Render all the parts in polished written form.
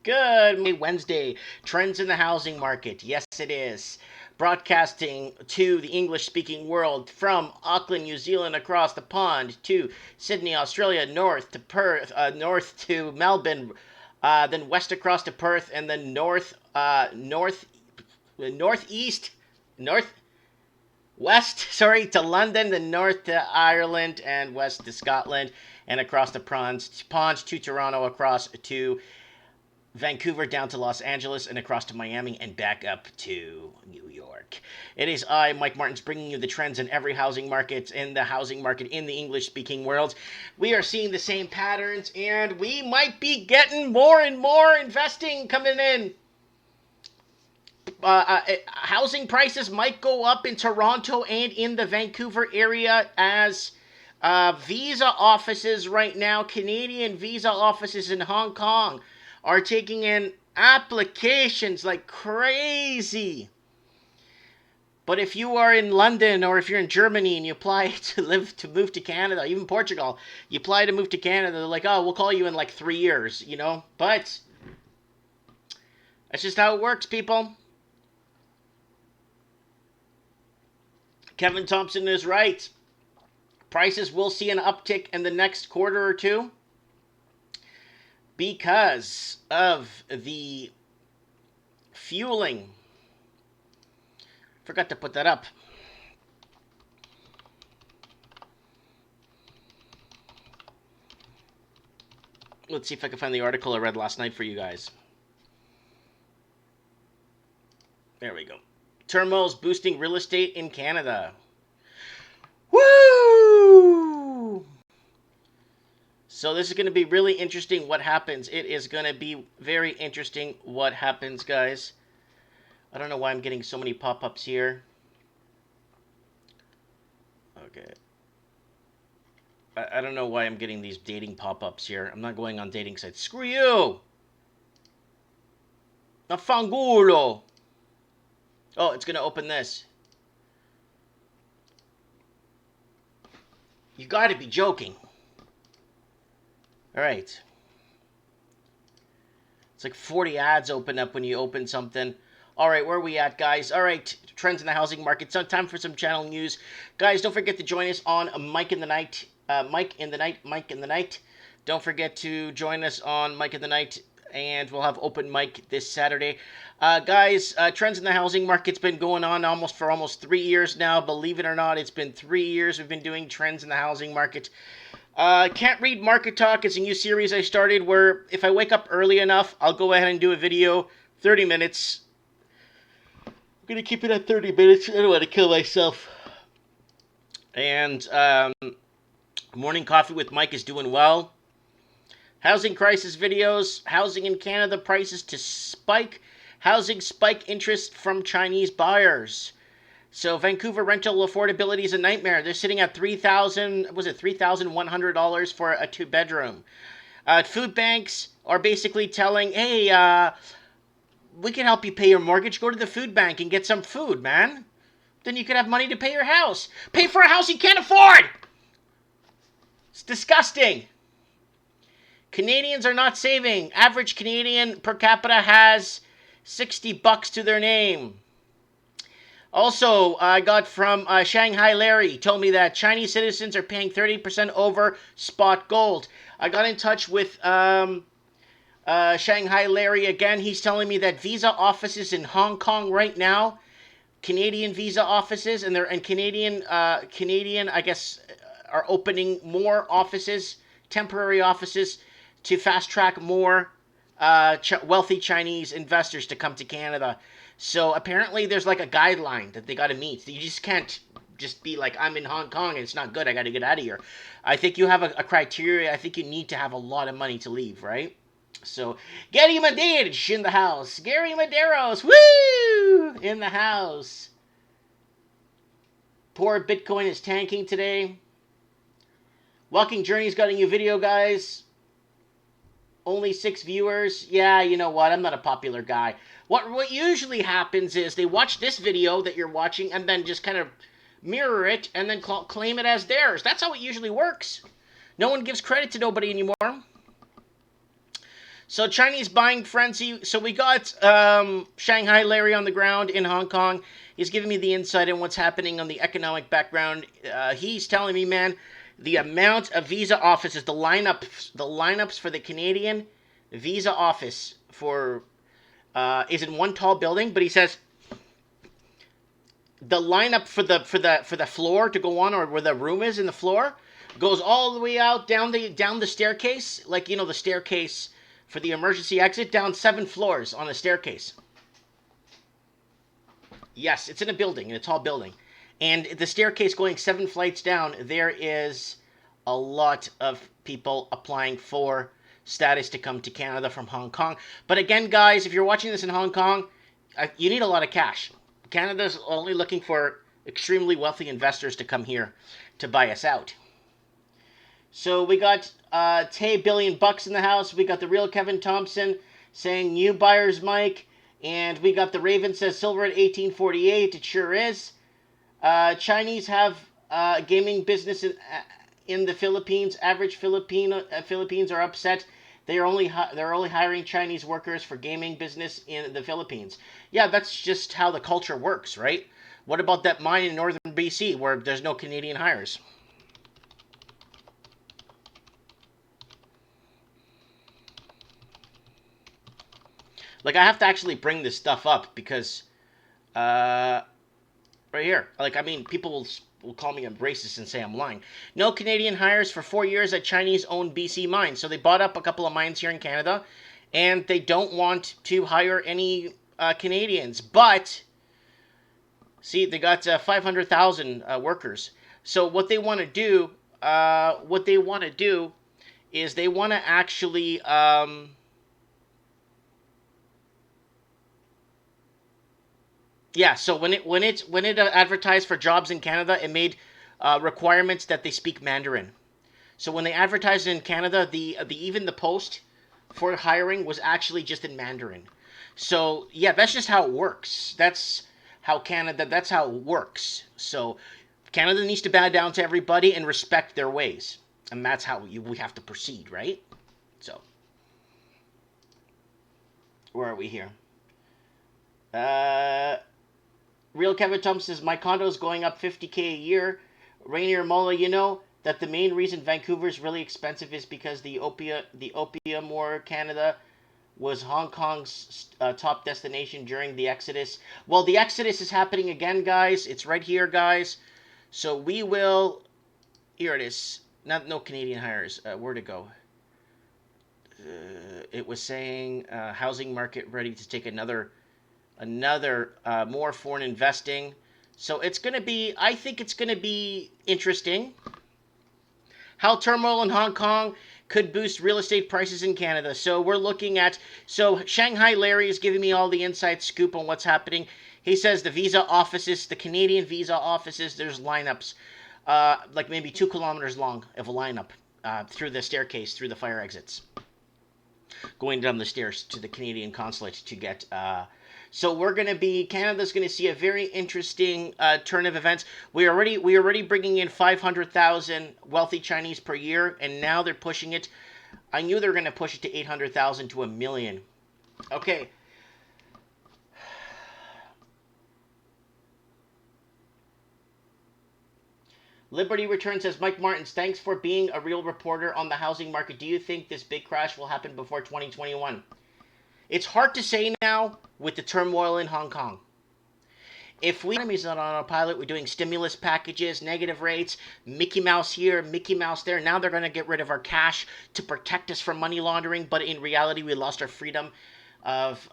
Good Wednesday. Trends in the housing market. Yes, it is. Broadcasting to the English speaking world from Auckland, New Zealand, across the pond to Sydney, Australia, north to Perth, north to Melbourne, then west across to Perth, and then northeast, northwest, sorry, to London, then north to Ireland, and west to Scotland, and across the ponds to Toronto, across to Vancouver down to Los Angeles and across to Miami and back up to New York. It is I, Mike Martins, bringing you the trends in every housing market, in the housing market in the English speaking world. We are seeing the same patterns and we might be getting more and more investing coming in. Housing prices might go up in Toronto and in the Vancouver area as visa offices right now, Canadian visa offices in Hong Kong, are taking in applications like crazy. But if you are in London or if you're in Germany and you apply to move to Canada, even Portugal, you apply to move to Canada, they're like, oh, we'll call you in like 3 years, you know? But that's just how it works, people. Kevin Thompson is right. Prices will see an uptick in the next quarter or two because of the fueling. Forgot to put that up. Let's see if I can find the article I read last night for you guys. There we go. Turmoil's boosting real estate in Canada. Woo! So this is going to be really interesting what happens. It is going to be very interesting what happens, guys. I don't know why I'm getting so many pop-ups here. Okay. I don't know why I'm getting these dating pop-ups here. I'm not going on dating sites. Screw you! Nafangulo! Oh, it's going to open this. You got to be joking. All right. It's like 40 ads open up when you open something. All right, where are we at, guys? All right, trends in the housing market. It's time for some channel news. Guys, don't forget to join us on Mike in the Night. Mike in the Night. Don't forget to join us on Mike in the Night, and we'll have open mic this Saturday. Guys, trends in the housing market's been going on for almost 3 years now. Believe it or not, it's been 3 years we've been doing trends in the housing market. Can't Read Market Talk is a new series I started where if I wake up early enough, I'll go ahead and do a video, 30 minutes. I'm going to keep it at 30 minutes. I don't want to kill myself. And Morning Coffee with Mike is doing well. Housing crisis videos. Housing in Canada prices to spike. Housing spike interest from Chinese buyers. So Vancouver rental affordability is a nightmare. They're sitting at $3,100 for a 2-bedroom. Food banks are basically telling, hey, we can help you pay your mortgage. Go to the food bank and get some food, man. Then you could have money to pay your house. Pay for a house you can't afford! It's disgusting. Canadians are not saving. Average Canadian per capita has $60 to their name. Also, I got from Shanghai Larry, told me that Chinese citizens are paying 30% over spot gold. I got in touch with Shanghai Larry again. He's telling me that visa offices in Hong Kong right now, Canadian visa offices, and Canadian, I guess, are opening more offices, temporary offices, to fast track more wealthy Chinese investors to come to Canada. So apparently there's like a guideline that they got to meet. You just can't just be like, I'm in Hong Kong and it's not good, I got to get out of here. I think you have a criteria. I think you need to have a lot of money to leave, right? So Gary Medeiros in the house. Gary Medeiros, woo! In the house. Poor Bitcoin is tanking today. Walking Journey's got a new video, guys. Only 6 viewers. Yeah, you know what? I'm not a popular guy. What usually happens is they watch this video that you're watching and then just kind of mirror it and then claim it as theirs. That's how it usually works. No one gives credit to nobody anymore. So Chinese buying frenzy. So we got Shanghai Larry on the ground in Hong Kong. He's giving me the insight on what's happening on the economic background. He's telling me, man, the amount of visa offices, the lineups for the Canadian visa office for is in one tall building. But he says the lineup for the floor to go on, or where the room is in the floor, goes all the way out down the staircase, like the staircase for the emergency exit, down 7 floors on a staircase. Yes, it's in a tall building, and the staircase going 7 flights down. There is a lot of people applying for status to come to Canada from Hong Kong. But again, guys, if you're watching this in Hong Kong, you need a lot of cash. Canada's only looking for extremely wealthy investors to come here to buy us out. So we got Tay Billion Bucks in the house. We got the real Kevin Thompson saying new buyers Mike. And we got the Raven says silver at 1848. It sure is. Chinese have gaming business in the Philippines. Average Philippines are upset. They're only hiring Chinese workers for gaming business in the Philippines. Yeah, that's just how the culture works, right? What about that mine in northern BC where there's no Canadian hires? Like, I have to actually bring this stuff up because right here, like, I mean, people will call me a racist and say I'm lying. No Canadian hires for 4 years at Chinese-owned BC mines. So they bought up a couple of mines here in Canada, and they don't want to hire any Canadians. But see, they got 500,000 workers. So what they want to do is they want to actually. Yeah, so when it advertised for jobs in Canada, it made requirements that they speak Mandarin. So when they advertised in Canada, the even the post for hiring was actually just in Mandarin. So yeah, that's just how it works. That's how it works. So Canada needs to bow down to everybody and respect their ways, and that's how we have to proceed, right? So where are we here? Uh, Real Kevin Thompson says, my condo is going up 50K a year. Rainier Mola, you know that the main reason Vancouver is really expensive is because the opium war Canada was Hong Kong's top destination during the Exodus. Well, the Exodus is happening again, guys. It's right here, guys. So we will... Here it is. No Canadian hires. Where to go? It was saying housing market ready to take another more foreign investing. So it's going to be, I think it's going to be interesting. How turmoil in Hong Kong could boost real estate prices in Canada. So we're looking at, so Shanghai Larry is giving me all the inside scoop on what's happening. He says the visa offices, the Canadian visa offices, there's lineups, like maybe 2 kilometers long of a lineup through the staircase, through the fire exits, going down the stairs to the Canadian consulate to get so Canada's going to see a very interesting turn of events. We already bringing in 500,000 wealthy Chinese per year, and now they're pushing it. I knew they were going to push it to 800,000 to 1,000,000. Okay. Liberty Return says, Mike Martins, thanks for being a real reporter on the housing market. Do you think this big crash will happen before 2021? It's hard to say now with the turmoil in Hong Kong. If we economy's not on autopilot, we're doing stimulus packages, negative rates, Mickey Mouse here, Mickey Mouse there. Now they're going to get rid of our cash to protect us from money laundering. But in reality, we lost our freedom of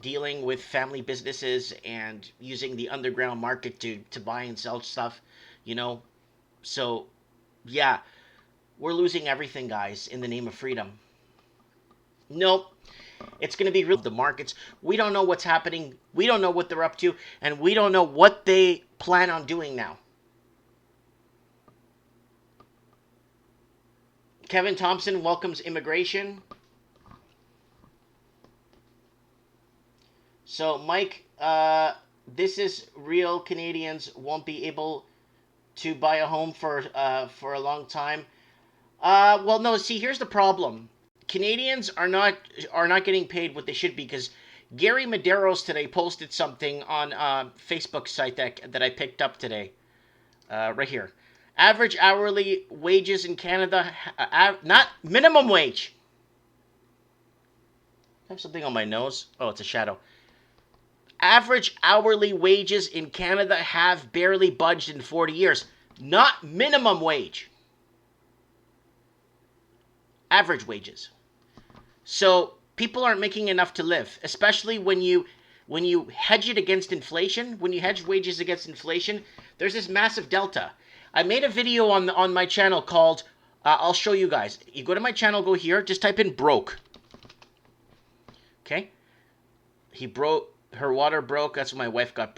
dealing with family businesses and using the underground market to buy and sell stuff. So yeah, we're losing everything, guys, in the name of freedom. Nope. It's going to be real. The markets, we don't know what's happening. We don't know what they're up to, and we don't know what they plan on doing now. Kevin Thompson welcomes immigration. So Mike, this is real. Canadians won't be able to buy a home for a long time. Well, no. See, here's the problem. Canadians are not getting paid what they should be, because Gary Medeiros today posted something on Facebook site that I picked up today. Right here. Average hourly wages in Canada, not minimum wage. I have something on my nose. Oh, it's a shadow. Average hourly wages in Canada have barely budged in 40 years. Not minimum wage. Average wages. So people aren't making enough to live, especially when you hedge it against inflation. When you hedge wages against inflation, there's this massive delta. I made a video on my channel called, I'll show you guys. You go to my channel, go here, just type in broke. Okay? Her water broke. That's when my wife got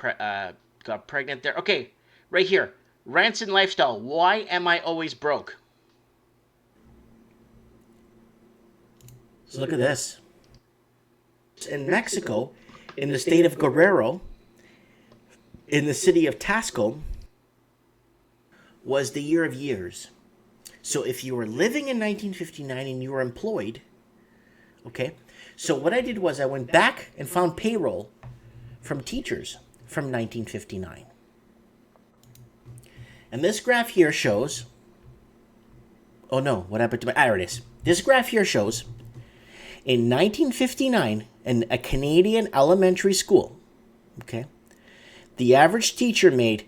pregnant there. Okay, right here. Rants and lifestyle. Why am I always broke? So look at this. In Mexico, in the state of Guerrero, in the city of Tasco, was the year of years. So if you were living in 1959 and you were employed, okay, so what I did was I went back and found payroll from teachers from 1959. And this graph here shows, oh no, what happened to my, there it is. This graph here shows in 1959 in a Canadian elementary school, okay, the average teacher made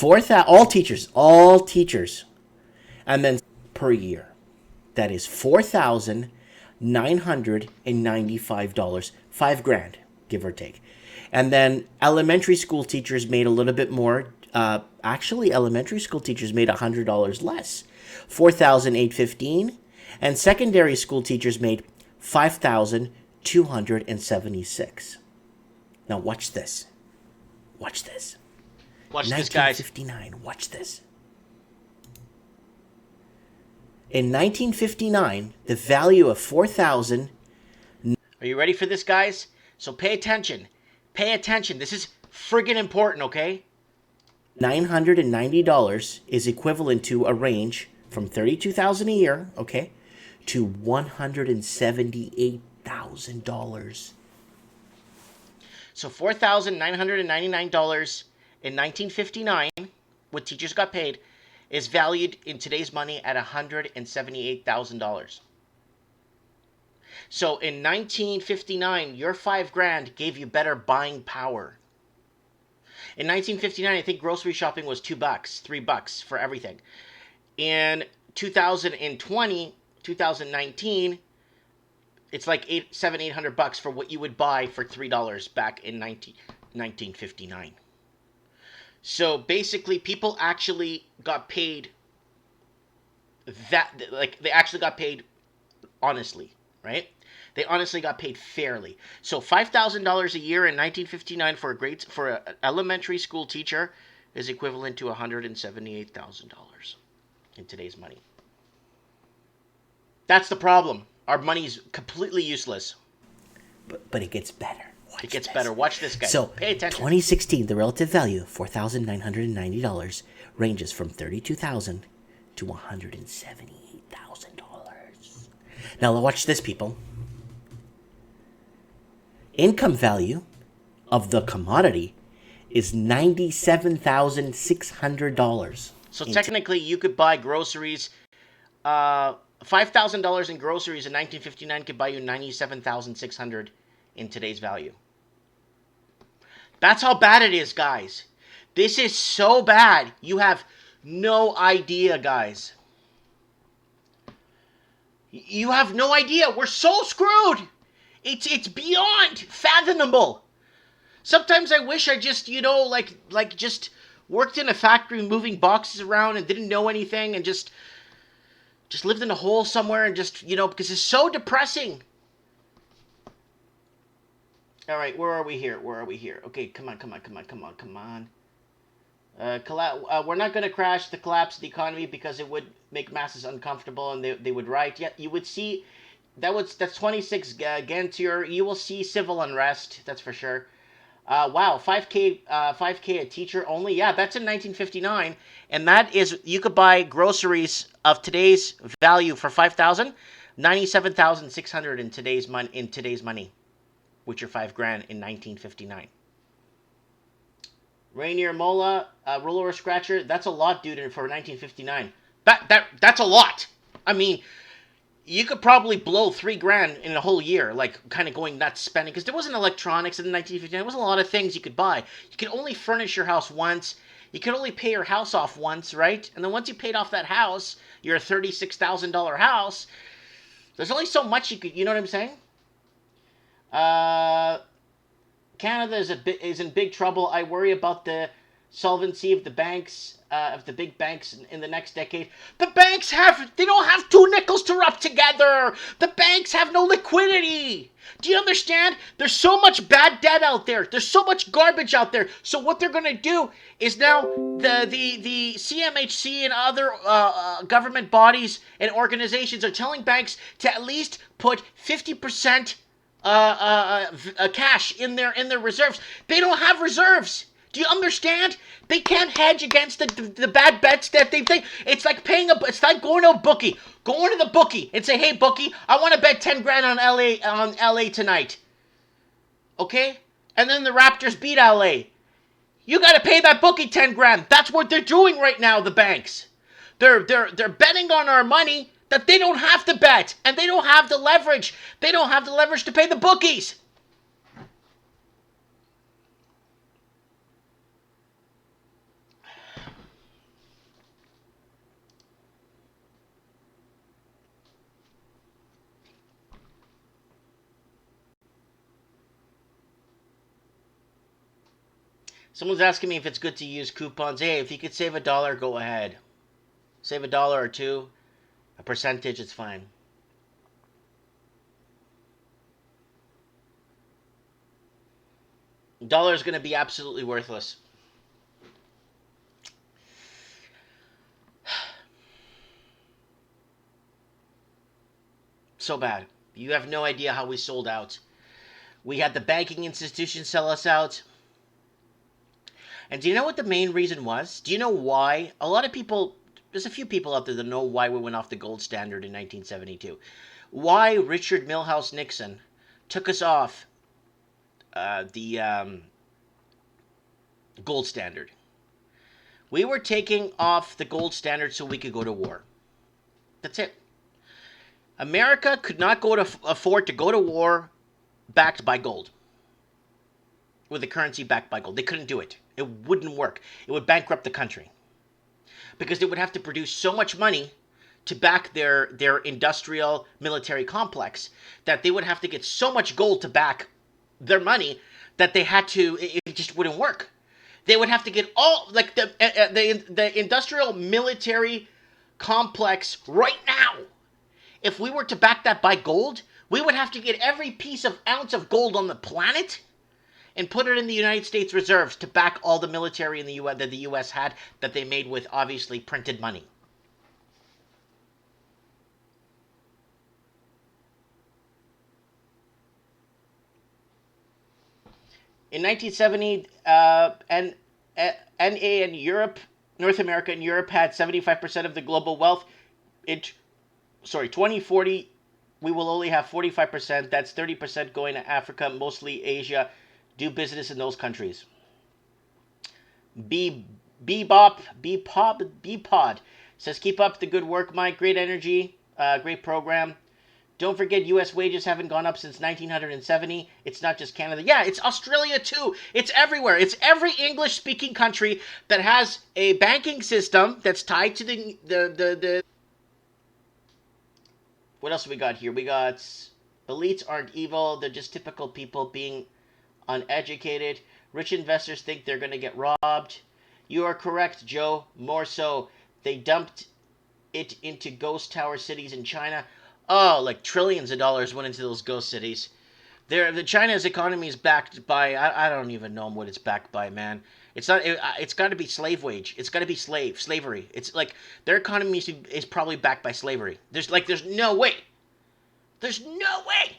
all teachers, and then per year. That is $4,995, $5,000, give or take. And then elementary school teachers made a little bit more. Actually, elementary school teachers made $100 less, $4,815, and secondary school teachers made $5,276. Now watch this. Watch this. Watch this, guys. 1959. Watch this. In 1959, the value of 4,000. Are you ready for this, guys? So pay attention. Pay attention. This is friggin' important, okay? $990 is equivalent to a range from $32,000 a year, okay, to $178,000. So $4,999 in 1959, what teachers got paid, is valued in today's money at $178,000. So in 1959, your $5,000 gave you better buying power. In 1959, I think grocery shopping was $2, $3 for everything. In 2019, it's like $800 for what you would buy for $3 back in 1959. So basically, people actually got paid they actually got paid honestly, right? They honestly got paid fairly. So $5,000 a year in 1959 for an elementary school teacher is equivalent to $178,000 in today's money. That's the problem. Our money's completely useless. But it gets better. It gets better. Watch this, guy. So, pay attention. 2016, the relative value, $4,990, ranges from $32,000 to $178,000. Now, watch this, people. Income value of the commodity is $97,600. So technically, you could buy groceries. $5,000 in groceries in 1959 could buy you $97,600 in today's value. That's how bad it is, guys. This is so bad. You have no idea, guys. You have no idea. We're so screwed. It's beyond fathomable. Sometimes I wish I just, just worked in a factory moving boxes around and didn't know anything and just lived in a hole somewhere and just, because it's so depressing. All right, where are we here? Okay, come on. We're not going to crash the collapse of the economy because it would make masses uncomfortable and they would riot. Yeah, you would see, that's 26 Gantier. You will see civil unrest, that's for sure. Wow, 5K a teacher only. Yeah, that's in 1959, and that is, you could buy groceries of today's value for $5,000. $97,600 in today's money, with your $5,000 in 1959. Rainier Mola, roller scratcher. That's a lot, dude, for 1959. That's a lot. I mean, you could probably blow $3,000 in a whole year, like kind of going nuts spending, because there wasn't electronics in 1959. There wasn't a lot of things you could buy. You could only furnish your house once. You could only pay your house off once, right? And then once you paid off that house, your $36,000 house, there's only so much you could. You know what I'm saying? Uh, Canada is in big trouble. I worry about the solvency of the banks, of the big banks in the next decade. The banks they don't have two nickels to rub together. The banks have no liquidity. Do you understand? There's so much bad debt out there. There's so much garbage out there. So what they're gonna do is now the CMHC and other government bodies and organizations are telling banks to at least put 50% cash in their reserves. They don't have reserves. Do you understand? They can't hedge against the bad bets that they think. It's like it's like going to a bookie. Going to the bookie and say, "Hey bookie, I want to bet $10,000 on LA tonight." Okay? And then the Raptors beat LA. You got to pay that bookie $10,000. That's what they're doing right now, the banks. They're betting on our money that they don't have to bet, and they don't have the leverage. They don't have the leverage to pay the bookies. Someone's asking me if it's good to use coupons. Hey, if you could save $1, go ahead. Save $1 or $2, a percentage, it's fine. Dollar is going to be absolutely worthless. So bad. You have no idea how we sold out. We had the banking institutions sell us out. And do you know what the main reason was? Do you know why? A lot of people, there's a few people out there that know why we went off the gold standard in 1972. Why Richard Milhouse Nixon took us off the gold standard. We were taking off the gold standard so we could go to war. That's it. America could not afford to go to war backed by gold. With a currency backed by gold. They couldn't do it. It wouldn't work. It would bankrupt the country. Because they would have to produce so much money to back their industrial military complex that they would have to get so much gold to back their money that they had to, it just wouldn't work. They would have to get all, like the industrial military complex right now. If we were to back that by gold, we would have to get every ounce of gold on the planet and put it in the United States reserves to back all the military in the U.S. that the U.S. had, that they made with obviously printed money. In 1970, NA in Europe, North America and Europe had 75% of the global wealth. 2040, we will only have 45%. That's 30% going to Africa, mostly Asia. Do business in those countries. Bpod says, keep up the good work, Mike. Great energy, great program. Don't forget, U.S. wages haven't gone up since 1970. It's not just Canada. Yeah, it's Australia too. It's everywhere. It's every English-speaking country that has a banking system that's tied to the. What else we got here? We got elites aren't evil. They're just typical people being uneducated. Rich investors think they're going to get robbed. You are correct, Joe. More so. They dumped it into ghost tower cities in China. Oh, like trillions of dollars went into those ghost cities. The China's economy is backed by, I don't even know what it's backed by, man. It's not. It's got to be slave wage. It's got to be slavery. It's like their economy is probably backed by slavery. There's no way. There's no way.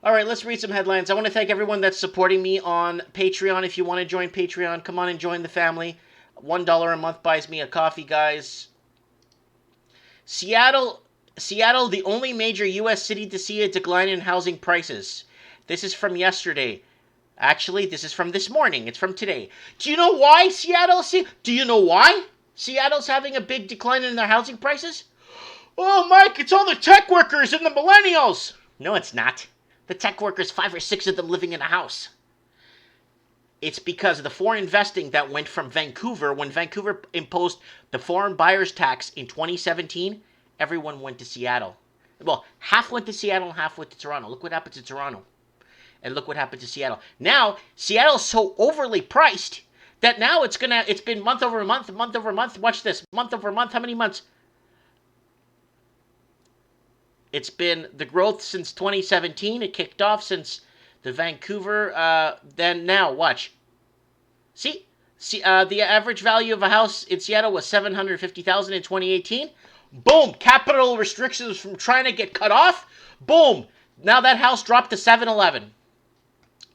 All right, let's read some headlines. I want to thank everyone that's supporting me on Patreon. If you want to join Patreon, come on and join the family. $1 a month buys me a coffee, guys. Seattle, Seattle, the only major U.S. city to see a decline in housing prices. This is from yesterday. Actually, this is from this morning. It's from today. Do you know why Seattle? Do you know why Seattle's having a big decline in their housing prices? Oh, Mike, it's all the tech workers and the millennials. No, it's not. The tech workers, 5 or 6 of them living in a house. It's because of the foreign investing that went from Vancouver. When Vancouver imposed the foreign buyers tax in 2017, everyone went to Seattle. Well, half went to Seattle and half went to Toronto. Look what happened to Toronto. And look what happened to Seattle. Now, Seattle's so overly priced that now it's been month over month, month over month. Watch this. Month over month. How many months? It's been the growth since 2017. It kicked off since the Vancouver. Then now, watch. See, the average value of a house in Seattle was $750,000 in 2018. Boom, capital restrictions from trying to get cut off. Boom, now that house dropped to 711.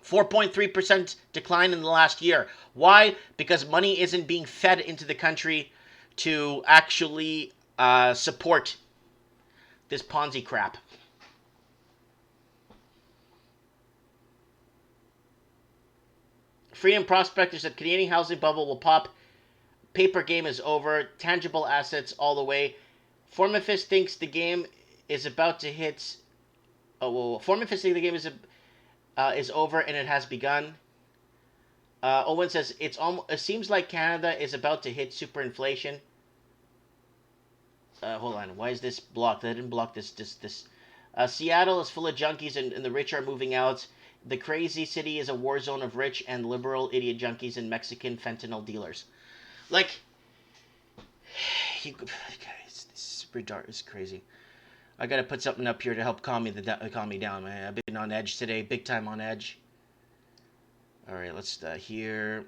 4.3% decline in the last year. Why? Because money isn't being fed into the country to actually support this Ponzi crap. Freedom Prospector said Canadian housing bubble will pop. Paper game is over. Tangible assets all the way. Formifist thinks the game is about to hit. Oh, well, Formifist thinks the game is over and it has begun. Owen says it seems like Canada is about to hit superinflation. Hold on. Why is this blocked? I didn't block this. Seattle is full of junkies and the rich are moving out. The crazy city is a war zone of rich and liberal idiot junkies and Mexican fentanyl dealers. Like, guys, this is crazy. I gotta put something up here to help calm me down, man. I've been on edge today, big time on edge. All right, let's here.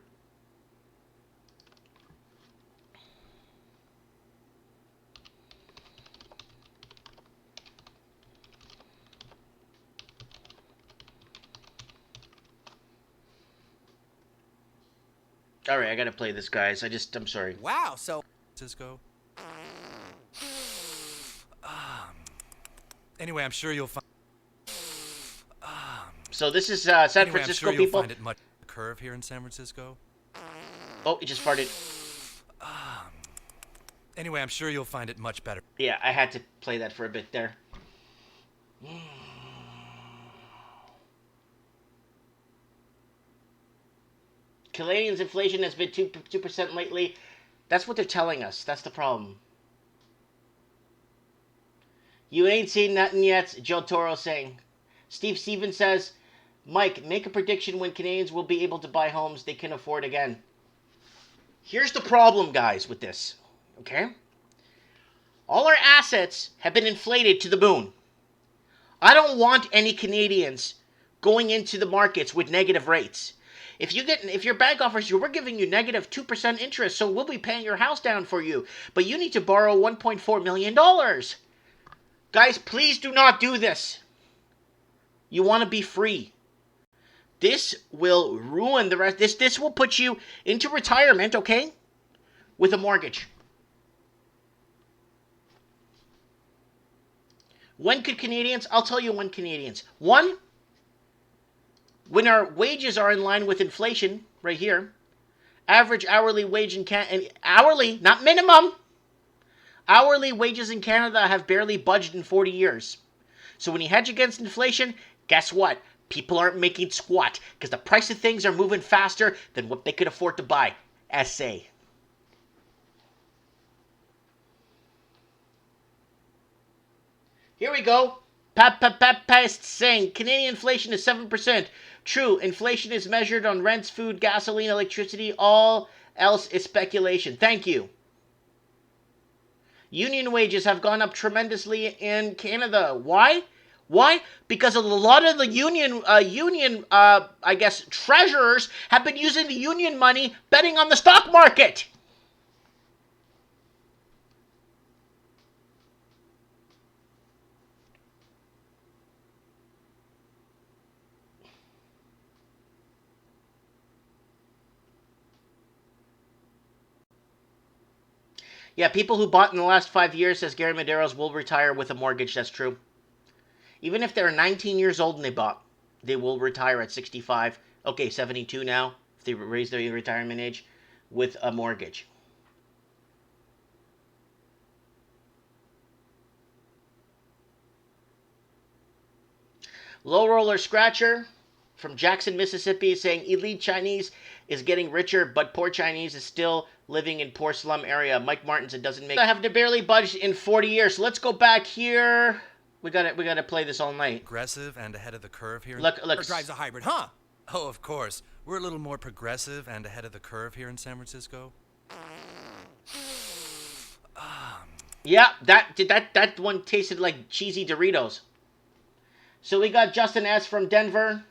All right, I gotta play this, guys. I'm sorry. Wow, so Cisco. Anyway, I'm sure you'll find. So this is San Anyway, Francisco I'm sure people. You'll find it much curve here in San Francisco. Oh, he just farted. Anyway, I'm sure you'll find it much better. Yeah, I had to play that for a bit there. Canadians' inflation has been 2% lately. That's what they're telling us. That's the problem. You ain't seen nothing yet, Joe Toro saying. Steve Stevens says, Mike, make a prediction when Canadians will be able to buy homes they can afford again. Here's the problem, guys, with this. Okay? All our assets have been inflated to the moon. I don't want any Canadians going into the markets with negative rates. If your bank offers you, we're giving you negative 2% interest, so we'll be paying your house down for you. But you need to borrow $1.4 million. Guys, please do not do this. You want to be free. This will ruin the rest. This will put you into retirement, okay? With a mortgage. When could Canadians? I'll tell you when Canadians. One, when our wages are in line with inflation, right here. Average hourly wage in Canada, hourly, not minimum. Hourly wages in Canada have barely budged in 40 years. So when you hedge against inflation, guess what? People aren't making squat because the price of things are moving faster than what they could afford to buy. SA. Here we go. Past saying Canadian inflation is 7%. True, inflation is measured on rents, food, gasoline, electricity. All else is speculation. Thank you. Union wages have gone up tremendously in Canada. Why? Why? Because a lot of the union, I guess, treasurers have been using the union money betting on the stock market. Yeah, people who bought in the last 5 years, says Gary Medeiros, will retire with a mortgage. That's true. Even if they're 19 years old and they bought, they will retire at 65. Okay, 72 now, if they raise their retirement age, with a mortgage. Low Roller Scratcher from Jackson, Mississippi is saying elite Chinese is getting richer, but poor Chinese is still living in poor slum area. Mike Martins, it doesn't make. I have to barely budge in 40 years. So let's go back here. We gotta play this all night. Aggressive and ahead of the curve here. Look. Or drives a hybrid, huh? Oh, of course. We're a little more progressive and ahead of the curve here in San Francisco. Yeah, that one tasted like cheesy Doritos. So we got Justin S. from Denver.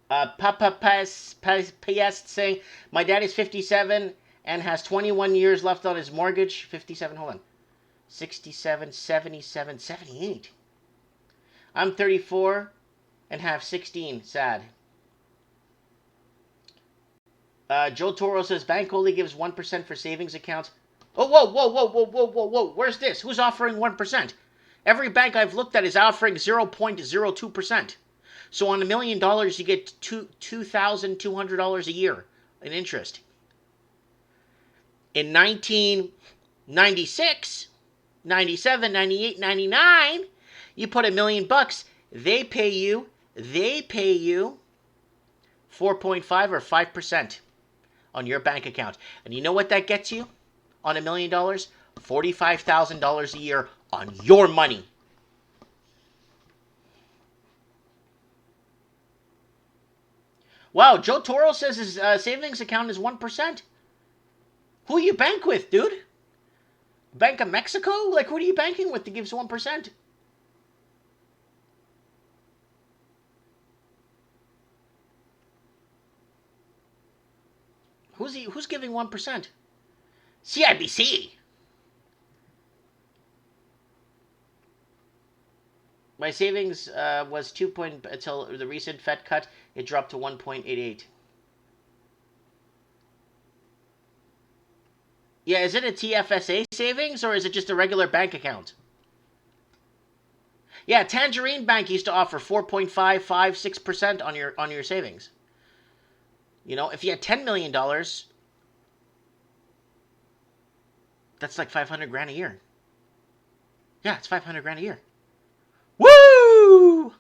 Papa Piest saying, my dad is 57 and has 21 years left on his mortgage. 57, hold on. 67, 77, 78. I'm 34 and have 16. Sad. Joe Toro says, bank only gives 1% for savings accounts. Oh, whoa. Where's this? Who's offering 1%? Every bank I've looked at is offering 0.02%. So on $1 million, you get $2,200 a year in interest. In 1996, 97, 98, 99, you put $1 million, they pay you 4.5 or 5% on your bank account. And you know what that gets you on $1 million? $45,000 a year on your money. Wow, Joe Toro says his savings account is 1%. Who you bank with, dude? Bank of Mexico? Like, who are you banking with that gives 1%? Who's giving 1%? CIBC. My savings was 2 point until the recent Fed cut. It dropped to 1.88. Yeah, is it a TFSA savings or is it just a regular bank account? Yeah, Tangerine Bank used to offer 4.556% on your savings. You know, if you had $10 million, that's like 500 grand a year. Yeah, it's 500 grand a year. Woo!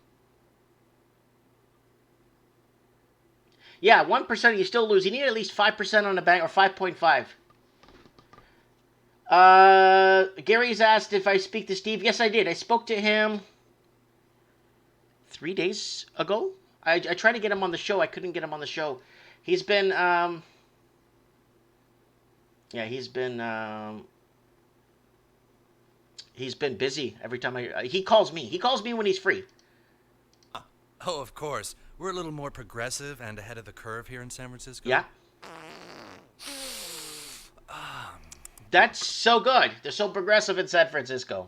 Yeah, 1% you still lose. You need at least 5% on the bank, or 5.5. Gary's asked if I speak to Steve. Yes, I did. I spoke to him 3 days ago. I tried to get him on the show. I couldn't get him on the show. He's been, he's been busy every time he calls me. He calls me when he's free. Oh, of course. We're a little more progressive and ahead of the curve here in San Francisco. Yeah. That's so good. They're so progressive in San Francisco.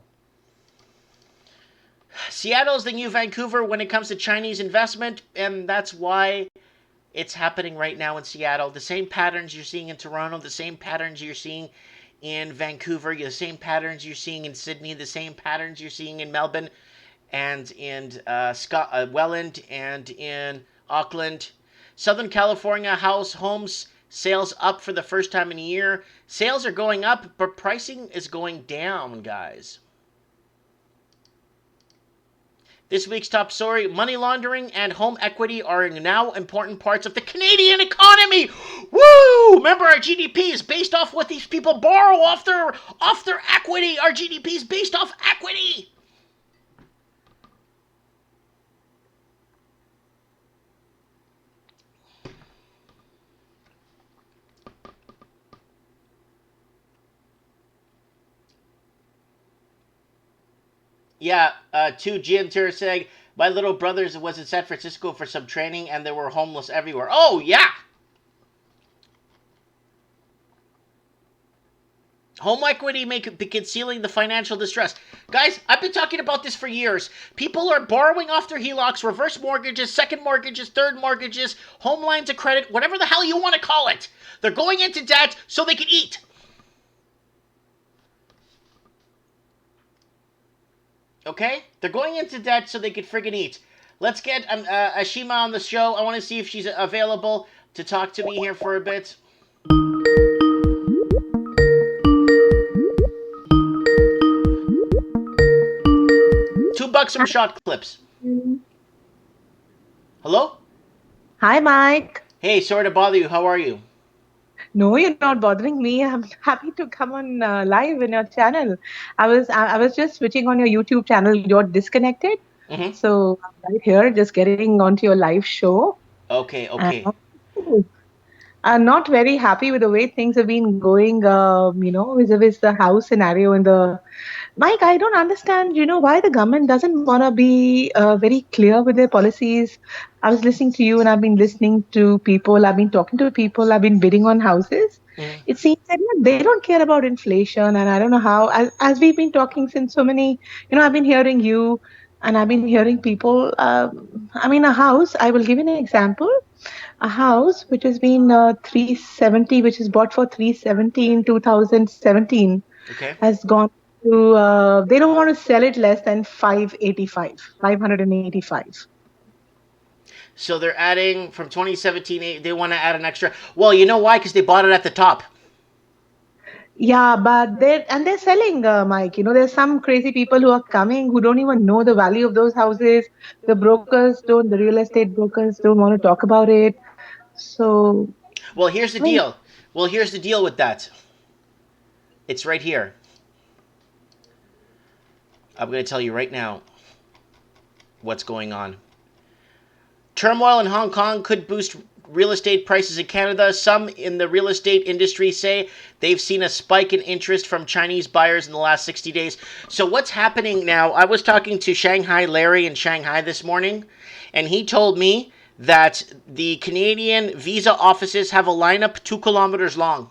Seattle's the new Vancouver when it comes to Chinese investment, and that's why it's happening right now in Seattle. The same patterns you're seeing in Toronto, the same patterns you're seeing in Vancouver, the same patterns you're seeing in Sydney, the same patterns you're seeing in Melbourne and in Welland and in Auckland. Southern California homes sales up for the first time in a year. Sales are going up, but pricing is going down, guys. This week's top story, money laundering and home equity are now important parts of the Canadian economy. Woo! Remember, our GDP is based off what these people borrow off their equity. Our GDP is based off equity. Yeah, two Jim are saying, my little brother was in San Francisco for some training and there were homeless everywhere. Oh, yeah! Home equity make be concealing the financial distress. Guys, I've been talking about this for years. People are borrowing off their HELOCs, reverse mortgages, second mortgages, third mortgages, home lines of credit, whatever the hell you want to call it. They're going into debt so they can eat. Okay? They're going into debt so they can friggin' eat. Let's get Ashima on the show. I want to see if she's available to talk to me here for a bit. $2 some shot clips. Hello? Hi, Mike. Hey, sorry to bother you. How are you? No, you're not bothering me. I'm happy to come on live in your channel. I was just switching on your YouTube channel. You're disconnected, Mm-hmm. so I'm right here, just getting onto your live show. Okay, And okay. I'm not very happy with the way things have been going. Vis-a-vis the house scenario and the Mike, I don't understand, why the government doesn't want to be very clear with their policies. I was listening to you and I've been listening to people, I've been talking to people, I've been bidding on houses. Mm-hmm. It seems that they don't care about inflation. And I don't know how, as we've been talking since so many, I've been hearing you and I've been hearing people. A house, I will give you an example. A house which has been 370, which is bought for 370 in 2017 Okay. has gone to they don't want to sell it less than 585, 585. So they're adding from 2017, they want to add an extra. Well, you know why? Because they bought it at the top. Yeah, but they're selling, Mike. There's some crazy people who are coming who don't even know the value of those houses. The real estate brokers don't want to talk about it. So, Well, here's the I mean, deal. Well, here's the deal with that. It's right here. I'm going to tell you right now what's going on. Turmoil in Hong Kong could boost real estate prices in Canada. Some in the real estate industry say they've seen a spike in interest from Chinese buyers in the last 60 days. So what's happening now? I was talking to Shanghai Larry in Shanghai this morning, and he told me that the Canadian visa offices have a lineup 2 kilometers long.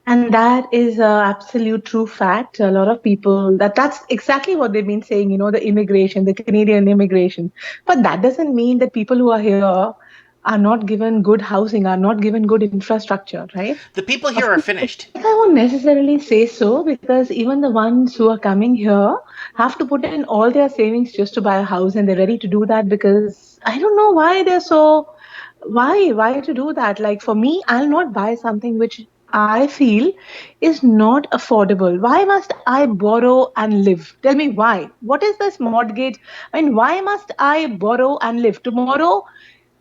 and that is a absolute true fact. A lot of people that's exactly what they've been saying. The immigration, the Canadian immigration, but that doesn't mean that people who are here are not given good housing, are not given good infrastructure, right? The people here Of are course, finished. I won't necessarily say so because even the ones who are coming here have to put in all their savings just to buy a house, and they're ready to do that because I don't know why they're so why to do that. Like for me, I'll not buy something which I feel is not affordable. Why must I borrow and live? Tell me why. What is this mortgage? I mean, why must I borrow and live tomorrow?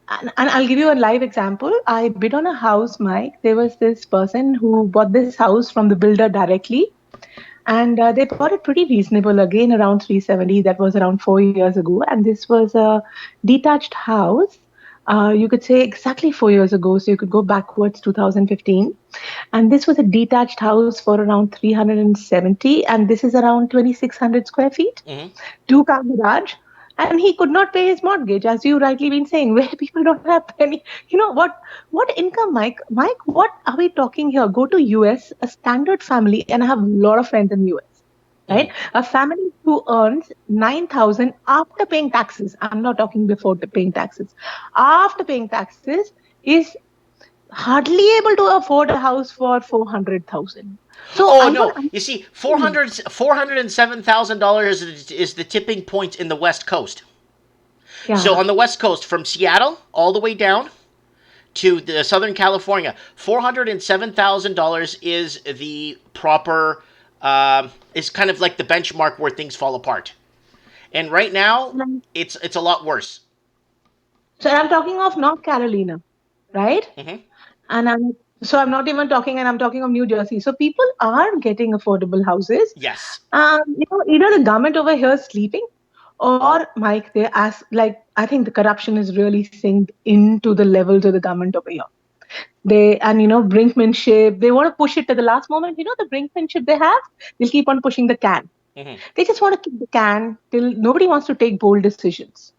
And I'll give you a live example. I bid on a house, Mike. There was this person who bought this house from the builder directly, and they bought it pretty reasonable, again around 370. That was around 4 years ago, and this was a detached house. You could say exactly 4 years ago, so you could go backwards 2015. And this was a detached house for around 370, and this is around 2600 square feet, Mm-hmm. two-car garage. And he could not pay his mortgage, as you rightly been saying, where people don't have penny. What income, Mike, what are we talking here? Go to US, a standard family, and I have a lot of friends in US, Mm-hmm. right? A family who earns 9,000 after paying taxes. I'm not talking before paying taxes. After paying taxes is hardly able to afford a house for 400,000. So Oh I don't no! You see, understand. $407,000 is the tipping point in the West Coast. So Yeah. on the West Coast, from Seattle all the way down to the Southern California, $407,000 is the proper is kind of like the benchmark where things fall apart. And right now, it's a lot worse. So I'm talking of North Carolina, right? Hmm. And I'm not even talking, and I'm talking of New Jersey. So people are getting affordable houses. Yes. Either the government over here is sleeping, or Mike, they ask like I think the corruption is really sinked into the levels of the government over here. Brinkmanship. They want to push it to the last moment. The brinkmanship they have. They'll keep on pushing the can. Hmm. They just want to keep the can till nobody wants to take bold decisions.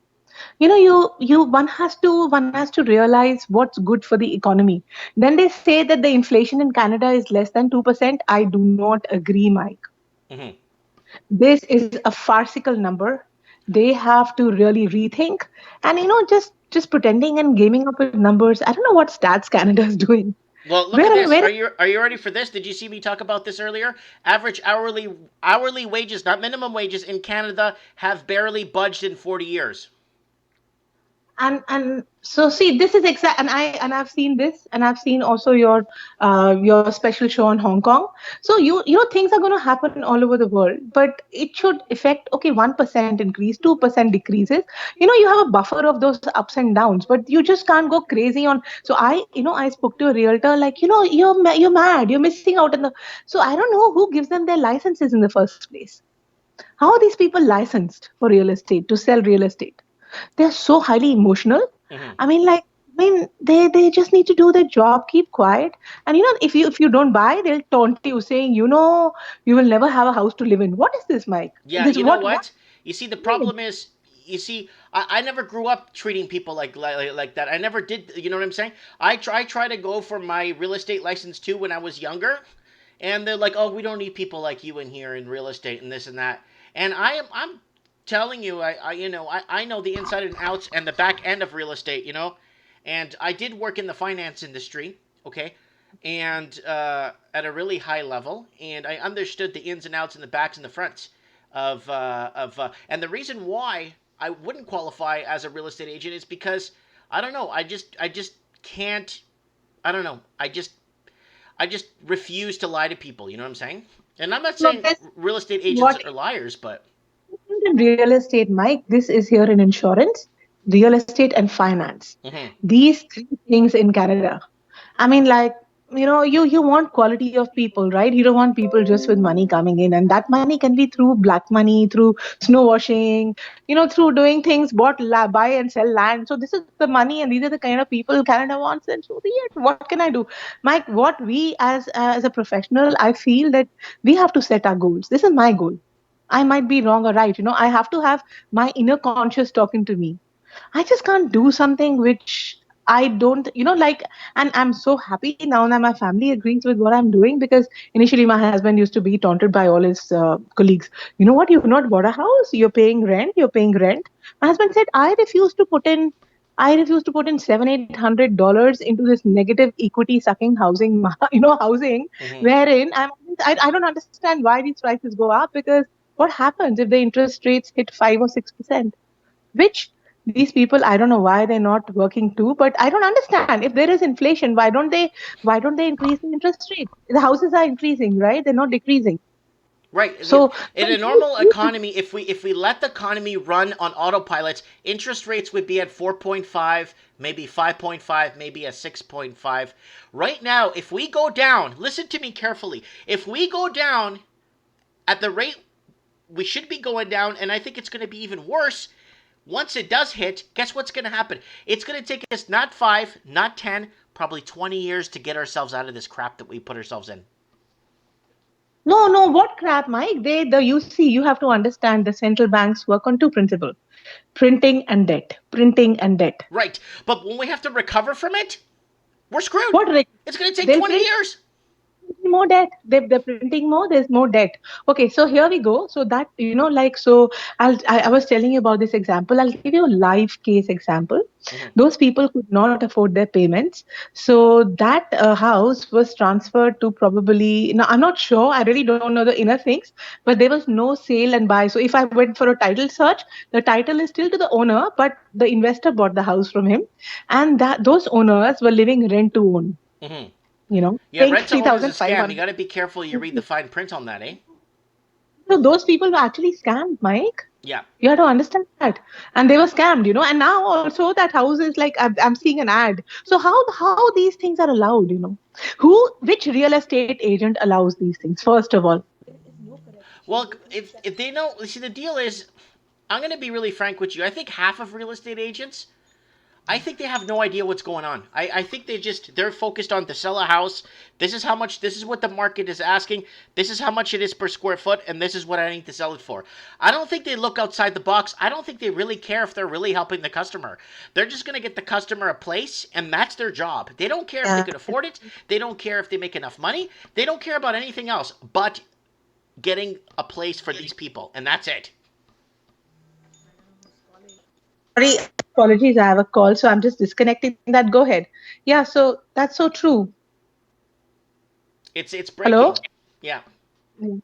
You one has to realize what's good for the economy. Then they say that the inflation in Canada is less than 2%. I do not agree, Mike. Hmm. This is a farcical number. They have to really rethink. And just pretending and gaming up with numbers. I don't know what stats Canada is doing. Well, look at Where this. where Are you ready for this? Did you see me talk about this earlier? Average hourly wages, not minimum wages, in Canada have barely budged in 40 years. and so see, this is exact, and I've seen this, and I've seen also your special show on Hong Kong. So things are going to happen all over the world, but it should affect, okay, 1% increase, 2% decreases. You have a buffer of those ups and downs, but you just can't go crazy on. So I spoke to a realtor, like, you're mad, you're missing out on the. So I don't know who gives them their licenses in the first place. How are these people licensed for real estate, to sell real estate? They're so highly emotional. Hmm. I mean, they just need to do their job, keep quiet, and if you don't buy, they'll taunt you saying, you will never have a house to live in. What is this, Mike? Yeah, This you know what what? You see, the is it? problem is, you see, I never grew up treating people like that. I never did. You know what I'm saying? I try to go for my real estate license too when I was younger, and they're like, "Oh, we don't need people like you in here in real estate and this and that." And I'm telling you, I know the inside and outs and the back end of real estate. And I did work in the finance industry. Okay. And at a really high level, and I understood the ins and outs and the backs and the fronts and the reason why I wouldn't qualify as a real estate agent is because I don't know. I just can't. I don't know. I just refuse to lie to people. You know what I'm saying? And I'm not No, saying this real estate agents what are liars, but isn't in real estate, Mike. This is here in insurance, real estate, and finance. mhm. These three things in Canada. I mean, like, you want quality of people, right? You don't want people just with money coming in, and that money can be through black money, through snow washing, through doing things, buy and sell land. So this is the money, and these are the kind of people Canada wants, and so be it. What can I do, Mike? What we as a professional, I feel that we have to set our goals. This is my goal. I might be wrong or right. I have to have my inner conscious talking to me. I just can't do something which I don't, and I'm so happy now that my family agrees with what I'm doing, because initially my husband used to be taunted by all his colleagues. You know what? You've not bought a house. You're paying rent. You're paying rent. My husband said, I refuse to put in $700-800 into this negative equity sucking housing, housing, Mhm. wherein I don't understand why these prices go up, because what happens if the interest rates hit 5 or 6%? Which these people, I don't know why they're not working too, but I don't understand. If there is inflation, why don't they increase the interest rate? The houses are increasing, right? They're not decreasing. Right. So In so a normal economy, if we let the economy run on autopilots, interest rates would be at 4.5, maybe 5.5, maybe a 6.5. Right now, if we go down, listen to me carefully. If we go down at the rate we should be going down, and I think it's going to be even worse. Once it does hit, guess what's going to happen? It's going to take us not 5, not 10, probably 20 years to get ourselves out of this crap that we put ourselves in. no, what crap, Mike? You see, you have to understand the central banks work on two principles: printing and debt, printing and debt. Right. But when we have to recover from it, we're screwed. What re- It's going to take they'll 20 print years. more debt. They're printing more, there's more debt. Okay, so here we go. So that, I was telling you about this example. I'll give you a live case example. Mhm. Those people could not afford their payments, so that house was transferred to, probably, no, I'm not sure, I really don't know the inner things, but there was no sale and buy. So if I went for a title search, the title is still to the owner, but the investor bought the house from him, and that those owners were living rent to own, Mhm. Yeah, paying rent to own is a scam. You 3,500. got to be careful you read the fine print on that, eh? So those people were actually scammed, Mike. Yeah. You have to understand that, and they were scammed, and now also that house is like, I'm seeing an ad. So how these things are allowed? Which real estate agent allows these things? First of all, Well, if they know, see, the deal is, I'm going to be really frank with you. I think half of real estate agents I think they have no idea what's going on. I think they're focused on to sell a house. This is how much this is what the market is asking. This is how much it is per square foot, and this is what I need to sell it for. I don't think they look outside the box. I don't think they really care if they're really helping the customer. They're just gonna get the customer a place, and that's their job. They don't care if they Yeah. could afford it. They don't care if they make enough money. They don't care about anything else but getting a place for these people, and that's it. Sorry, apologies. I have a call, so I'm just disconnecting that. Go ahead. Yeah, so that's so true. It's Hello? breaking. Yeah. Mm.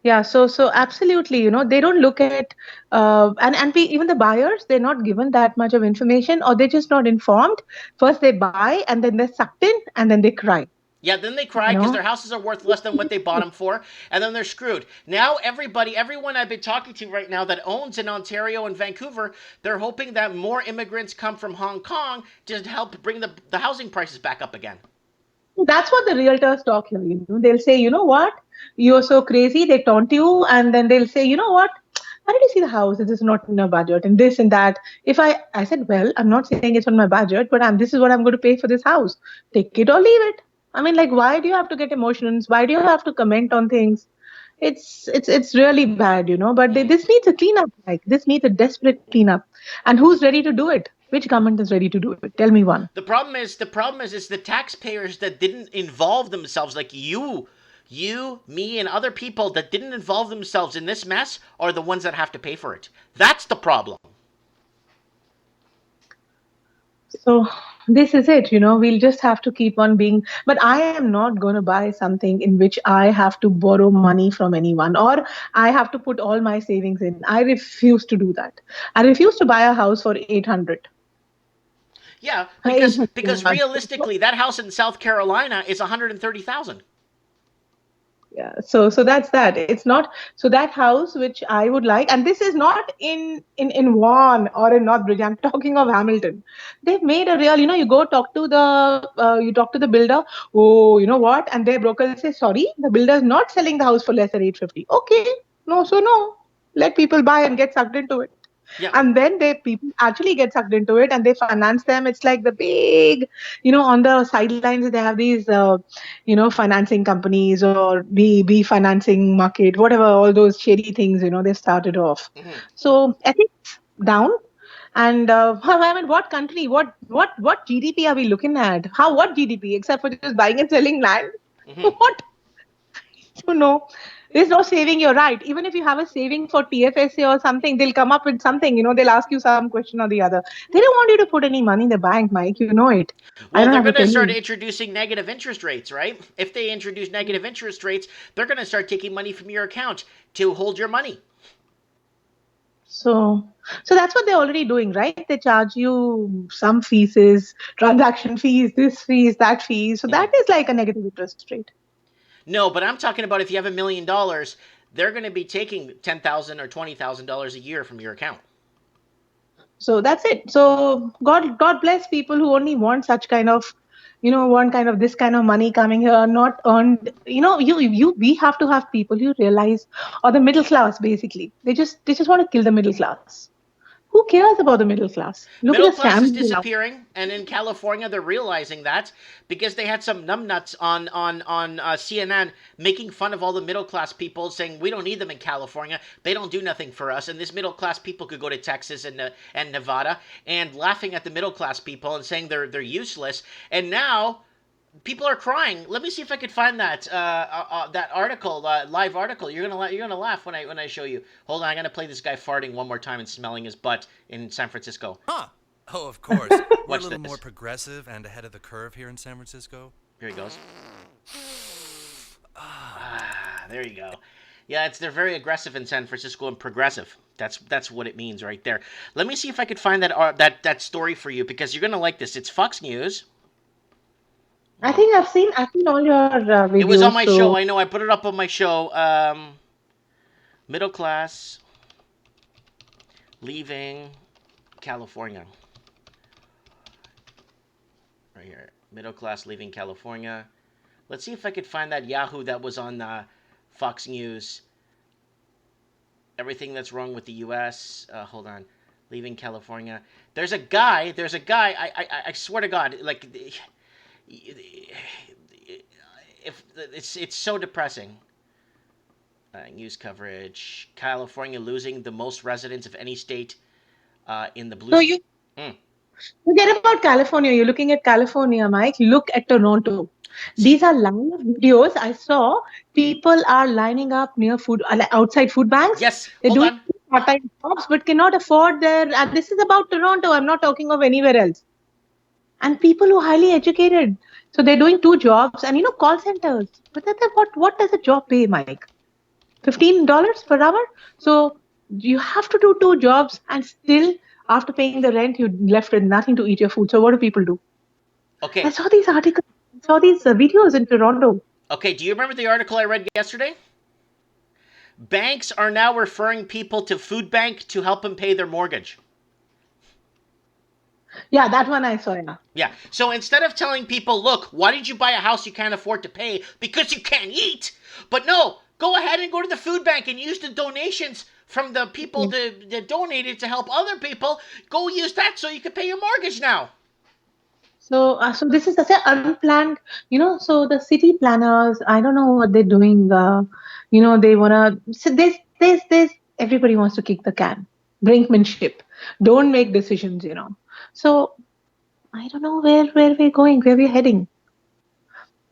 Yeah, so absolutely, they don't look at even the buyers, they're not given that much of information, or they're just not informed. First they buy and then they're sucked in and then they cry, Yeah, then they you cry because know. their houses are worth less than what they bought them for, and then they're screwed. Now, everyone I've been talking to right now that owns in Ontario and Vancouver, they're hoping that more immigrants come from Hong Kong to help bring the housing prices back up again. That's what the realtors talk here. They'll say, you know what, you're so crazy. They taunt you, and then they'll say, you know what, how did you see the house? It is not in our budget, and this and that. If I said, well, I'm not saying it's on my budget, but this is what I'm going to pay for this house. Take it or leave it. I mean, like, why do you have to get emotions? Why do you have to comment on things? It's really bad, But Mm. this needs a cleanup. Like this needs a desperate cleanup. And who's ready to do it? Which government is ready to do it? Tell me one. The problem is the taxpayers that didn't involve themselves, like you, me, and other people that didn't involve themselves in this mess, are the ones that have to pay for it. That's the problem. So this is it, we'll just have to keep on being. But I am not going to buy something in which I have to borrow money from anyone or I have to put all my savings in. I refuse to do that. I refuse to buy a house for 800. Yeah, because 800. realistically, that house in South Carolina is 130,000. Yeah, so that's that. It's not so that house which I would like, and this is not in Vaughan or in Northbridge. I'm talking of Hamilton. They've made a real, you talk to the builder. Oh, you know what? And their broker says, sorry, the builder is not selling the house for less than 850. Okay, no, so no. Let people buy and get sucked into it, Yeah. and then they people actually get sucked into it and they finance them. It's like the big, on the sidelines they have these financing companies or B financing market, whatever, all those shady things, they started off. Hmm. So ethics down. And I mean, what country, what GDP are we looking at? What GDP except for just buying and selling land? Hmm. What? No, there's no saving. You're right. Even if you have a saving for TFSA or something, they'll come up with something. They'll ask you some question or the other. They don't want you to put any money in the bank, Mike. You know it. I Well, don't they're have to going to tell start you. introducing negative interest rates, right? If they introduce negative interest rates, they're going to start taking money from your account to hold your money. So, so that's what they're already doing, right? They charge you some fees, transaction fees, this fees, that fees. So Hmm. that is like a negative interest rate. No, but I'm talking about if you have $1 million, they're going to be taking $10,000 or $20,000 a year from your account. So that's it. So God bless people who only want such kind of, want kind of this kind of money coming here, not earned. We have to have people you realize, or the middle class basically. They just want to kill the middle class. Who cares about the middle class? Look at the Middle class is scams now. disappearing, and in California, they're realizing that because they had some numbnuts on CNN making fun of all the middle class people, saying we don't need them in California. They don't do nothing for us, and this middle class people could go to Texas and Nevada, and laughing at the middle class people and saying they're useless. And now people are crying. Let me see if I could find that article, live article. You're gonna laugh when I show you. Hold on, I'm gonna play this guy farting one more time and smelling his butt in San Francisco. Huh. Oh, of course. We're a Watch little more this. progressive and ahead of the curve here in San Francisco. Here he goes. Ah, there you go. Yeah, they're very aggressive in San Francisco and progressive. That's what it means right there. Let me see if I could find that story for you because you're gonna like this. It's Fox News. I think I've seen all your It was on videos. my show. So I know. I put it up on my show. Middle class leaving California. Right here. Middle class leaving California. Let's see if I could find that Yahoo that was on Fox News. Everything that's wrong with the U.S. Hold on. Leaving California. There's a guy. I swear to God, like, if it's so depressing. News coverage: California losing the most residents of any state in the blue. So you Mm. forget about California. You're looking at California, Mike. Look at Toronto. See, These are live videos. I saw people are lining up near food outside food banks. yes. They're Hold doing on. part-time jobs, but cannot afford their. And this is about Toronto. I'm not talking of anywhere else. And people who are highly educated, so they're doing two jobs. And call centers. But what does a job pay, Mike? $15 per hour. So you have to do two jobs, and still after paying the rent, you're left with nothing to eat your food. So what do people do? I Okay. saw these articles, I saw these videos in Toronto. Okay. Do you remember the article I read yesterday? Banks are now referring people to food bank to help them pay their mortgage. Yeah, that one I saw. Yeah. Yeah. So instead of telling people, look, why did you buy a house you can't afford to pay? Because you can't eat. But no, go ahead and go to the food bank and use the donations from the people that donated to help other people. Go use that so you can pay your mortgage now. So this is such an unplanned. So the city planners, I don't know what they're doing. They wanna. So this. Everybody wants to kick the can. Brinkmanship. Don't make decisions. So I don't know where we're going, where we're heading.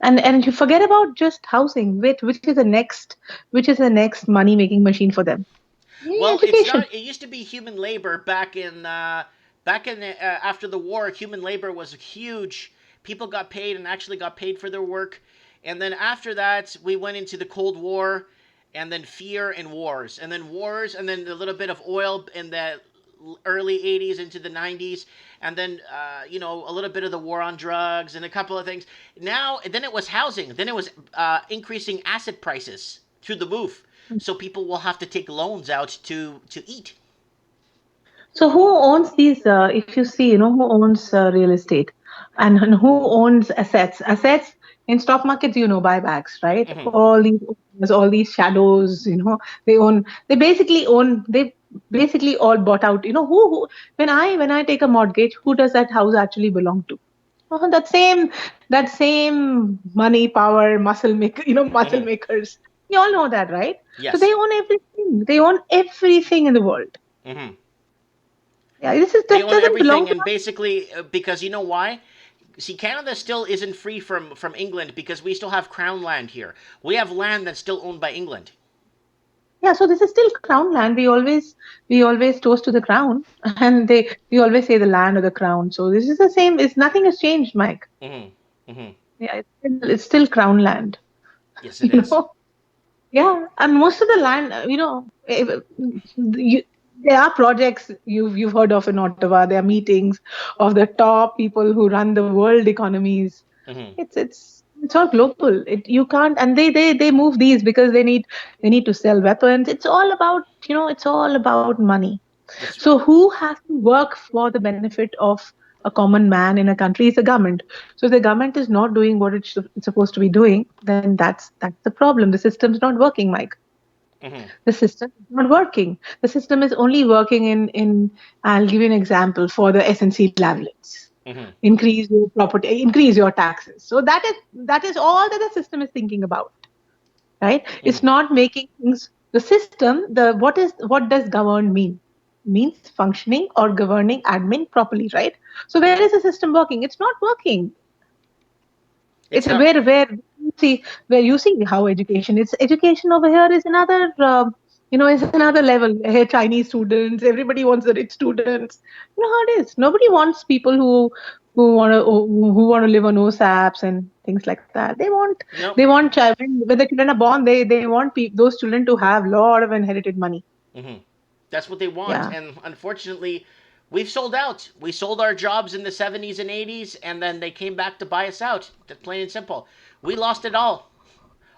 And you forget about just housing. Which is the next money making machine for them? Well, it's Education. not. It used to be human labor back in after the war. Human labor was huge. People got paid and actually got paid for their work. And then after that, we went into the Cold War, and then fear and wars, and then a little bit of oil in the early 80s into the 90s, and then a little bit of the war on drugs and a couple of things. Now, then it was housing. Then it was increasing asset prices through the roof, so people will have to take loans out to eat. So who owns these? If you see, who owns real estate, and who owns assets? Assets in stock markets, buybacks, right? Hmm. All these shadows, they own. They basically own. They basically all bought out. Who when I take a mortgage, who does that house actually belong to? That same money, power, muscle maker, muscle Hmm. makers. You all know that, right? So Yes. they own everything. They own everything in the world. Hmm. Yeah, this is They that own doesn't belong everything, to and us. basically, because you know why? See, Canada still isn't free from England because we still have crown land here. We have land that's still owned by England. Yeah, so this is still crown land. We always toast to the crown, and we always say the land or the crown. So this is the same. It's nothing has changed, Mike. Hmm. Hmm. Yeah, it's still crown land. Yes, it You is. know. Yeah, and most of the land, you, there are projects you've heard of in Ottawa. There are meetings of the top people who run the world economies. Hmm. It's all global. You can't, and they move these because they need to sell weapons. It's all about money. Yes. So who has to work for the benefit of a common man in a country? Is the government. So if the government is not doing what it's supposed to be doing, then that's the problem. The system's not working, Mike. Hmm. The system is not working. The system is only working in. I'll give you an example for the SNC tablets. Hmm. Increase your property, increase your taxes. So that is all that the system is thinking about, right? It's Hmm. not making things. The system. What does govern mean? Means functioning or governing admin properly, right? So where is the system working? It's not working. It's It's not. where you see how education over here is another is another level. Here Chinese students, everybody wants the rich students. You know how it is. Nobody wants people who want to live on OSAPs and things like that. they want No. they want when the children are born, they want those children to have a lot of inherited money. Hmm. That's what they want, Yeah. and unfortunately, we've sold out. We sold our jobs in the 70s and 80s, and then they came back to buy us out. That's plain and simple. We lost it all.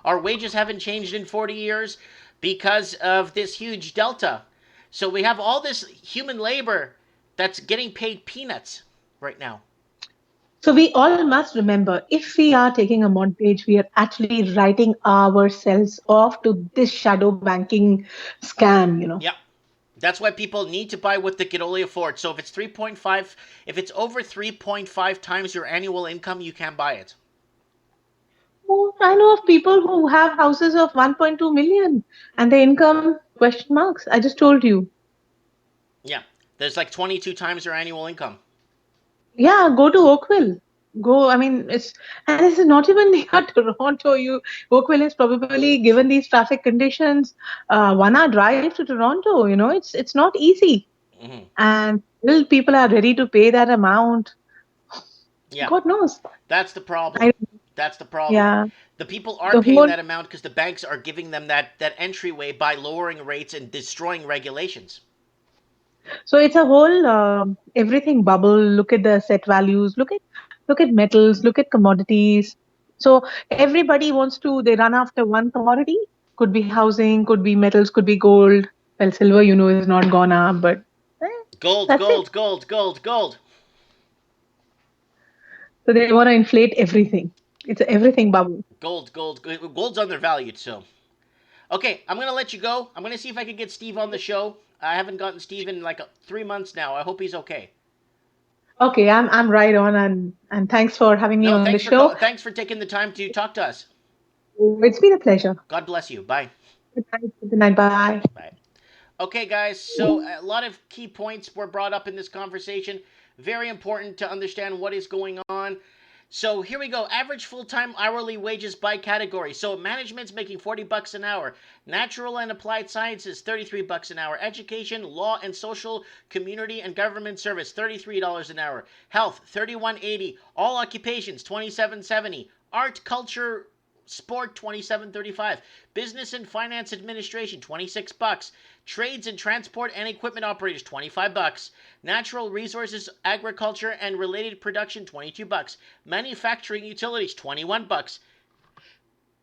Our wages haven't changed in 40 years because of this huge delta. So we have all this human labor that's getting paid peanuts right now. So we all must remember, if we are taking a mortgage, we are actually writing ourselves off to this shadow banking scam. Yep. That's why people need to buy what they can only afford. So if it's 3.5, if it's over 3.5 times your annual income, you can buy it. Oh, I know of people who have houses of 1.2 million and the income question marks. I just told you. Yeah. There's like 22 times your annual income. Yeah, go to Oakville. Go, I mean, and this is not even near Toronto. Oakville is probably, given these traffic conditions, 1 hour drive to Toronto. It's not easy. Hmm. And still people are ready to pay that amount. Yeah. God knows. That's the problem. I, That's the problem. yeah, The people are the paying whole, that amount because the banks are giving them that entryway by lowering rates and destroying regulations. so it's a whole everything bubble. Look at the set values. Look at metals. Look at commodities. So everybody wants to. They run after one commodity. Could be housing. Could be metals. Could be gold. Well, silver, is not gone up, but eh, Gold, that's it. gold, gold, gold, gold. So they want to inflate everything. It's a everything bubble. Gold, gold, gold's undervalued. So, okay, I'm gonna let you go. I'm gonna see if I can get Steve on the show. I haven't gotten Steve in like 3 months now. I hope he's okay. Okay, I'm right on, and thanks for having me No, on the show. thanks for taking the time to talk to us. It's been a pleasure. God bless you. Bye. Good night. Good night. Bye. Bye. Okay, guys, so a lot of key points were brought up in this conversation. Very important to understand what is going on. So here we go. Average full-time hourly wages by category. So management's making 40 bucks an hour. Natural and applied sciences, 33 bucks an hour. Education, law and social, community and government service, $33 an hour. Health, 31.80. All occupations, 27.70. Art, culture, sport, 27.35. Business and finance administration, 26 bucks. Trades and transport and equipment operators, 25 bucks. Natural resources, agriculture and related production, 22 bucks. Manufacturing utilities, 21 bucks.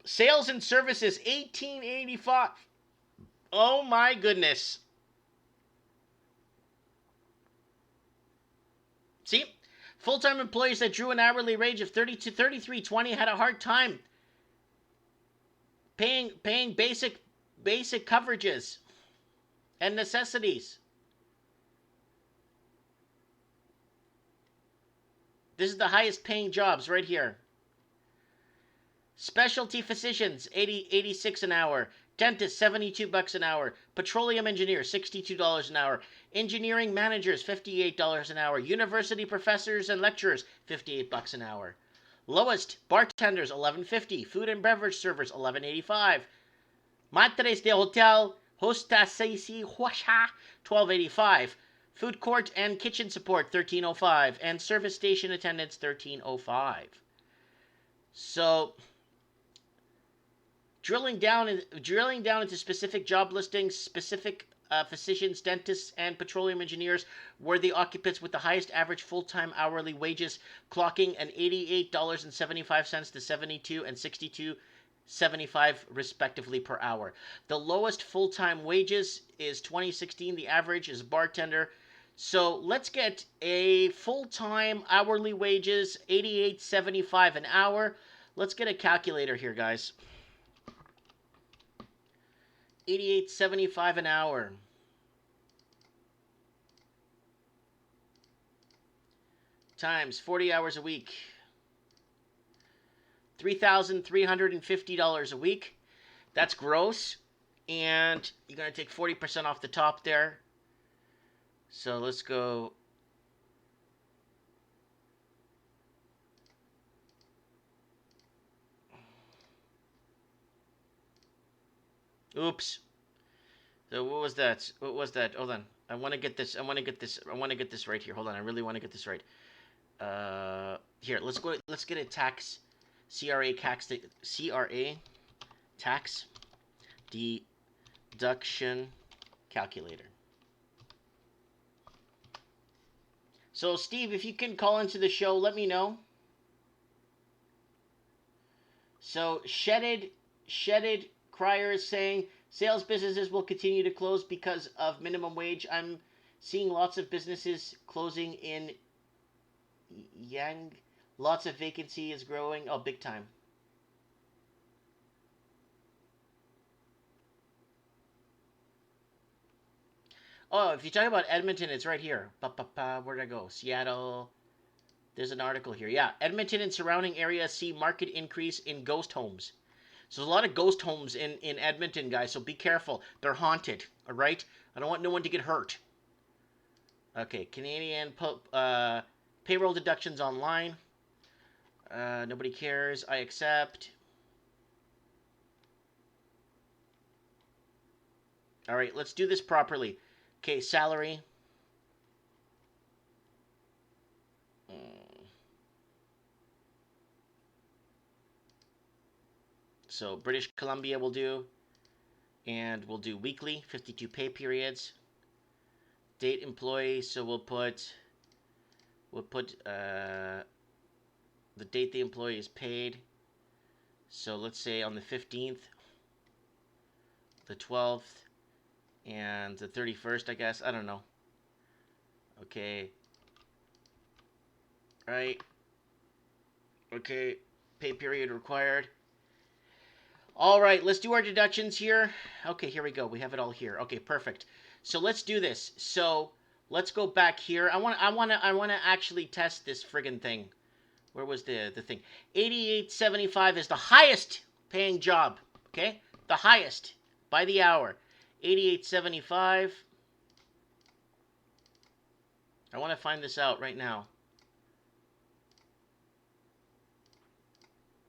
Sales and services, 18.85. Oh my goodness. See? Full-time employees that drew an hourly wage of 30 to 33.20 had a hard time paying basic coverages and necessities. This is the highest paying jobs right here. Specialty physicians, 86 an hour. Dentists, 72 bucks an hour. Petroleum engineers, $62 an hour. Engineering managers, $58 an hour. University professors and lecturers, 58 bucks an hour. Lowest, bartenders, 11.50. Food and beverage servers, 11.85. Matres de hotel, hostesses, 12.85. Food court and kitchen support, 13.05. And service station attendants, 13.05. So drilling down into specific job listings, specific physicians, dentists, and petroleum engineers were the occupants with the highest average full-time hourly wages, clocking an $88.75 to 72 and 62.75 respectively per hour. The lowest full-time wages is 2016. The average is bartender. So let's get a full-time hourly wages, 88.75 an hour. Let's get a calculator here, guys. 88.75 an hour times 40 hours a week, $3,350 a week. That's gross, and you're going to take 40% off the top there. So let's go. Oops. So what was that? What was that? Hold on. I want to get this. I want to get this. I want to get this right here. Hold on. I really want to get this right. Here. Let's go. Let's get a tax. CRA tax. CRA tax deduction calculator. So Steve, if you can call into the show, let me know. So shedded crier is saying sales businesses will continue to close because of minimum wage. I'm seeing lots of businesses closing in Yang. Lots of vacancy is growing. Oh, big time. Oh, if you talk about Edmonton, it's right here. Where'd I go? Seattle. There's an article here. Yeah, Edmonton and surrounding areas see market increase in ghost homes. So there's a lot of ghost homes in Edmonton, guys. So be careful. They're haunted. All right. I don't want no one to get hurt. Okay, Canadian payroll deductions online. Nobody cares. I accept. All right, let's do this properly. Okay, salary. So British Columbia will do, and we'll do weekly, 52 pay periods. Date employee, so we'll put the date the employee is paid. So let's say on the 15th, the 12th, and the 31st, I guess. I don't know. Okay. Right. Okay. Pay period required. All right, let's do our deductions here. Okay, here we go. We have it all here. Okay, perfect. So let's do this. So let's go back here. I want to actually test this friggin' thing. Where was the thing? 88.75 is the highest paying job. Okay, the highest by the hour. 88.75. I want to find this out right now.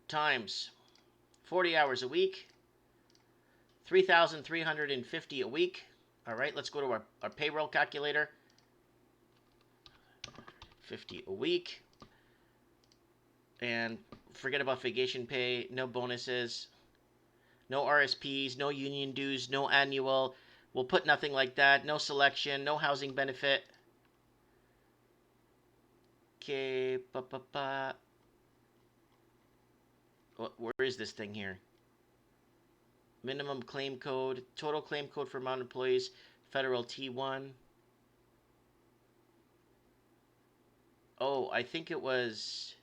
Times 40 hours a week, 3,350 a week. All right, let's go to our payroll calculator. 50 a week. And forget about vacation pay, no bonuses, no RSPs, no union dues, no annual. We'll put nothing like that. No selection, no housing benefit. Okay, where is this thing here? Minimum claim code, total claim code for amount of employees, federal T1. Oh, I think it was...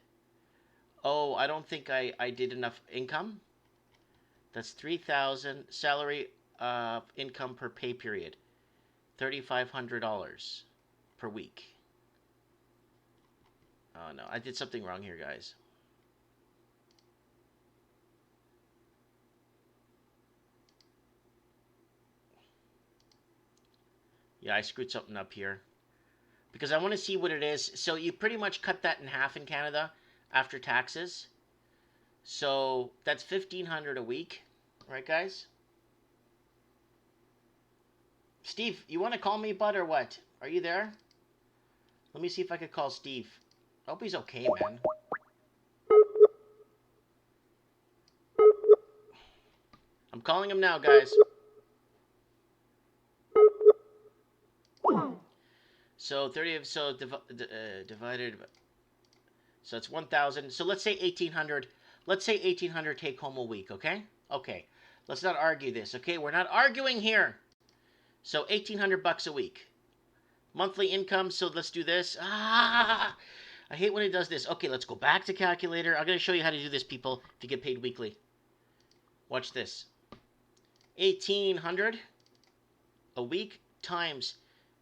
Oh, I don't think I did enough income. That's 3,000 salary income per pay period. $3,500 per week. Oh no, I did something wrong here, guys. Yeah, I screwed something up here. Because I want to see what it is. So you pretty much cut that in half in Canada after taxes. So that's $1,500 a week. Right, guys? Steve, you want to call me, bud, or what? Are you there? Let me see if I could call Steve. I hope he's okay, man. I'm calling him now, guys. So 30 so divided, so it's 1,000. So let's say 1,800. Let's say 1,800 take home a week. Okay. Okay. Let's not argue this. Okay. We're not arguing here. So 1,800 bucks a week. Monthly income. So let's do this. I hate when it does this. Okay. Let's go back to calculator. I'm gonna show you how to do this, people. If you get paid weekly. Watch this. 1,800 a week times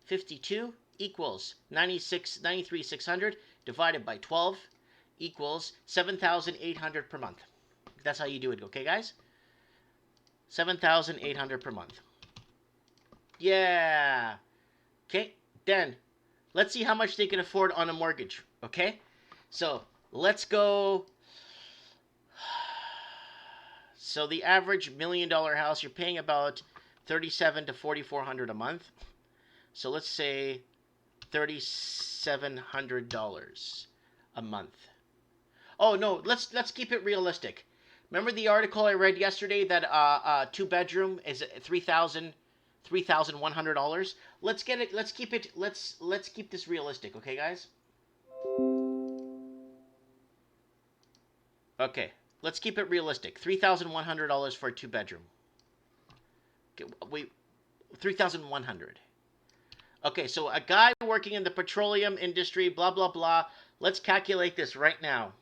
52 equals 93,600 divided by 12 equals 7,800 per month. That's how you do it, okay, guys? 7,800 per month. Yeah. Okay, then let's see how much they can afford on a mortgage, okay? So let's go. So the average $1 million house, you're paying about $3,700 to $4,400 a month. So let's say $3,700 a month. Oh no, let's keep it realistic. Remember the article I read yesterday that two bedroom is $3,100. Let's get it. Let's keep it. Let's keep this realistic, okay, guys? Okay, let's keep it realistic. $3,100 for a two bedroom. Okay, wait, 3,100. Okay, so a guy working in the petroleum industry, blah, blah, blah. Let's calculate this right now.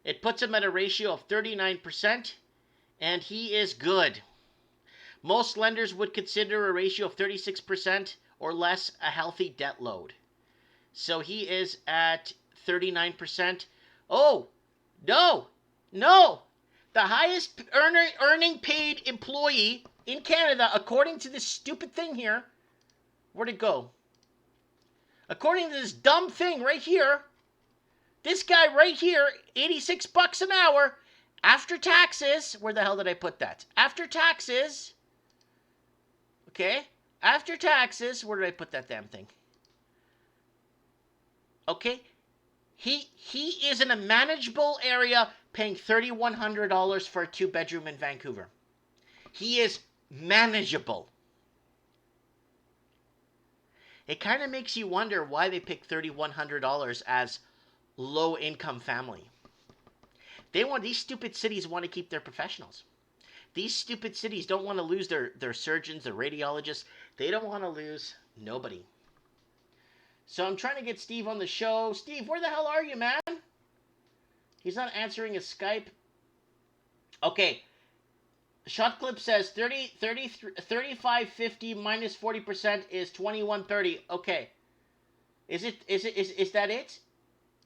It puts him at a ratio of 39%, and he is good. Most lenders would consider a ratio of 36% or less a healthy debt load. So he is at 39%. Oh, no, no. The highest earning paid employee in Canada, according to this stupid thing here, where'd it go? According to this dumb thing right here, this guy right here, 86 bucks an hour, after taxes, where the hell did I put that? After taxes, okay, after taxes, where did I put that damn thing? Okay, he is in a manageable area paying $3,100 for a 2-bedroom in Vancouver. He is manageable. It kind of makes you wonder why they pick $3,100 as low-income family. These stupid cities want to keep their professionals. These stupid cities don't want to lose their surgeons, their radiologists. They don't want to lose nobody. So I'm trying to get Steve on the show. Steve, where the hell are you, man? He's not answering his Skype. Okay. Shot Clip says 35.50 minus 40% is 21.30. Okay. Is that it?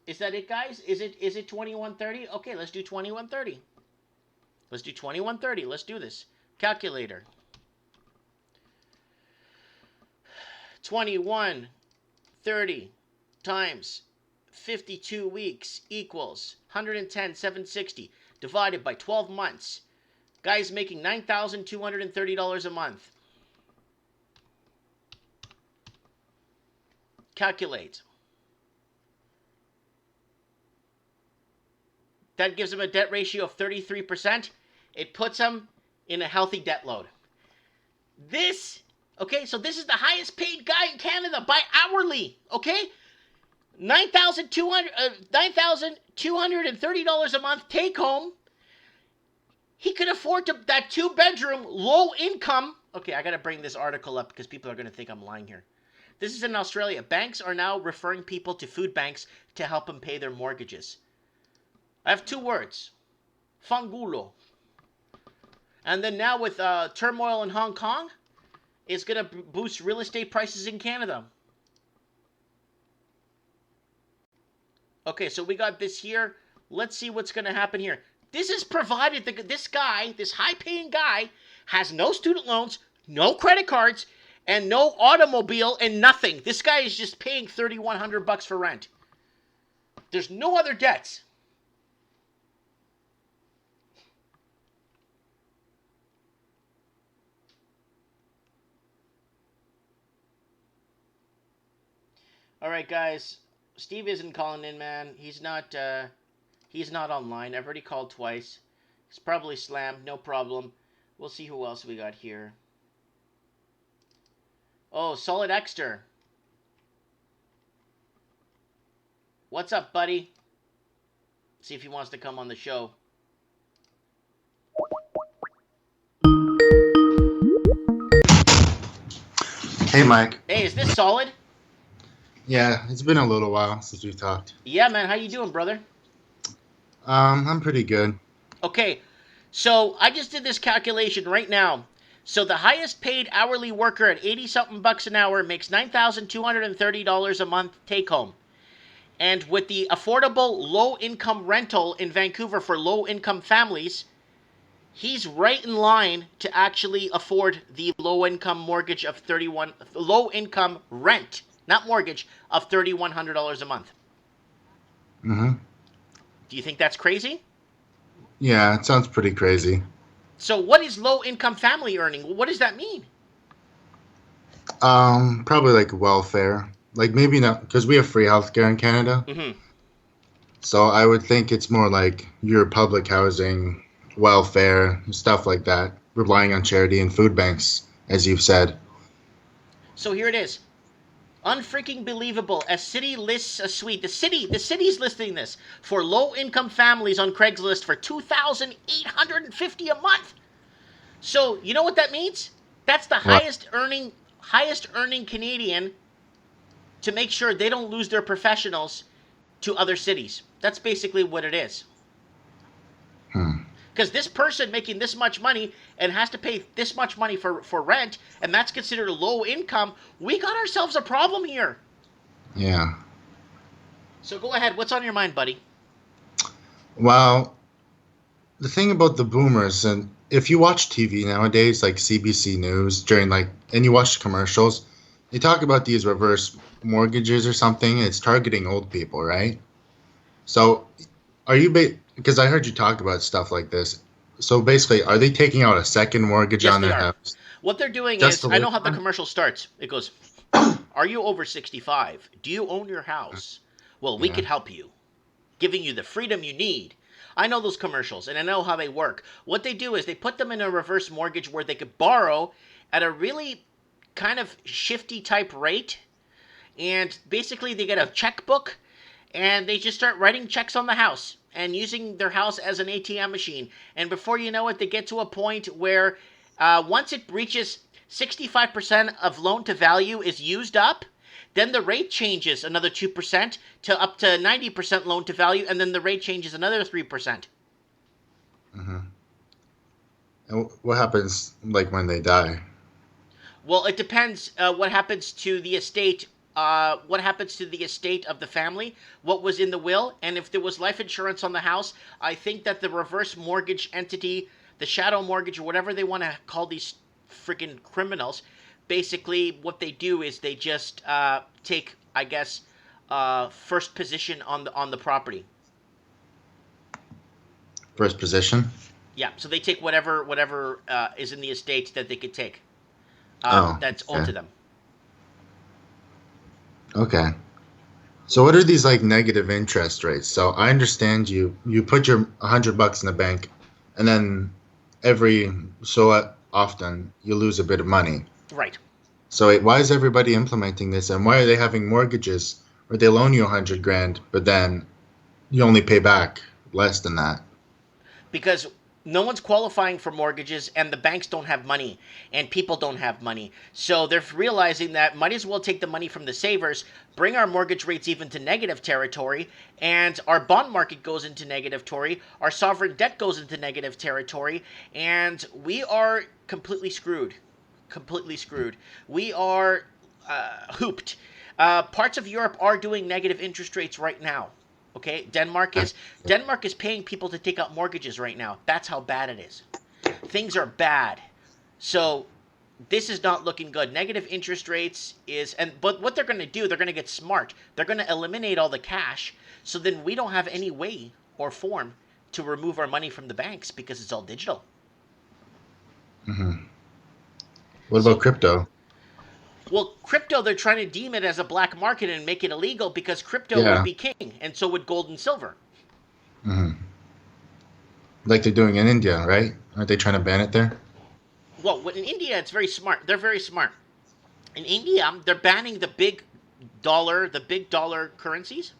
Is that it, guys? Is it 21.30? Okay, let's do 21.30. Let's do 21.30. Let's do this. Calculator. 21.30 times 52 weeks equals 110,760 divided by 12 months. Guy's making $9,230 a month. Calculate. That gives him a debt ratio of 33%. It puts him in a healthy debt load. Okay, so this is the highest paid guy in Canada by hourly, okay? $9,230 a month take home. He could afford that 2-bedroom, low income. Okay, I got to bring this article up because people are going to think I'm lying here. This is in Australia. Banks are now referring people to food banks to help them pay their mortgages. I have 2 words. Fangulo. And then now with turmoil in Hong Kong, it's going to boost real estate prices in Canada. Okay, so we got this here. Let's see what's going to happen here. This is provided this guy, this high-paying guy, has no student loans, no credit cards, and no automobile and nothing. This guy is just paying $3,100 for rent. There's no other debts. All right, guys. Steve isn't calling in, man. He's not online. I've already called twice. He's probably slammed. No problem. We'll see who else we got here. Oh, Solid Exter. What's up, buddy? See if he wants to come on the show. Hey, Mike. Hey, is this Solid? Yeah, it's been a little while since we've talked. Yeah, man. How you doing, brother? I'm pretty good. Okay, so I just did this calculation right now. So the highest paid hourly worker at 80-something bucks an hour makes $9,230 a month take home. And with the affordable low-income rental in Vancouver for low-income families, he's right in line to actually afford the low-income mortgage of low-income rent, not mortgage, of $3,100 a month. Mm-hmm. Do you think that's crazy? Yeah, it sounds pretty crazy. So what is low-income family earning? What does that mean? Probably like welfare. Like maybe not, because we have free healthcare in Canada. Mm-hmm. So I would think it's more like your public housing, welfare, stuff like that, relying on charity and food banks, as you've said. So here it is. Unfreaking believable. A city lists a suite. The city's listing this for low-income families on Craigslist for $2,850 a month. So you know what that means? That's the highest earning Canadian to make sure they don't lose their professionals to other cities. That's basically what it is. Because this person making this much money and has to pay this much money for rent, and that's considered a low income, we got ourselves a problem here. Yeah. So go ahead. What's on your mind, buddy? Well, the thing about the boomers, and if you watch TV nowadays, like CBC News, during like, and you watch commercials, they talk about these reverse mortgages or something. It's targeting old people, right? So, are you because I heard you talk about stuff like this. So basically, are they taking out a second mortgage Yes, on they their are. house What they're doing just is, to I live know how the on? commercial starts. It goes, "Are you over 65? Do you own your house? Well, we Yeah. could help you, giving you the freedom you need." I know those commercials and I know how they work. What they do is they put them in a reverse mortgage where they could borrow at a really kind of shifty type rate, and basically they get a checkbook and they just start writing checks on the house and using their house as an ATM machine. And before you know it, they get to a point where once it reaches 65% of loan to value is used up, then the rate changes another 2% to up to 90% loan to value, and then the rate changes another 3%. Hmm. And what happens like when they die? Well, it depends what happens to the estate. What happens to the estate of the family? What was in the will? And if there was life insurance on the house, I think that the reverse mortgage entity, the shadow mortgage, or whatever they want to call these freaking criminals, basically what they do is they just take, I guess, first position on the property. First position? Yeah, so they take whatever is in the estate that they could take. Oh, That's owed okay. to them. Okay. So what are these like negative interest rates? So I understand you put your $100 in the bank, and then every so often you lose a bit of money. Right. So why is everybody implementing this, and why are they having mortgages where they loan you 100 grand, but then you only pay back less than that? Because no one's qualifying for mortgages and the banks don't have money and people don't have money. So they're realizing that might as well take the money from the savers, bring our mortgage rates even to negative territory, and our bond market goes into negative territory, our sovereign debt goes into negative territory, and we are completely screwed. Completely screwed. We are hooped. Parts of Europe are doing negative interest rates right now. Okay, Denmark is paying people to take out mortgages right now. That's how bad it is. Things are bad. So this is not looking good. Negative interest rates is, and but what they're going to do, they're going to get smart. They're going to eliminate all the cash, so then we don't have any way or form to remove our money from the banks because it's all digital. Hmm. What about So, crypto? well, crypto, they're trying to deem it as a black market and make it illegal because crypto would Yeah. be king, and so would gold and silver. Hmm. Like they're doing in India, right? Aren't they trying to ban it there? Well, in India, it's very smart. They're very smart. In India, they're banning the big dollar currencies.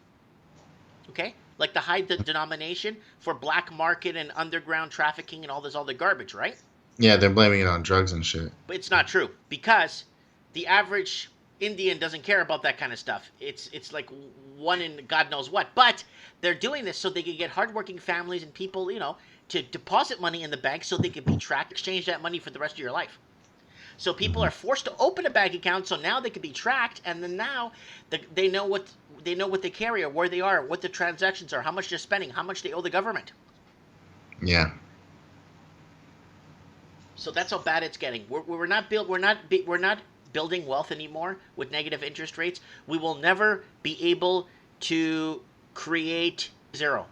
Okay, like the high denomination for black market and underground trafficking and all this other garbage, right? Yeah, they're blaming it on drugs and shit. But it's not true because the average Indian doesn't care about that kind of stuff. It's like one in God knows what. But they're doing this so they can get hardworking families and people, to deposit money in the bank so they can be tracked, exchange that money for the rest of your life. So people Hmm. are forced to open a bank account so now they can be tracked, and then now they know what they carry or where they are, what the transactions are, how much they're spending, how much they owe the government. Yeah. So that's how bad it's getting. We're not building wealth anymore with negative interest rates. We will never be able to create zero.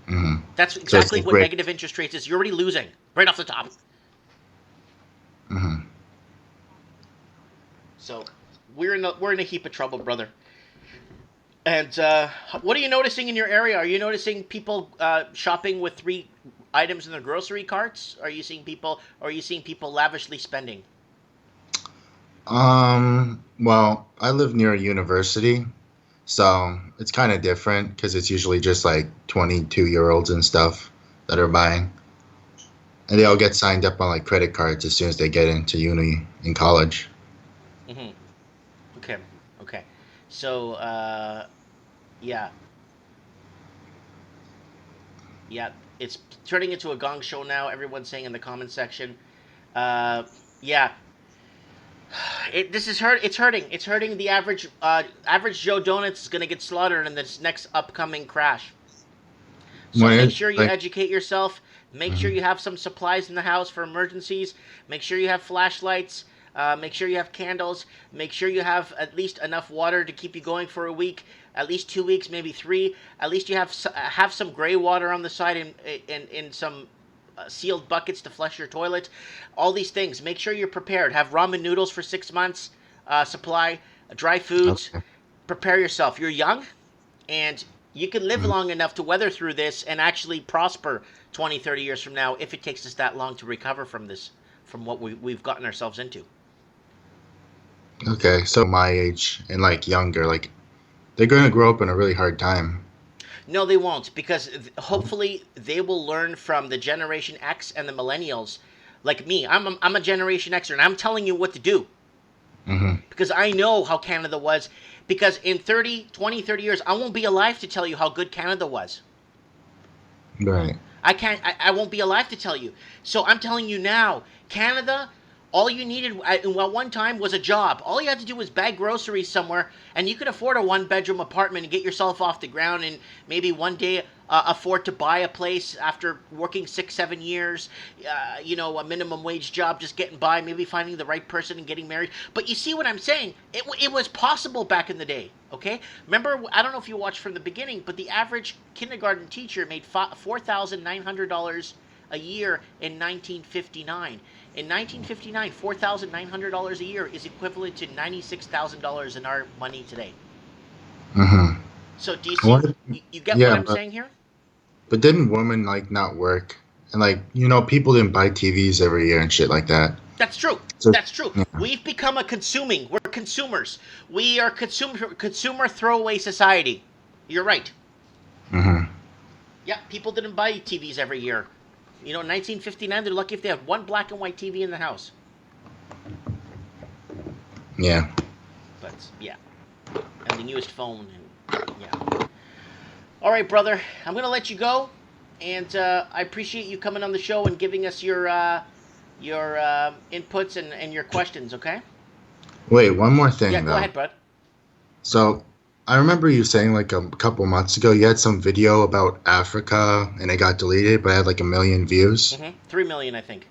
Hmm. That's So it's exactly like what break. negative interest rates is. You're already losing right off the top. Hmm. So we're in a heap of trouble, brother. And what are you noticing in your area? Are you noticing people shopping with three items in their grocery carts? Are you seeing people lavishly spending? Well, I live near a university, so it's kind of different because it's usually just like 22-year-olds and stuff that are buying. And they all get signed up on like credit cards as soon as they get into uni in college. Hmm. Okay. Okay. So yeah, yeah. It's turning into a gong show now. Everyone's saying in the comment section. Yeah, this is hurt. It's hurting. It's hurting the average Joe Donuts is gonna get slaughtered in this next upcoming crash. So When make it, sure you like, educate yourself. Make sure mhm. you have some supplies in the house for emergencies. Make sure you have flashlights. Make sure you have candles. Make sure you have at least enough water to keep you going for a week, at least 2 weeks, maybe three. At least you have some gray water on the side in some sealed buckets to flush your toilet. All these things. Make sure you're prepared. Have ramen noodles for 6 months supply, dry foods. Okay. Prepare yourself. You're young and you can live Mhm. long enough to weather through this and actually prosper 20, 30 years from now if it takes us that long to recover from this, from what we've gotten ourselves into. Okay, so my age and like younger, like they're going to grow up in a really hard time. No, they won't, because hopefully they will learn from the Generation X and the Millennials. Like me, I'm a Generation Xer, and I'm telling you what to do Hmm. because I know how Canada was. Because in 30, 20, 30 years, I won't be alive to tell you how good Canada was. Right. I can't. I won't be alive to tell you. So I'm telling you now, Canada. All you needed at one time was a job. All you had to do was bag groceries somewhere, and you could afford a one-bedroom apartment and get yourself off the ground, and maybe one day afford to buy a place after working 6, 7 years. A minimum wage job, just getting by, maybe finding the right person and getting married. But you see what I'm saying? It was possible back in the day. Okay, remember? I don't know if you watched from the beginning, but the average kindergarten teacher made $4,900 a year in 1959. In 1959, $4,900 a year is equivalent to $96,000 in our money today. Hmm. So do you see? You get what Yeah, I'm saying here? but didn't women like not work? And like, people didn't buy TVs every year and shit like that. That's true. So, That's true. yeah. We've become a consuming. We're consumers. We are consumer throwaway society. You're right. Hmm. Yeah, people didn't buy TVs every year. In 1959, they're lucky if they have one black and white TV in the house. Yeah. But yeah, and the newest phone. And yeah. All right, brother. I'm gonna let you go, and I appreciate you coming on the show and giving us your inputs and your questions. Okay. Wait, one more Yeah. thing Go though. ahead, bud. So, I remember you saying like a couple months ago you had some video about Africa and it got deleted, but it had like a million views. 3 million, I think.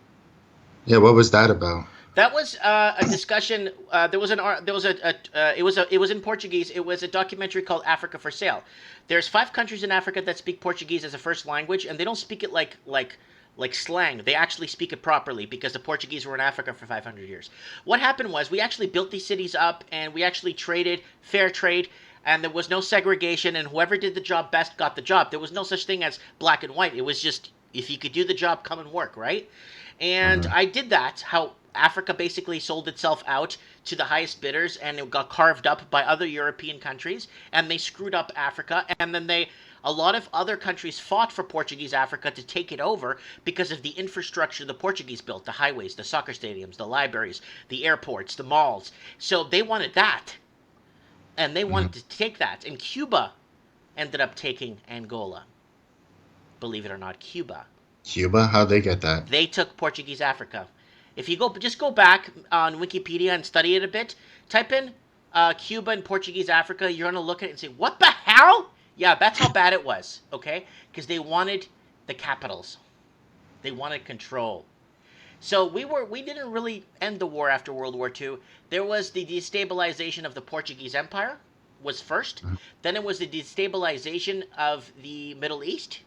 Yeah, what was that about? That was a discussion. There was it was in Portuguese. It was a documentary called Africa for Sale. There's 5 countries in Africa that speak Portuguese as a first language, and they don't speak it like slang. They actually speak it properly because the Portuguese were in Africa for 500 years. What happened was we actually built these cities up, and we actually traded fair trade. And there was no segregation, and whoever did the job best got the job. There was no such thing as black and white. It was just if you could do the job, come and work, right? And Hmm. I did that. How Africa basically sold itself out to the highest bidders, and it got carved up by other European countries, and they screwed up Africa. And then a lot of other countries fought for Portuguese Africa to take it over because of the infrastructure the Portuguese built, the highways, the soccer stadiums, the libraries, the airports, the malls. So they wanted that, and they Hmm. wanted to take that. And Cuba ended up taking Angola. Believe it or not, Cuba. Cuba? How'd they get that? They took Portuguese Africa. If you just go back on Wikipedia and study it a bit, type in Cuba and Portuguese Africa, you're gonna look at it and say, "What the hell?" Yeah, that's how bad it was. Okay, because they wanted the capitals, they wanted control. So we didn't really end the war after World War II. There was the destabilization of the Portuguese Empire was first, then it was the destabilization of the Middle East,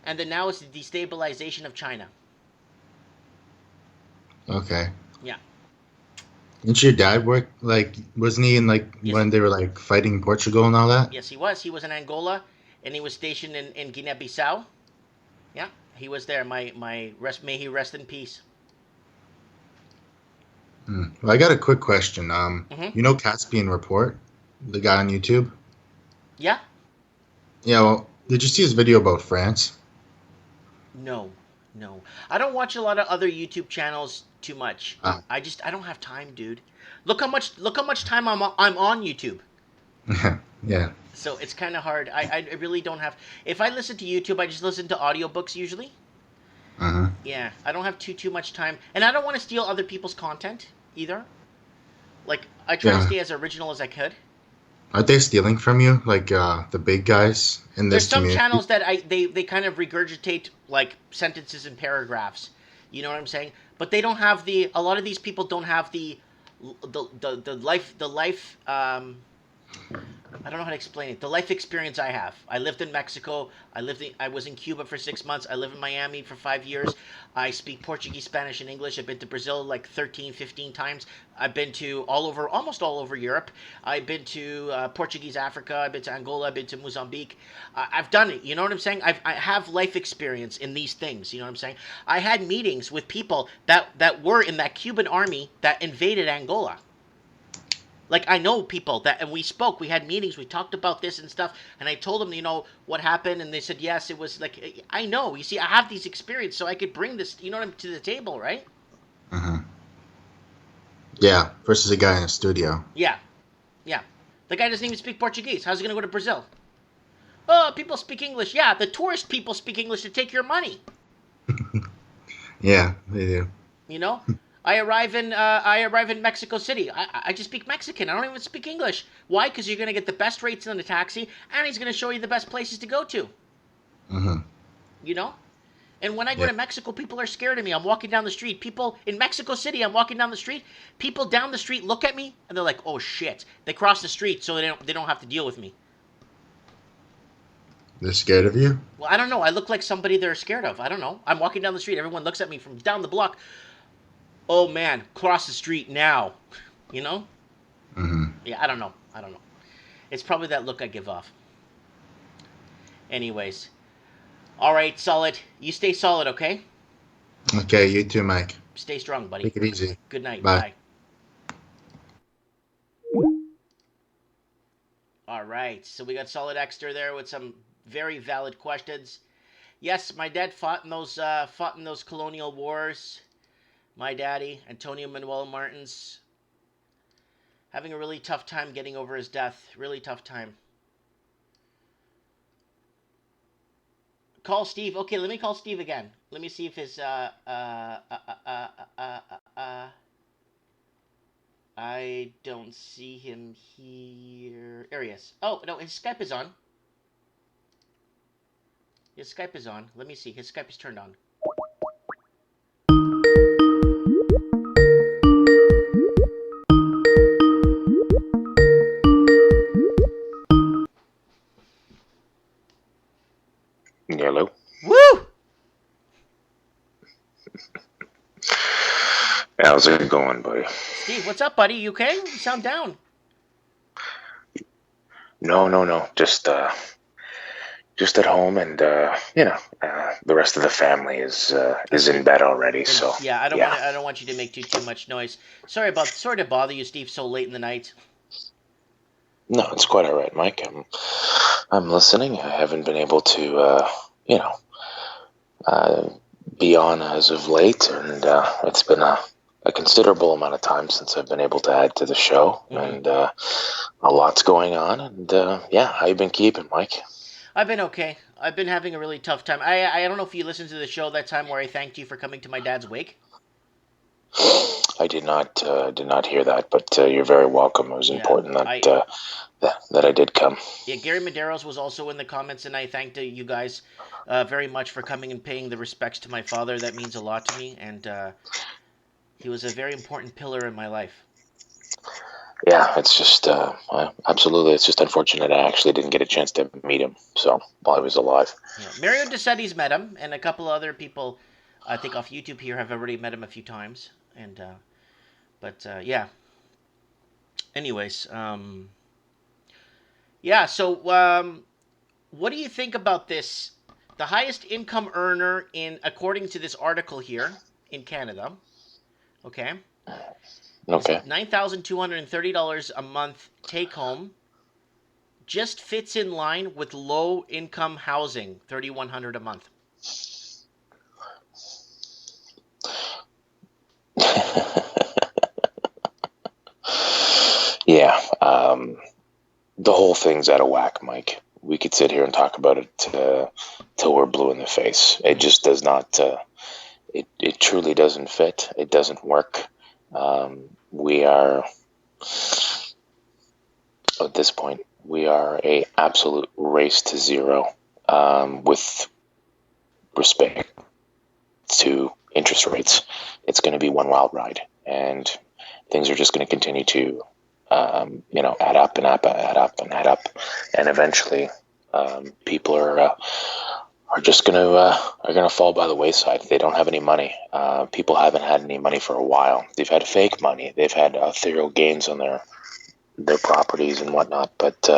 and then now it's the destabilization of China. Okay. Yeah. Didn't your dad work like wasn't he in like Yes. when they were like fighting Portugal and all that? Yes, he was. He was in Angola, and he was stationed in Guinea-Bissau. Yeah, he was there. My rest. May he rest in peace. Hmm. Well, I got a quick question. Hmm. You know Caspian Report, the guy on YouTube? Yeah. Yeah, well, did you see his video about France? No. No. I don't watch a lot of other YouTube channels too much. Ah. I don't have time, dude. Look how much time I'm on YouTube. Yeah. So it's kind of hard. I really don't have. If I listen to YouTube, I just listen to audiobooks usually. Uh-huh. Yeah, I don't have too much time, and I don't want to steal other people's content either. Like I try to Yeah. stay as original as I could. Are they stealing from you, like the big guys in There's this some community? channels that they kind of regurgitate like sentences and paragraphs. You know what I'm saying? But they don't have the. A lot of these people don't have the life. I don't know how to explain it. The life experience I have. I lived in Mexico. I was in Cuba for 6 months. I live in Miami for 5 years. I speak Portuguese, Spanish, and English. I've been to Brazil like 13, 15 times. I've been to almost all over Europe. I've been to Portuguese Africa. I've been to Angola. I've been to Mozambique. I've done it. You know what I'm saying? I have life experience in these things. You know what I'm saying? I had meetings with people that were in that Cuban army that invaded Angola. Like I know people that, and we spoke, we had meetings, we talked about this and stuff, and I told them, what happened, and they said yes, it was like I know. You see, I have these experience, so I could bring this, to the table, right? Uh-huh. Yeah, versus a guy in a studio. Yeah, yeah. The guy doesn't even speak Portuguese. How's he gonna go to Brazil? Oh, people speak English. Yeah, the tourist people speak English to take your money. Yeah, they do. You know, I arrive in Mexico City. I just speak Mexican. I don't even speak English. Why? Because you're gonna get the best rates in the taxi, and he's gonna show you the best places to go to. Uh-huh. You know. And when I go Yeah. to Mexico, people are scared of me. I'm walking down the street. People in Mexico City, I'm walking down the street. People down the street look at me and they're like, "Oh shit!" They cross the street so they don't have to deal with me. They're scared of you? Well, I don't know. I look like somebody they're scared of. I don't know. I'm walking down the street. Everyone looks at me from down the block. Oh man, cross the street now. You know? Mm-hmm. Yeah, I don't know. I don't know. It's probably that look I give off. Anyways, all right, solid. You stay solid, okay? Okay, you too, Mike. Stay strong, buddy. Take it easy. Good night. Bye. Bye. All right, so we got Solid Exter there with some very valid questions. Yes, my dad fought in those colonial wars. My daddy, Antonio Manuel Martins, having a really tough time getting over his death. Really tough time. Call Steve. Okay, let me call Steve again. Let me see if his I don't see him here. There he is. Oh no, his Skype is on. His Skype is on. Let me see. His Skype is turned on. Hello. Woo! How's it going, buddy? Steve, what's up, buddy? You okay? You sound down. No. Just at home, and the rest of the family is in bed already. And So yeah, I don't want yeah, to. I don't want you to make too much noise. Sorry to bother you, Steve, so late in the night. no, it's quite all right, Mike. I'm listening. I haven't been able to uh, be on as of late, and it's been a considerable amount of time since I've been able to add to the show, Mm-hmm. and a lot's going on. And yeah, how you been keeping, Mike? I've been okay. I've been having a really tough time. I don't know if you listened to the show that time where I thanked you for coming to my dad's wake. I did not hear that, but you're very welcome. It was Yeah, important I that I did come. yeah, Gary Medeiros was also in the comments, and I thanked you guys very much for coming and paying the respects to my father. That means a lot to me, and he was a very important pillar in my life. Yeah, it's just absolutely. It's just unfortunate I actually didn't get a chance to meet him. So while he was alive. Yeah, Mario DeSetti's met him, and a couple other people, I think off YouTube here, have already met him a few times. And but yeah. Anyways, yeah. So what do you think about this? The highest income earner in, according to this article here in Canada, okay, is Okay. $9,230 a month take home. Just fits in line with low income housing, $3,100 a month. Yeah. the whole thing's out of whack, Mike. We could sit here and talk about it till we're blue in the face. It just does not. It truly doesn't fit. It doesn't work. We are at this point. We are a absolute race to zero with respect to interest rates. It's going to be one wild ride, and things are just going to continue to add up and add up and add up, and eventually people are just gonna fall by the wayside. They don't have any money. People haven't had any money for a while. They've had fake money. They've had ethereal gains on their properties and whatnot. But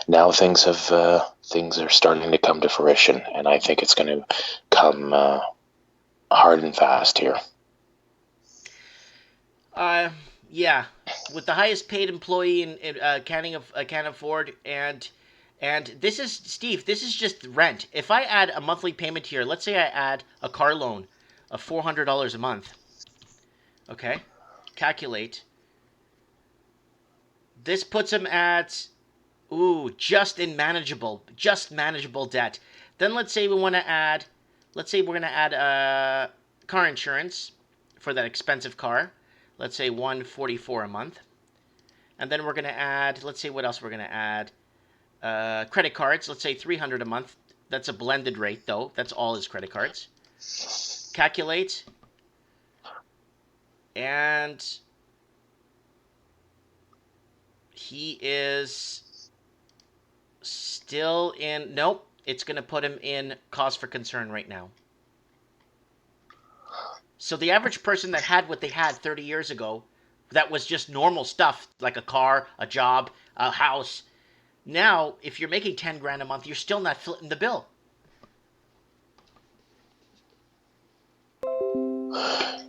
now things are starting to come to fruition, and I think it's going to come hard and fast here. Yeah, with the highest paid employee in can't afford, and this is Steve. This is just rent. If I add a monthly payment here, let's say I add a car loan of $400 a month. Okay, calculate. This puts him at just manageable debt. Then let's say we're gonna add car insurance for that expensive car. Let's say $144 a month. And then we're going to add, let's see what else we're going to add. Credit cards, let's say $300 a month. That's a blended rate, though. That's all his credit cards. Calculate. And he is still in, nope, it's going to put him in cause for concern right now. So the average person that had what they had 30 years ago, that was just normal stuff, like a car, a job, a house. Now, if you're making 10 grand a month, you're still not footing the bill.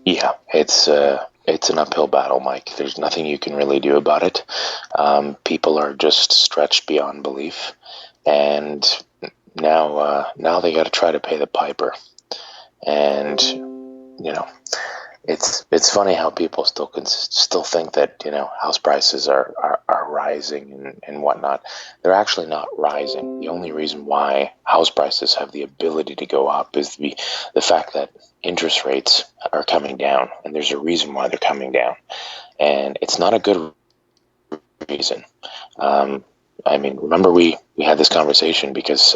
Yeah, it's an uphill battle, Mike. There's nothing you can really do about it. People are just stretched beyond belief, and now they got to try to pay the piper. And it's funny how people still think that house prices are rising and whatnot. They're actually not rising. The only reason why house prices have the ability to go up is the fact that interest rates are coming down, and there's a reason why they're coming down, and it's not a good reason. Remember we had this conversation because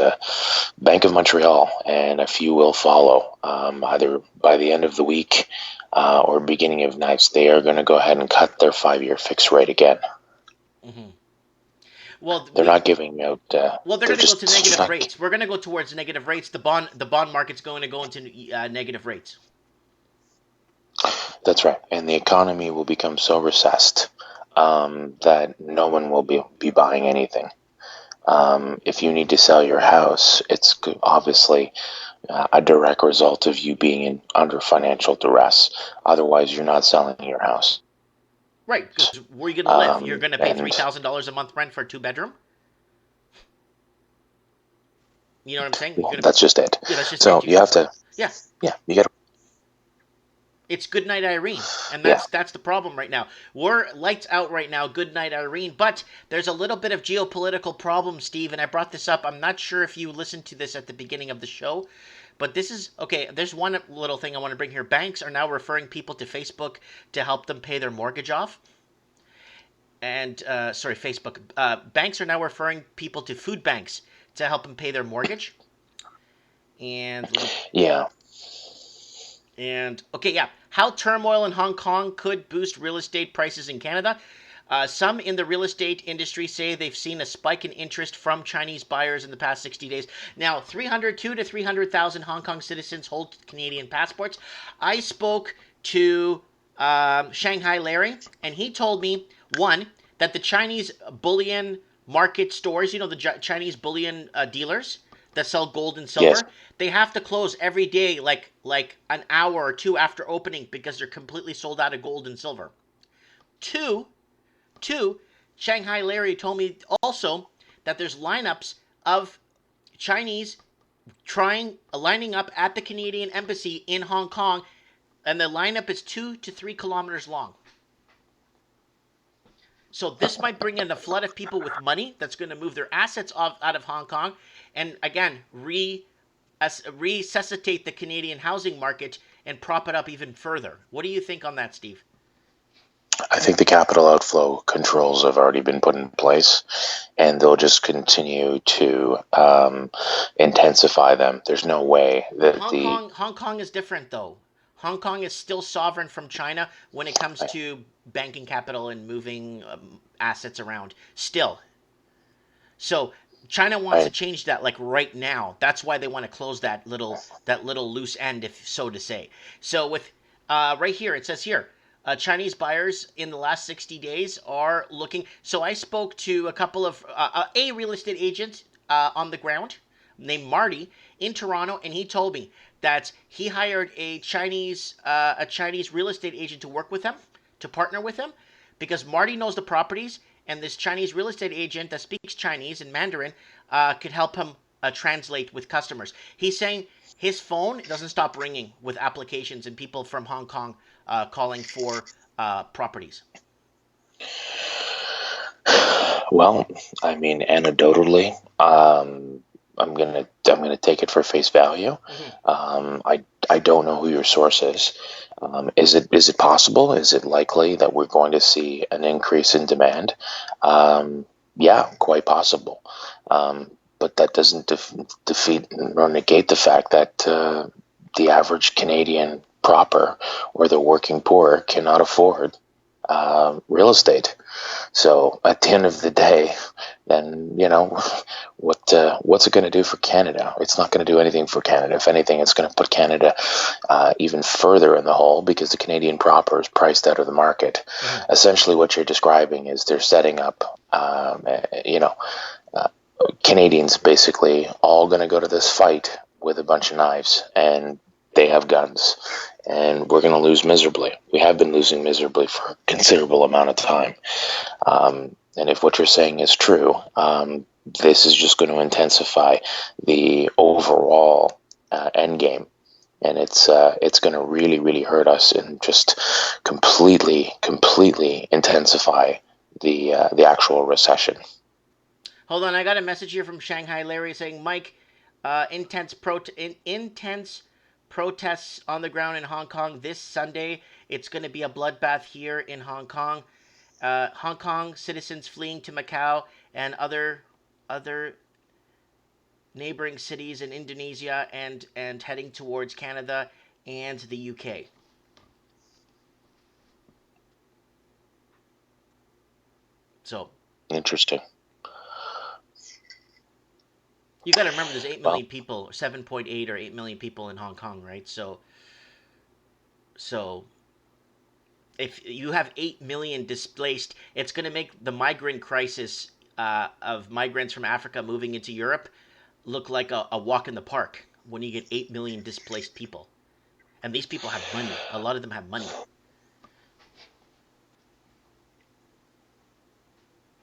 Bank of Montreal and a few will follow either by the end of the week or beginning of next. They are going to go ahead and cut their 5-year fixed rate again. Mm-hmm. Well, they're not giving out. They're going to go to negative rates. We're going to go towards negative rates. The bond market's going to go into negative rates. That's right, and the economy will become so recessed that no one will be buying anything. If you need to sell your house, it's obviously a direct result of you being under financial duress. Otherwise, you're not selling your house. Right, because where are you going to live? You're going to pay $3,000 a month rent for a 2-bedroom? You know what I'm saying? Well, that's just it. Yeah, that's just so it. You have to... Yeah. Yeah, you got to... It's Goodnight Irene, and that's the problem right now. We're lights out right now, Goodnight Irene, but there's a little bit of geopolitical problem, Steve, and I brought this up. I'm not sure if you listened to this at the beginning of the show, but this is, okay, there's one little thing I want to bring here. Banks are now referring people to Facebook to help them pay their mortgage off. And, Facebook. Banks are now referring people to food banks to help them pay their mortgage. And... Yeah. And, okay, yeah. How turmoil in Hong Kong could boost real estate prices in Canada. Some in the real estate industry say they've seen a spike in interest from Chinese buyers in the past 60 days. Now, 200,000 to 300,000 Hong Kong citizens hold Canadian passports. I spoke to Shanghai Larry, and he told me, one, that the Chinese bullion market stores, the Chinese bullion dealers that sell gold and silver, yes, they have to close every day like an hour or two after opening because they're completely sold out of gold and silver. Two, Shanghai Larry told me also that there's lineups of Chinese lining up at the Canadian embassy in Hong Kong, and the lineup is 2 to 3 kilometers long. So this might bring in a flood of people with money that's going to move their assets out of Hong Kong, and again resuscitate the Canadian housing market and prop it up even further. What do you think on that, Steve? I think the capital outflow controls have already been put in place, and they'll just continue to intensify them. There's no way that the Hong Kong is different though. Hong Kong is still sovereign from China when it comes to banking capital and moving assets around. Still, so China wants to I, change that like right now. That's why they want to close that little loose end, if so to say. So with right here, it says here, Chinese buyers in the last 60 days are looking. So I spoke to a couple of a real estate agent on the ground named Marty in Toronto, and he told me that he hired a Chinese real estate agent to work with him, to partner with him, because Marty knows the properties, and this Chinese real estate agent that speaks Chinese and Mandarin could help him translate with customers. He's saying his phone doesn't stop ringing with applications and people from Hong Kong calling for properties. well, I mean, anecdotally, I'm gonna take it for face value. Mm-hmm. I don't know who your source is. Is it possible? Is it likely that we're going to see an increase in demand? Yeah, quite possible. But that doesn't defeat or negate the fact that the average Canadian proper or the working poor cannot afford real estate. So at the end of the day, then what's it going to do for Canada? It's not going to do anything for Canada. If anything, it's going to put Canada even further in the hole because the Canadian proper is priced out of the market. Mm-hmm. Essentially, what you're describing is they're setting up, Canadians basically all going to go to this fight with a bunch of knives, and they have guns, and we're going to lose miserably. We have been losing miserably for a considerable amount of time. And if what you're saying is true, this is just going to intensify the overall end game, and it's going to really, really hurt us and just completely intensify the actual recession. Hold on, I got a message here from Shanghai Larry saying, Mike, intense protests on the ground in Hong Kong this Sunday. It's going to be a bloodbath here in Hong Kong. Hong Kong citizens fleeing to Macau and other neighboring cities in Indonesia and heading towards Canada and the UK. So Interesting. you got to remember, there's 8 million Well, people, 7.8 or 8 million people in Hong Kong, right? So if you have 8 million displaced, it's going to make the migrant crisis of migrants from Africa moving into Europe look like a walk in the park when you get 8 million displaced people. And these people have money. A lot of them have money.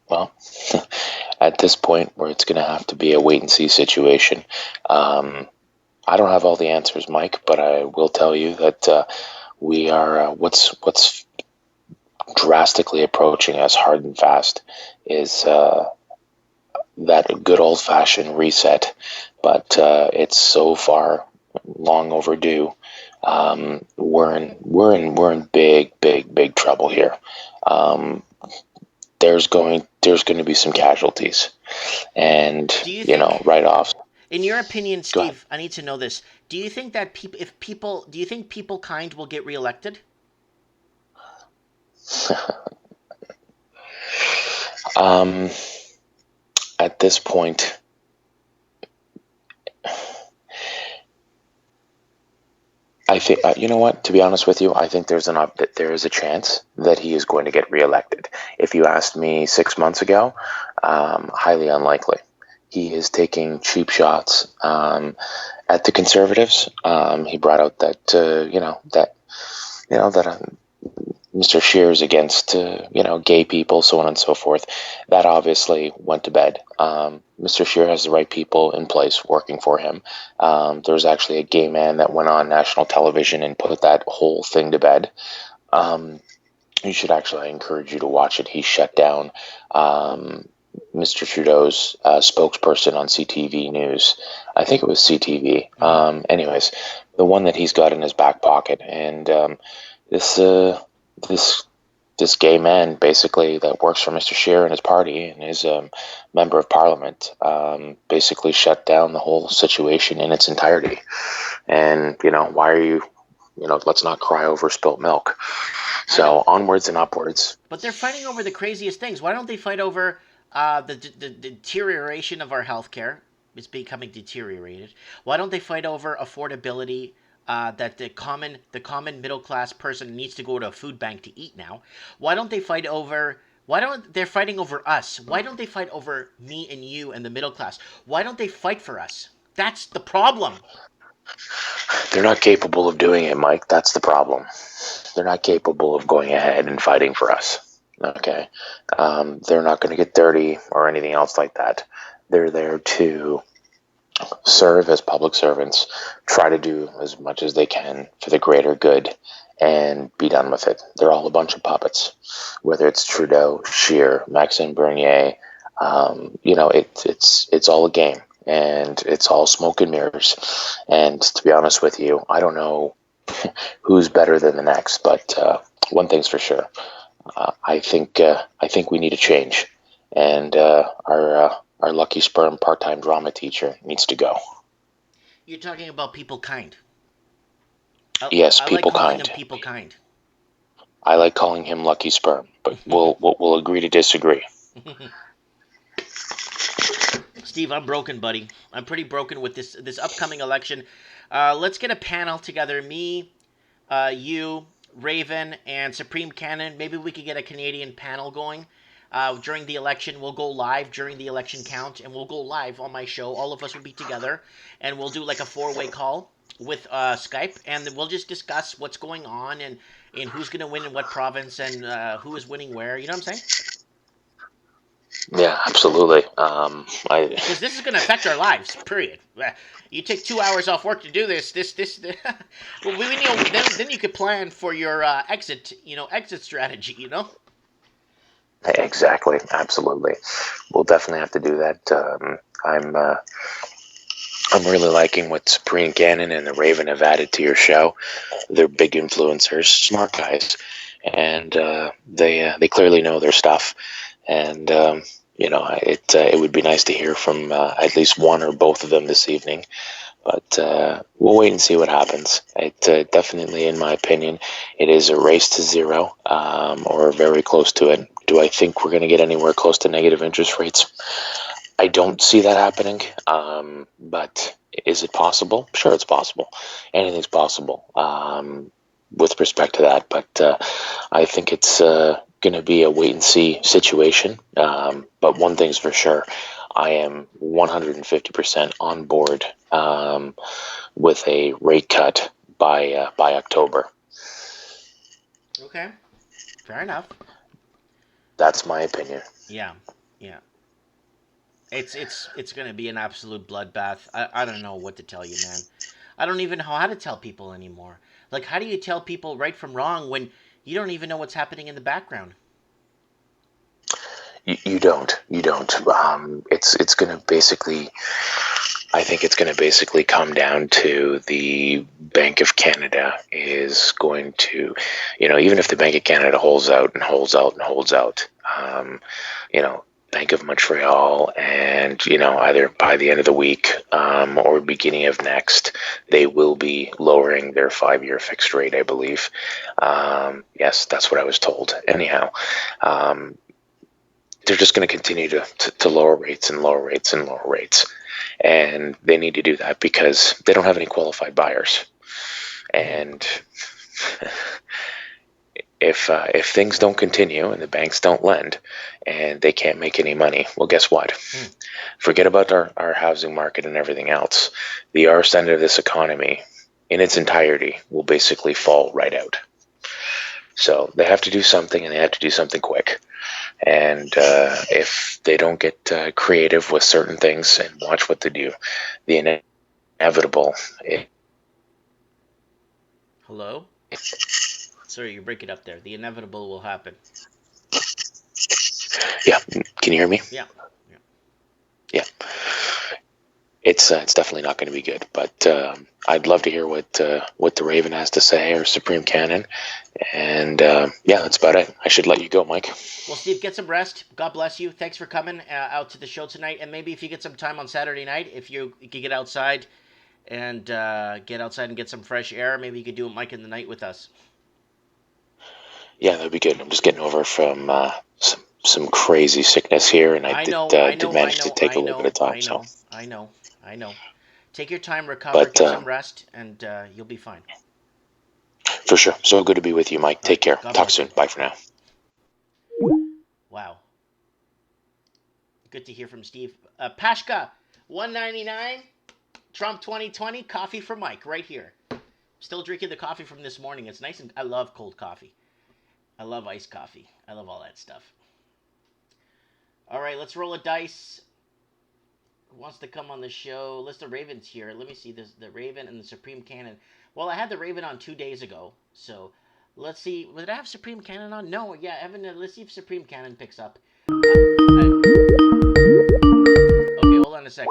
well, at this point where it's going to have to be a wait and see situation. I don't have all the answers, Mike, but I will tell you that we are what's drastically approaching us hard and fast is that good old fashioned reset, but it's so far long overdue. We're in big trouble here. Um, there's going to be some casualties, and Do you think, right off. in your opinion, Go ahead. Steve, I need to know this. Do you think that do you think people kind will get reelected? um, at this point, I think you know what. To be honest with you, I think there is a chance that he is going to get reelected. If you asked me 6 months ago, highly unlikely. He is taking cheap shots at the Conservatives. He brought out that Mr. Scheer's against gay people, so on and so forth. That obviously went to bed. Mr. Scheer has the right people in place working for him. There was actually a gay man that went on national television and put that whole thing to bed. Um, You should actually, I encourage you to watch it. He shut down Mr. Trudeau's spokesperson on CTV News. I think it was CTV. Anyways, the one that he's got in his back pocket, and this this this gay man basically that works for Mr. Scheer and his party and is a member of parliament basically shut down the whole situation in its entirety. And why are you? Let's not cry over spilt milk. I know, So onwards and upwards. but they're fighting over the craziest things. Why don't they fight over the deterioration of our healthcare? It's becoming deteriorated. Why don't they fight over affordability? That the common middle class person needs to go to a food bank to eat now. Why don't they fight over? Why don't they're fighting over us? Why don't they fight over me and you and the middle class? Why don't they fight for us? That's the problem. They're not capable of doing it, Mike. That's the problem. They're not capable of going ahead and fighting for us. Okay. They're not going to get dirty or anything else like that. They're there to serve as public servants, try to do as much as they can for the greater good, and be done with it. They're all a bunch of puppets, whether it's Trudeau, Scheer, Maxime Bernier. It's all a game, and it's all smoke and mirrors. And to be honest with you, I don't know who's better than the next, but one thing's for sure. I think we need a change, and our lucky sperm part-time drama teacher needs to go. You're talking about people kind. I, Yes, I like people calling them kind. people kind. I like calling him lucky sperm, but we'll agree to disagree. Steve, I'm broken, buddy. I'm pretty broken with this upcoming election. Let's get a panel together. Me, you, Raven, and Supreme Cannon. Maybe we could get a Canadian panel going. During the election, we'll go live during the election count, and we'll go live on my show. All of us will be together, and we'll do like a four-way call with Skype, and then we'll just discuss what's going on and who's going to win in what province and who is winning where. You know what I'm saying? Yeah, absolutely. I Because this is going to affect our lives. Period. You take 2 hours off work to do this. This. Well, then you could plan for your exit. Exit strategy. exactly, absolutely. We'll definitely have to do that. I'm really liking what Supreme Cannon and the Raven have added to your show. They're big influencers, smart guys, and they clearly know their stuff. And it would be nice to hear from at least one or both of them this evening. But we'll wait and see what happens. It definitely, in my opinion, it is a race to zero, or very close to it. Do I think we're going to get anywhere close to negative interest rates? I don't see that happening. But is it possible? Sure, it's possible. Anything's possible with respect to that. But I think it's going to be a wait and see situation. But one thing's for sure. I am 150% on board with a rate cut by October. Okay. Fair enough. That's my opinion. Yeah. Yeah. It's gonna be an absolute bloodbath. I don't know what to tell you, man. I don't even know how to tell people anymore. Like, how do you tell people right from wrong when you don't even know what's happening in the background? You don't. You don't. It's going to basically. I think it's going to basically come down to the Bank of Canada is going to, even if the Bank of Canada holds out and holds out and holds out, Bank of Montreal and, either by the end of the week or beginning of next, they will be lowering their 5-year fixed rate, I believe. Yes, that's what I was told. Anyhow, they're just going to continue to lower rates and lower rates and lower rates. And they need to do that because they don't have any qualified buyers. And if things don't continue and the banks don't lend and they can't make any money, well, guess what? Forget about our housing market and everything else. The arse end of this economy in its entirety will basically fall right out. So they have to do something, and they have to do something quick. And if they don't get creative with certain things and watch what they do, the inevitable. Hello? Sorry, you break it up there. The inevitable will happen. Yeah, can you hear me? Yeah. Yeah, it's definitely not going to be good. But I'd love to hear what the Raven has to say, or Supreme Canon, and yeah, that's about it. I should let you go, Mike. Well, Steve, get some rest. God bless you. Thanks for coming out to the show tonight. And maybe if you get some time on Saturday night, if you could get outside and get some fresh air, maybe you could do a Mike in the Night with us. Yeah, that'd be good. I'm just getting over from some crazy sickness here, and I did manage to take a little bit of time. So, I know. Take your time, recover, but get some rest, and you'll be fine. for sure, so good to be with you, Mike. Take care. God Talk bless soon. you. Bye for now. Wow. Good to hear from Steve. Pashka, 199. Trump 2020. Coffee for Mike right here. Still drinking the coffee from this morning. It's nice, and I love cold coffee. I love iced coffee. I love all that stuff. All right, let's roll a dice. Who wants to come on the show? List of Ravens here. Let me see this. The Raven and the Supreme Canon. Well, I had the Raven on 2 days ago, so let's see. Did I have Supreme Canon on? No. Yeah, Evan. Let's see if Supreme Canon picks up. Okay, hold on a sec.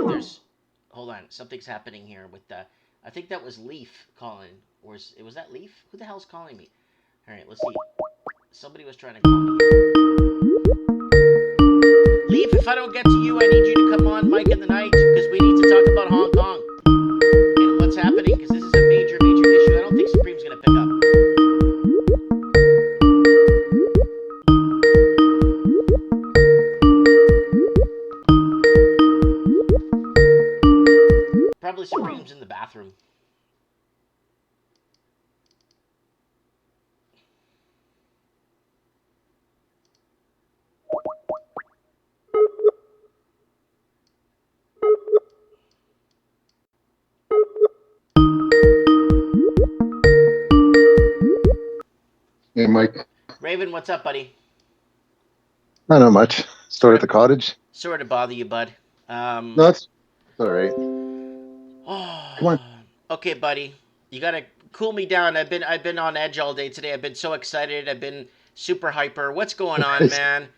Hold on. Something's happening here with the. I think that was Leaf calling, or was that Leaf? Who the hell's calling me? All right, let's see. Somebody was trying to call me. Leaf, if I don't get to you, I need you to come on Mike in the Night because we need to talk about Hong Kong and what's happening because this is a major, major issue. I don't think Supreme's going to pick up. Probably Supreme's in the bathroom. Hey, Mike. Raven, what's up, buddy? Not much. Stored at the cottage. Sorry to bother you, bud. No, it's all right. Come on. Okay, buddy. You gotta cool me down. I've been on edge all day today. I've been so excited. I've been super hyper. What's going on, man?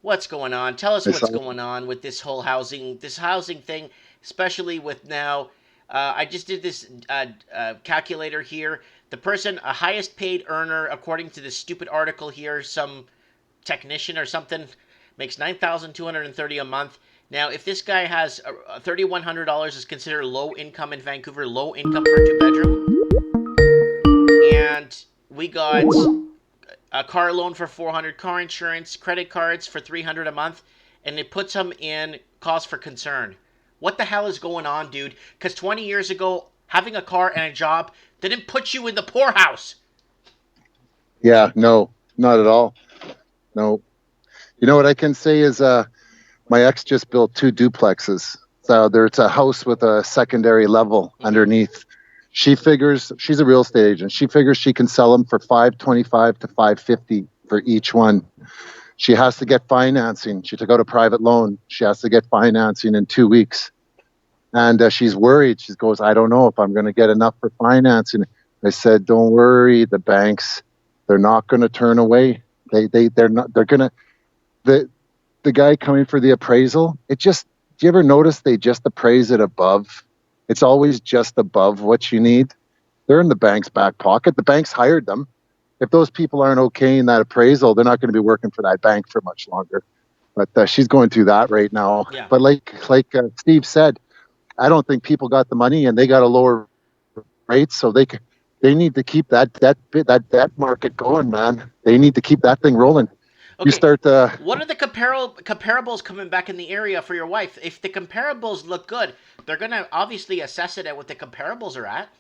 What's going on? Tell us I what's saw. going on with this housing thing, especially with now. I just did this calculator here. The person, a highest paid earner, according to this stupid article here, some technician or something, makes $9,230 a month. Now, if this guy has $3,100 is considered low income in Vancouver, low income for a 2 bedroom, and we got a car loan for 400, car insurance, credit cards for 300 a month, and it puts him in cause for concern. What the hell is going on, dude? Because 20 years ago, having a car and a job didn't put you in the poorhouse. Yeah, no, not at all. No. You know what I can say is my ex just built 2 duplexes. So there's a house with a secondary level underneath. She figures, she's a real estate agent. She figures she can sell them for $525 to $550 for each one. She has to get financing. She took out a private loan. She has to get financing in 2 weeks. And she's worried. She goes, I don't know if I'm going to get enough for financing. I said, don't worry. The banks, they're not going to turn away. They're not. They're going to. The guy coming for the appraisal. Do you ever notice they just appraise it above? It's always just above what you need. They're in the bank's back pocket. The bank's hired them. If those people aren't okay in that appraisal, they're not going to be working for that bank for much longer. But she's going through that right now. Yeah. But like Steve said, I don't think people got the money and they got a lower rate, so they need to keep that debt market going, man. They need to keep that thing rolling. Okay. You start. What are the comparables coming back in the area for your wife? If the comparables look good, they're gonna obviously assess it at what the comparables are at.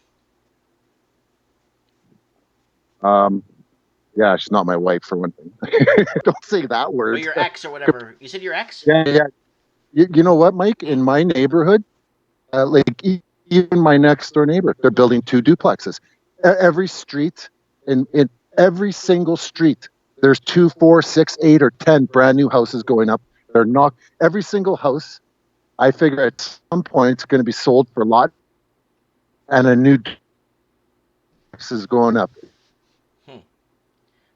Yeah, she's not my wife for one thing. Don't say that word. Or your ex or whatever. You said your ex? Yeah. You know what, Mike? In my neighborhood, even my next door neighbor, they're building 2 duplexes. Every street, in every single street, there's 2, 4, 6, 8, or 10 brand new houses going up. They're not every single house. I figure at some point it's going to be sold for a lot, and a new duplex is going up.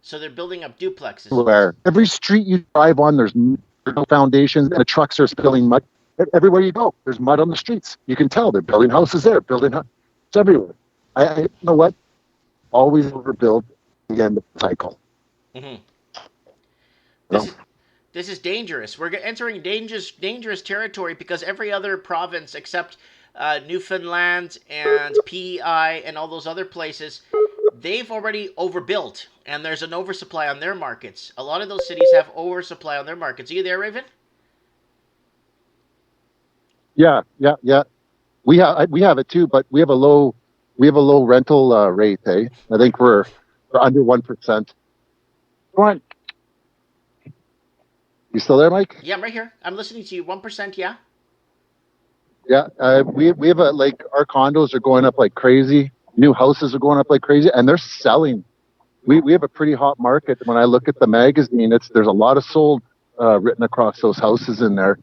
So they're building up duplexes. everywhere. Every street you drive on, there's no foundations, and the trucks are spilling mud. Everywhere you go, there's mud on the streets. You can tell they're building houses there, it's everywhere. I you know what? Always overbuild the end of the cycle. Hmm. You This know? is this is dangerous. We're entering dangerous territory because every other province except Newfoundland and PEI and all those other places, they've already overbuilt, and there's an oversupply on their markets. A lot of those cities have oversupply on their markets. Are you there, Raven? Yeah, yeah, yeah. We have it too, but we have a low rental rate. Hey, I think we're under 1%. Come on, you still there, Mike? Yeah, I'm right here. I'm listening to you. 1%, yeah. Yeah, we have like our condos are going up like crazy. New houses are going up like crazy, and they're selling. We have a pretty hot market. When I look at the magazine, there's a lot of sold written across those houses in there.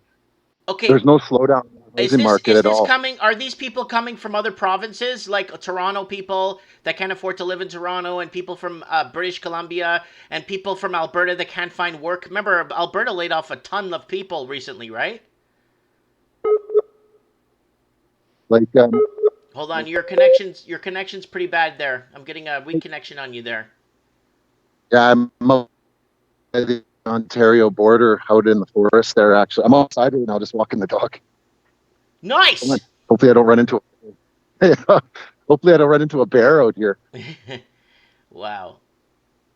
Okay, There's no slowdown in the is housing this market is at this all. coming? Are these people coming from other provinces, like Toronto people that can't afford to live in Toronto, and people from British Columbia, and people from Alberta that can't find work? Remember, Alberta laid off a ton of people recently, right? Like, Hold on, your connection's pretty bad there. I'm getting a weak connection on you there. yeah, I'm out at the Ontario border, out in the forest there. Actually, I'm outside right now, just walking the dog. Come on. Nice. Hopefully, I don't run into. Hopefully, I don't run into a bear out here. Wow,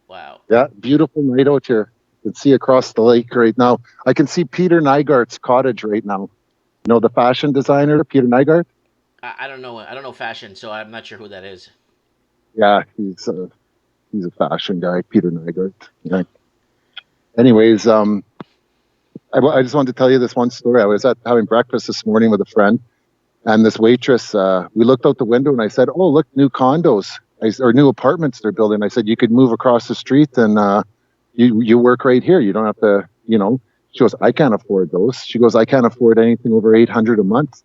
wow. Yeah, beautiful night out here. You can see across the lake right now. I can see Peter Nygaard's cottage right now. You know the fashion designer, Peter Nygaard? I don't know. I don't know fashion, so I'm not sure who that is. Yeah, he's a fashion guy, Peter Nygaard. Yeah. Anyways, I just wanted to tell you this one story. I was at having breakfast this morning with a friend, and this waitress. We looked out the window, and I said, "Oh, look, new condos or new apartments they're building." I said, "You could move across the street, and you work right here. You don't have to, you know." She goes, "I can't afford those." She goes, "I can't afford anything over 800 a month."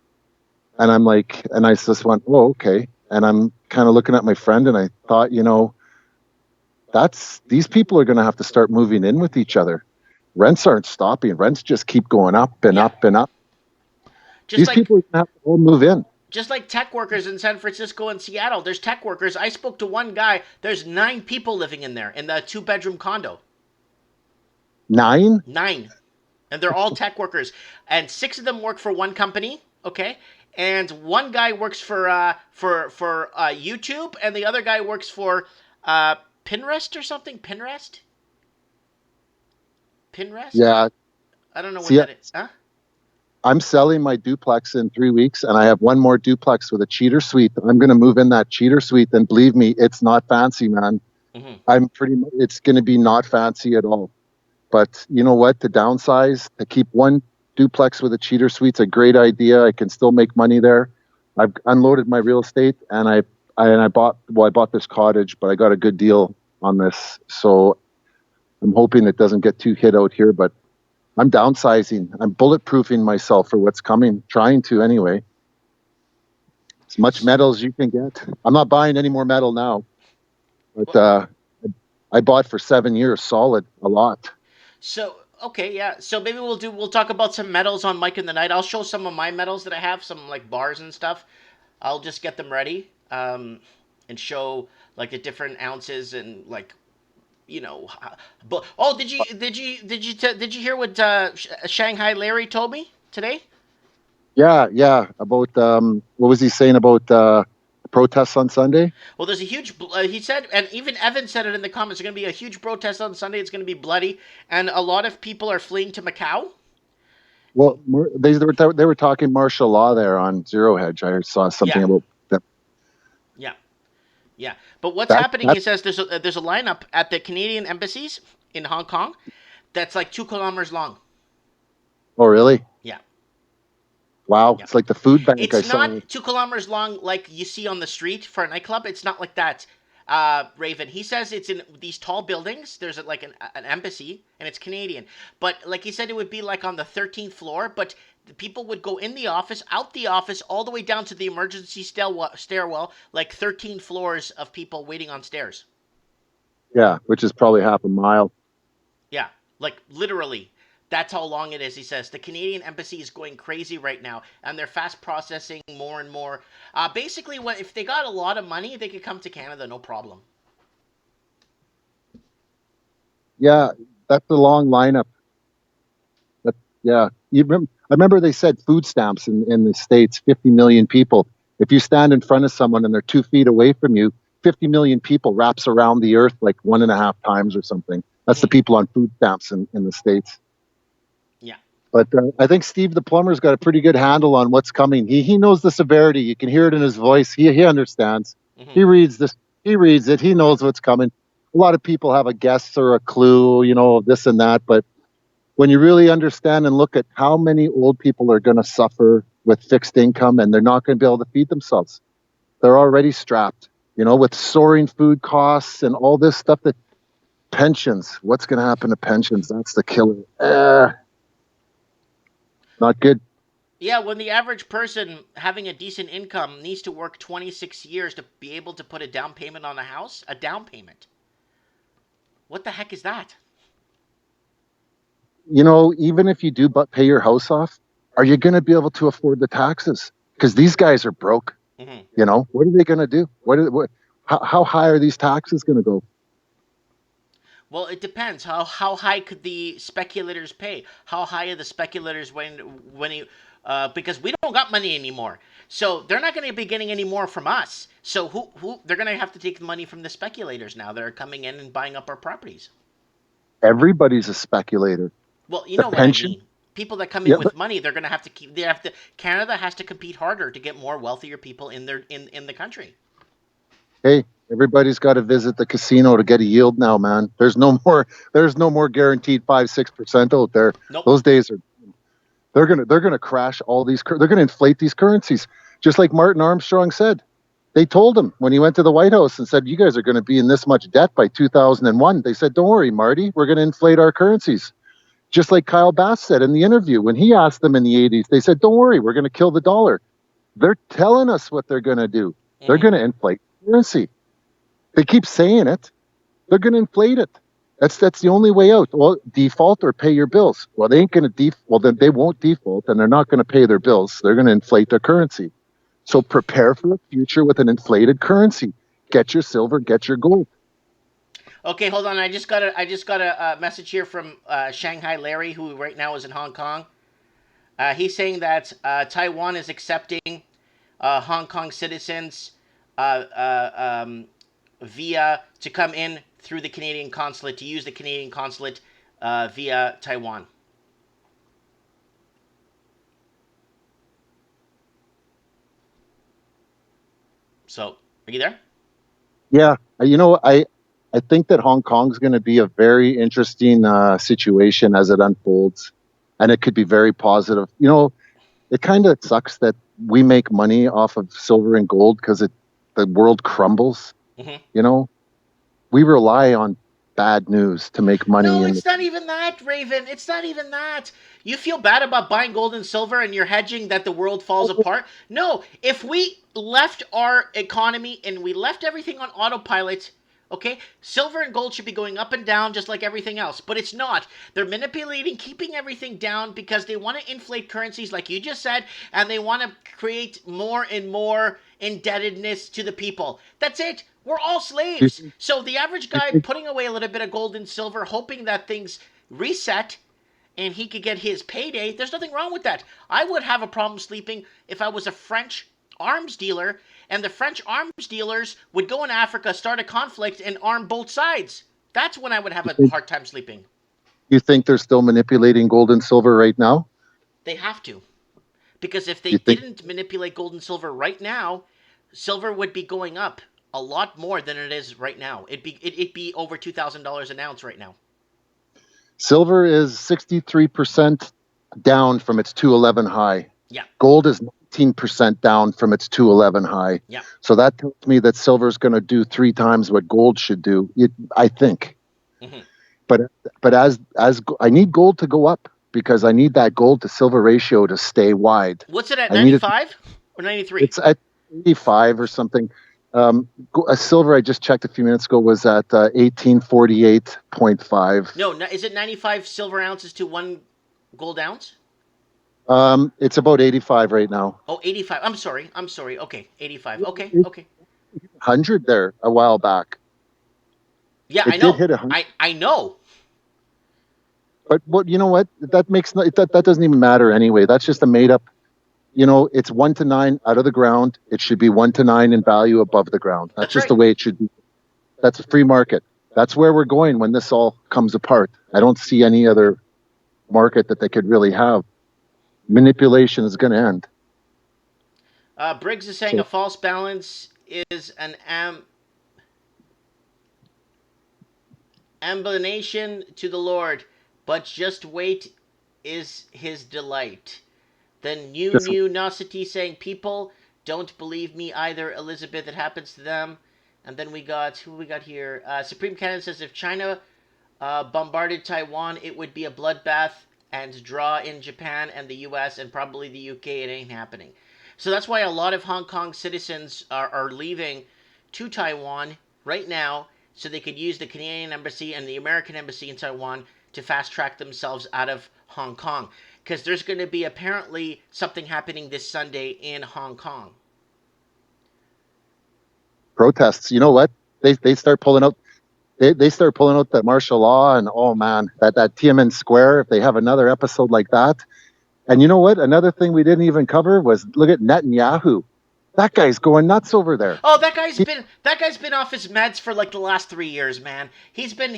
And I'm like, and I just went, "Oh, okay." And I'm kind of looking at my friend, and I thought, these people are going to have to start moving in with each other. Rents aren't stopping. Rents just keep going up and Yeah, up and up. just These like people are going to have to all move in. just like tech workers in San Francisco and Seattle. There's tech workers. I spoke to one guy. There's 9 people living in there in the two-bedroom condo. 9? 9, and they're all tech workers, and 6 of them work for one company. Okay, and one guy works for YouTube, and the other guy works for Pinterest or something. Pinterest. Yeah. I don't know what See, that is. Huh? I'm selling my duplex in 3 weeks, and I have one more duplex with a cheater suite. I'm going to move in that cheater suite, and believe me, it's not fancy, man. Hmm. It's going to be not fancy at all. But you know what? To downsize, to keep one duplex with a cheater suite's a great idea. I can still make money there. I've unloaded my real estate, and I bought this cottage, but I got a good deal on this. So I'm hoping it doesn't get too hit out here, but I'm downsizing. I'm bulletproofing myself for what's coming, trying to anyway. As much metal as you can get. I'm not buying any more metal now, but I bought for 7 years solid, a lot. So okay, yeah. So maybe we'll talk about some medals on Mike in the Night. I'll show some of my medals that I have, some like bars and stuff. I'll just get them ready, and show like the different ounces and like but oh, did you hear what Shanghai Larry told me today? Yeah, yeah. About what was he saying about protests on Sunday? Well, there's a huge. He said, and even Evan said it in the comments. There's going to be a huge protest on Sunday. It's going to be bloody, and a lot of people are fleeing to Macau. Well, they were talking martial law there on Zero Hedge. I saw something Yeah, about that. yeah, yeah. But what's That, happening? that He says there's a lineup at the Canadian embassies in Hong Kong that's like 2 kilometers long. oh, really? Yeah, Wow. yeah. It's like the food bank I It's saw. not 2 kilometers long like you see on the street for a nightclub. It's not like that. Raven. He says it's in these tall buildings. There's like an embassy, and it's Canadian. But like he said, it would be like on the 13th floor. But the people would go in the office, out the office, all the way down to the emergency stairwell, like 13 floors of people waiting on stairs. Yeah, which is probably half a mile. Yeah, like literally. That's how long it is, he says. The Canadian embassy is going crazy right now, and they're fast processing more and more. Basically, what if they got a lot of money, they could come to Canada, no problem. Yeah, that's a long lineup. That, yeah, I remember they said food stamps in the States, 50 million people. If you stand in front of someone and they're 2 feet away from you, 50 million people wraps around the earth like 1.5 times or something. That's the people on food stamps in the States. Yeah. But I think Steve the plumber's got a pretty good handle on what's coming. He knows the severity. You can hear it in his voice. He understands. Mm-hmm. He reads this. He reads it. He knows what's coming. A lot of people have a guess or a clue, of this and that. But when you really understand and look at how many old people are going to suffer with fixed income and they're not going to be able to feed themselves, they're already strapped. With soaring food costs and all this stuff. That pensions. What's going to happen to pensions? That's the killer. Not good. Yeah, when the average person having a decent income needs to work 26 years to be able to put a down payment on a down payment. What the heck is that? Even if you do but pay your house off, are you going to be able to afford the taxes? Because these guys are broke. Mm-hmm. What are they going to do? How high are these taxes going to go? Well, it depends. How high could the speculators pay? How high are the speculators because we don't got money anymore. So they're not going to be getting any more from us. So who they're going to have to take the money from the speculators now. They're coming in and buying up our properties. Everybody's a speculator. Well, you The know what I pension? mean. People that come in with money, they're going to have to keep. Canada has to compete harder to get more wealthier people in the country. Hey, everybody's got to visit the casino to get a yield now, man. There's no more guaranteed 5-6% out there. Nope. Those days are. They're gonna crash all these. They're gonna inflate these currencies, just like Martin Armstrong said. They told him when he went to the White House and said, "You guys are going to be in this much debt by 2001." They said, "Don't worry, Marty. We're going to inflate our currencies." Just like Kyle Bass said in the interview when he asked them in the 80s, they said, "Don't worry, we're going to kill the dollar." They're telling us what they're going to do. Mm-hmm. They're going to inflate currency. They keep saying it. They're going to inflate it. That's the only way out. Well, default or pay your bills. Well, they ain't going to Well, then they won't default, and they're not going to pay their bills. They're going to inflate their currency. So prepare for the future with an inflated currency. Get your silver. Get your gold. Okay, hold on. I just got a message here from Shanghai Larry, who right now is in Hong Kong. He's saying that Taiwan is accepting Hong Kong citizens via to come in through the Canadian consulate, to use the Canadian consulate via Taiwan. So, are you there? Yeah, I think that Hong Kong's going to be a very interesting situation as it unfolds, and it could be very positive. It kind of sucks that we make money off of silver and gold because the world crumbles. Mm-hmm. We rely on bad news to make money. No, it's not even that, Raven. It's not even that. You feel bad about buying gold and silver and you're hedging that the world falls apart? No, if we left our economy and we left everything on autopilot, okay, silver and gold should be going up and down just like everything else, but it's not. They're manipulating, keeping everything down because they want to inflate currencies like you just said, and they want to create more and more indebtedness to the people. That's it. We're all slaves. So the average guy putting away a little bit of gold and silver, hoping that things reset and he could get his payday, there's nothing wrong with that. I would have a problem sleeping if I was a French arms dealer and the French arms dealers would go in Africa, start a conflict, and arm both sides. That's when I would have a hard time sleeping. You think they're still manipulating gold and silver right now? They have to. Because if they didn't manipulate gold and silver right now, silver would be going up a lot more than it is right now. It'd be over $2,000 an ounce right now. Silver is 63% down from its 211 high. Yeah. Gold is 19% down from its 211 high. Yeah. So that tells me that silver is going to do 3 times what gold should do. I think. Mm-hmm. But as I need gold to go up because I need that gold to silver ratio to stay wide. What's it at, 95 or 93? It's at 85 or something. A silver I just checked a few minutes ago was at 1848.5. No, is it 95 silver ounces to 1 gold ounce? It's about 85 right now. Oh, 85. I'm sorry. Okay, 85. Okay, It's okay. 100 there a while back. Yeah, I It did know. hit 100. I know. But you know what? That doesn't even matter anyway. That's just a made up. It's 1 to 9 out of the ground. It should be 1 to 9 in value above the ground. That's That's just right. the way it should be. That's a free market. That's where we're going when this all comes apart. I don't see any other market that they could really have. Manipulation is going to end. Briggs is saying So a false balance is an ambination to the Lord, but just wait is his delight. Then just new Nosity saying people don't believe me either, Elizabeth, it happens to them. And then we got who we got here. Supreme Canada says if China bombarded Taiwan, it would be a bloodbath and draw in Japan and the U.S. and probably the U.K. It ain't happening. So that's why a lot of Hong Kong citizens are leaving to Taiwan right now so they could use the Canadian Embassy and the American Embassy in Taiwan to fast track themselves out of Hong Kong. Because there's going to be apparently something happening this Sunday in Hong Kong. protests. You know what? They start pulling out. They start pulling out that martial law, and oh man, that Tiananmen Square. If they have another episode like that, and you know what? Another thing we didn't even cover was look at Netanyahu. That guy's going nuts over there. Oh, that guy's been off his meds for like the last 3 years, man. He's been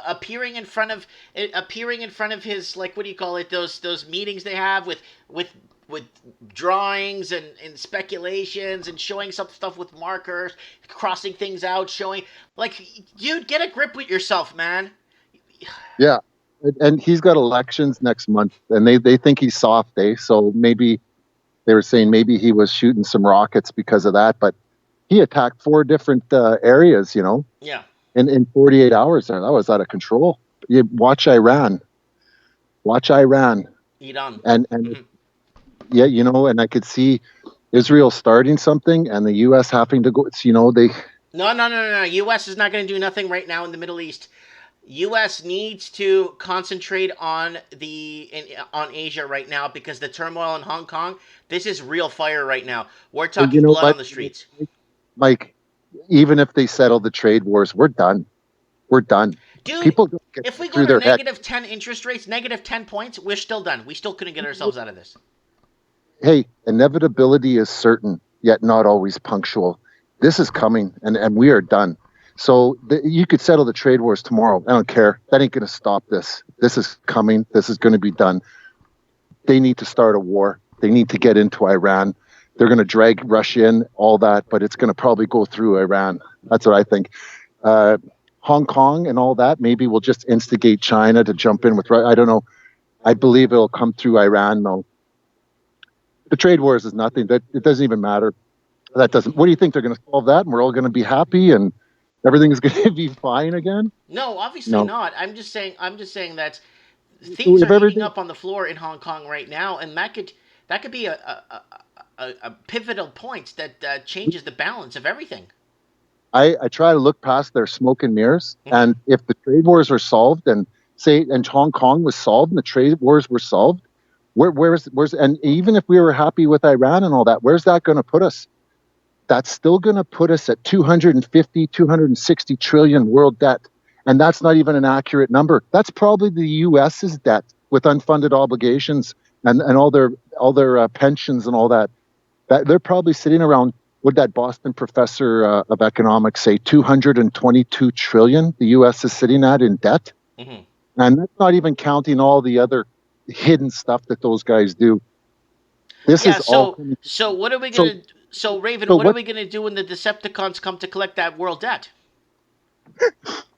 appearing in front of his, like, what do you call it, those meetings they have with drawings and speculations and showing some stuff with markers, crossing things out, showing, like, dude, get a grip with yourself, man. Yeah, and he's got elections next month, and they think he's soft, eh? So maybe they were saying maybe he was shooting some rockets because of that, but he attacked 4 different areas, Yeah. in 48 hours there. That was out of control. You watch Iran. Iran. And Mhm. yeah, and I could see Israel starting something and the US having to go, they No. U.S. is not going to do nothing right now in the Middle East. U.S. needs to concentrate on on Asia right now because the turmoil in Hong Kong. This is real fire right now. We're talking blood but on the streets. Mike, even if they settle the trade wars, we're done. We're done. Dude, People don't get if we go through to their head. -10 interest rates, -10 points, we're still done. We still couldn't get ourselves out of this. Hey, inevitability is certain, yet not always punctual. This is coming, and we are done. So you could settle the trade wars tomorrow. I don't care. That ain't going to stop this. This is coming. This is going to be done. They need to start a war. They need to get into Iran. They're going to drag Russia in, all that, but it's going to probably go through Iran. That's what I think. Hong Kong and all that, maybe we'll just instigate China to jump in with, I don't know. I believe it'll come through Iran, though. The trade wars is nothing. It doesn't even matter. That doesn't. What do you think? They're going to solve that and we're all going to be happy and everything is going to be fine again? No, obviously No. not. I'm just saying that things If are heating everything, up on the floor in Hong Kong right now, and that could be a pivotal point that changes the balance of everything. I try to look past their smoke and mirrors. Mhm. And if the trade wars are solved and Hong Kong was solved and the trade wars were solved, where's and even if we were happy with Iran and all that, where's that going to put us? That's still going to put us at 250, 260 trillion world debt. And that's not even an accurate number. That's probably the US's debt with unfunded obligations and all their pensions and all that. That they're probably sitting around, what that Boston professor of economics say, 222 trillion the US is sitting at in debt. Mm-hmm. And that's not even counting all the other hidden stuff that those guys do. This Yeah. is all. So what are we So, gonna? So Raven, so what are what? we gonna do when the Decepticons come to collect that world debt?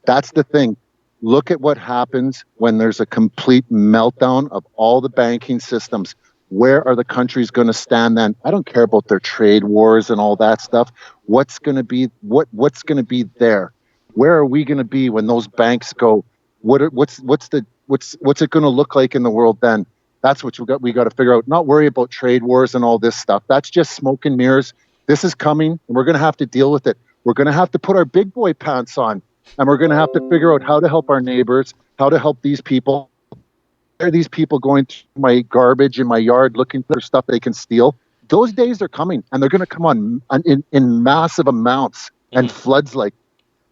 That's the thing. Look at what happens when there's a complete meltdown of all the banking systems. Where are the countries going to stand then? I don't care about their trade wars and all that stuff. What's going to be what's going to be there? Where are we going to be when those banks go? What's it going to look like in the world then? That's what we got to figure out. Not worry about trade wars and all this stuff. That's just smoke and mirrors. This is coming, and we're going to have to deal with it. We're going to have to put our big boy pants on, and we're going to have to figure out how to help our neighbors, how to help these people. Why are these people going to my garbage in my yard looking for stuff they can steal? Those days are coming, and they're going to come on in massive amounts and floods like.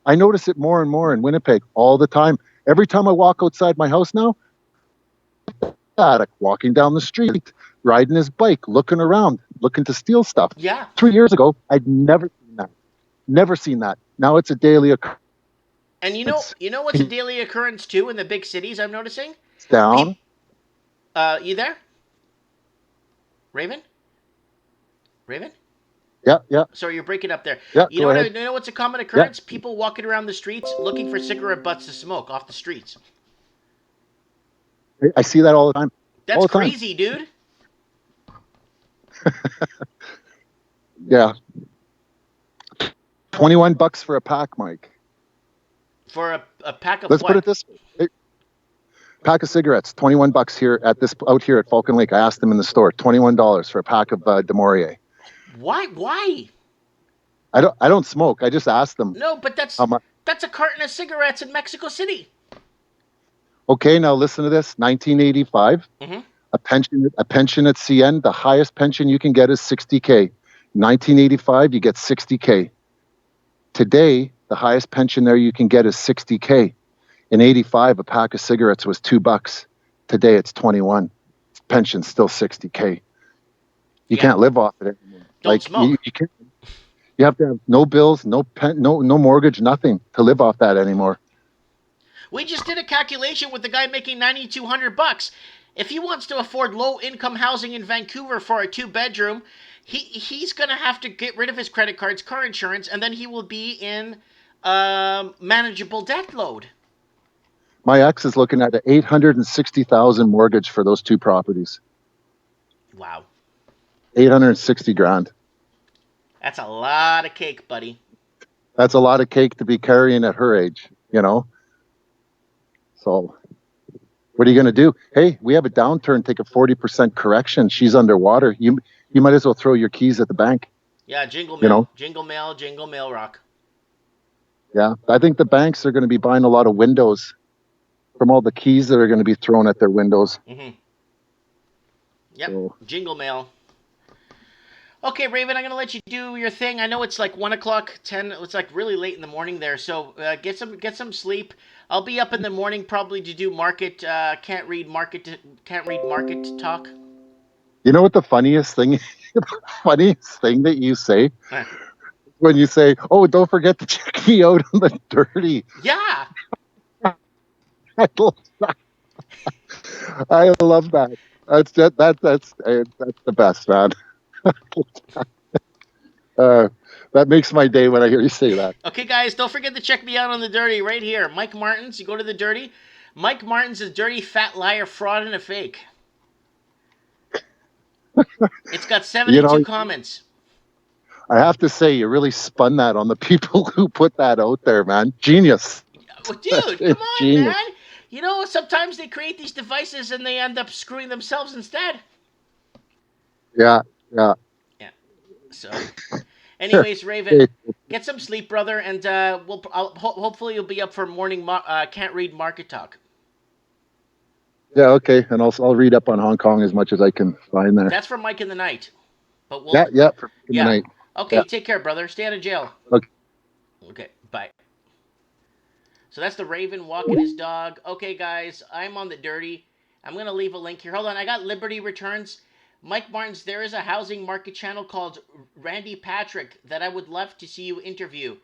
I notice it more and more in Winnipeg all the time. Every time I walk outside my house now, addict walking down the street, riding his bike, looking around, looking to steal stuff. Yeah. 3 years ago, I'd never seen that. Never seen that. Now it's a daily occurrence. And you know what's a daily occurrence too in the big cities? I'm noticing. It's down. You there, Raven? Raven? Yeah. Sorry, you're breaking up there. Yeah, You go ahead. know what's a common occurrence? People walking around the streets looking for cigarette butts to smoke off the streets. I see that all the time. That's all the time. crazy, dude. Yeah. $21 for a pack, Mike. For a pack of Let's what? put it this way. Pack of cigarettes, $21 here out here at Falcon Lake. I asked them in the store, $21 for a pack of De Maurier. Why? I don't smoke. I just asked them. No, but that's a carton of cigarettes in Mexico City. Okay, now listen to this. 1985, a pension at CN, the highest pension you can get is $60K. 1985, you get $60K. Today, the highest pension there you can get is $60K. In 85, a pack of cigarettes was $2. Today, it's 21. Pension's still $60K. You can't live off it anymore. Don't smoke. You can't. You have to have no bills, no mortgage, nothing to live off that anymore. We just did a calculation with the guy making $9,200. If he wants to afford low-income housing in Vancouver for a 2-bedroom, he's going to have to get rid of his credit cards, car insurance, and then he will be in manageable debt load. My ex is looking at an $860,000 mortgage for those 2 properties. Wow. $860,000. That's a lot of cake, buddy. That's a lot of cake to be carrying at her age, you know? So what are you going to do? Hey, we have a downturn, take a 40% correction. She's underwater. You might as well throw your keys at the bank. Yeah, jingle mail. You know? Jingle mail rock. Yeah, I think the banks are going to be buying a lot of windows from all the keys that are going to be thrown at their windows. Mm-hmm. Yep, So. Jingle mail. Okay, Raven, I'm going to let you do your thing. I know it's like 1 o'clock, 10. It's like really late in the morning there, so get some sleep. I'll be up in the morning probably to do market. Can't read market talk. You know what the funniest thing that you say when you say, "Oh, don't forget to check me out on the dirty." Yeah. I love that. That's the best, man. That makes my day when I hear you say that. Okay, guys, don't forget to check me out on the dirty right here. Mike Martins, you go to the dirty. Mike Martins is dirty, fat liar, fraud, and a fake. It's got 72 comments. I have to say, you really spun that on the people who put that out there, man. Genius. Dude, come on, genius. Man. You know, sometimes they create these devices and they end up screwing themselves instead. Yeah. So, anyways, Raven, get some sleep, brother, and hopefully you'll be up for morning can't read market talk. Yeah, okay, and I'll read up on Hong Kong as much as I can find there. That's for Mike in the night. But for the night. Okay, Take care, brother. Stay out of jail. Okay, bye. So that's the Raven walking his dog. Okay, guys, I'm on the dirty. I'm going to leave a link here. Hold on, I got Liberty Returns. Mike Martins, there is a housing market channel called Randy Patrick that I would love to see you interview.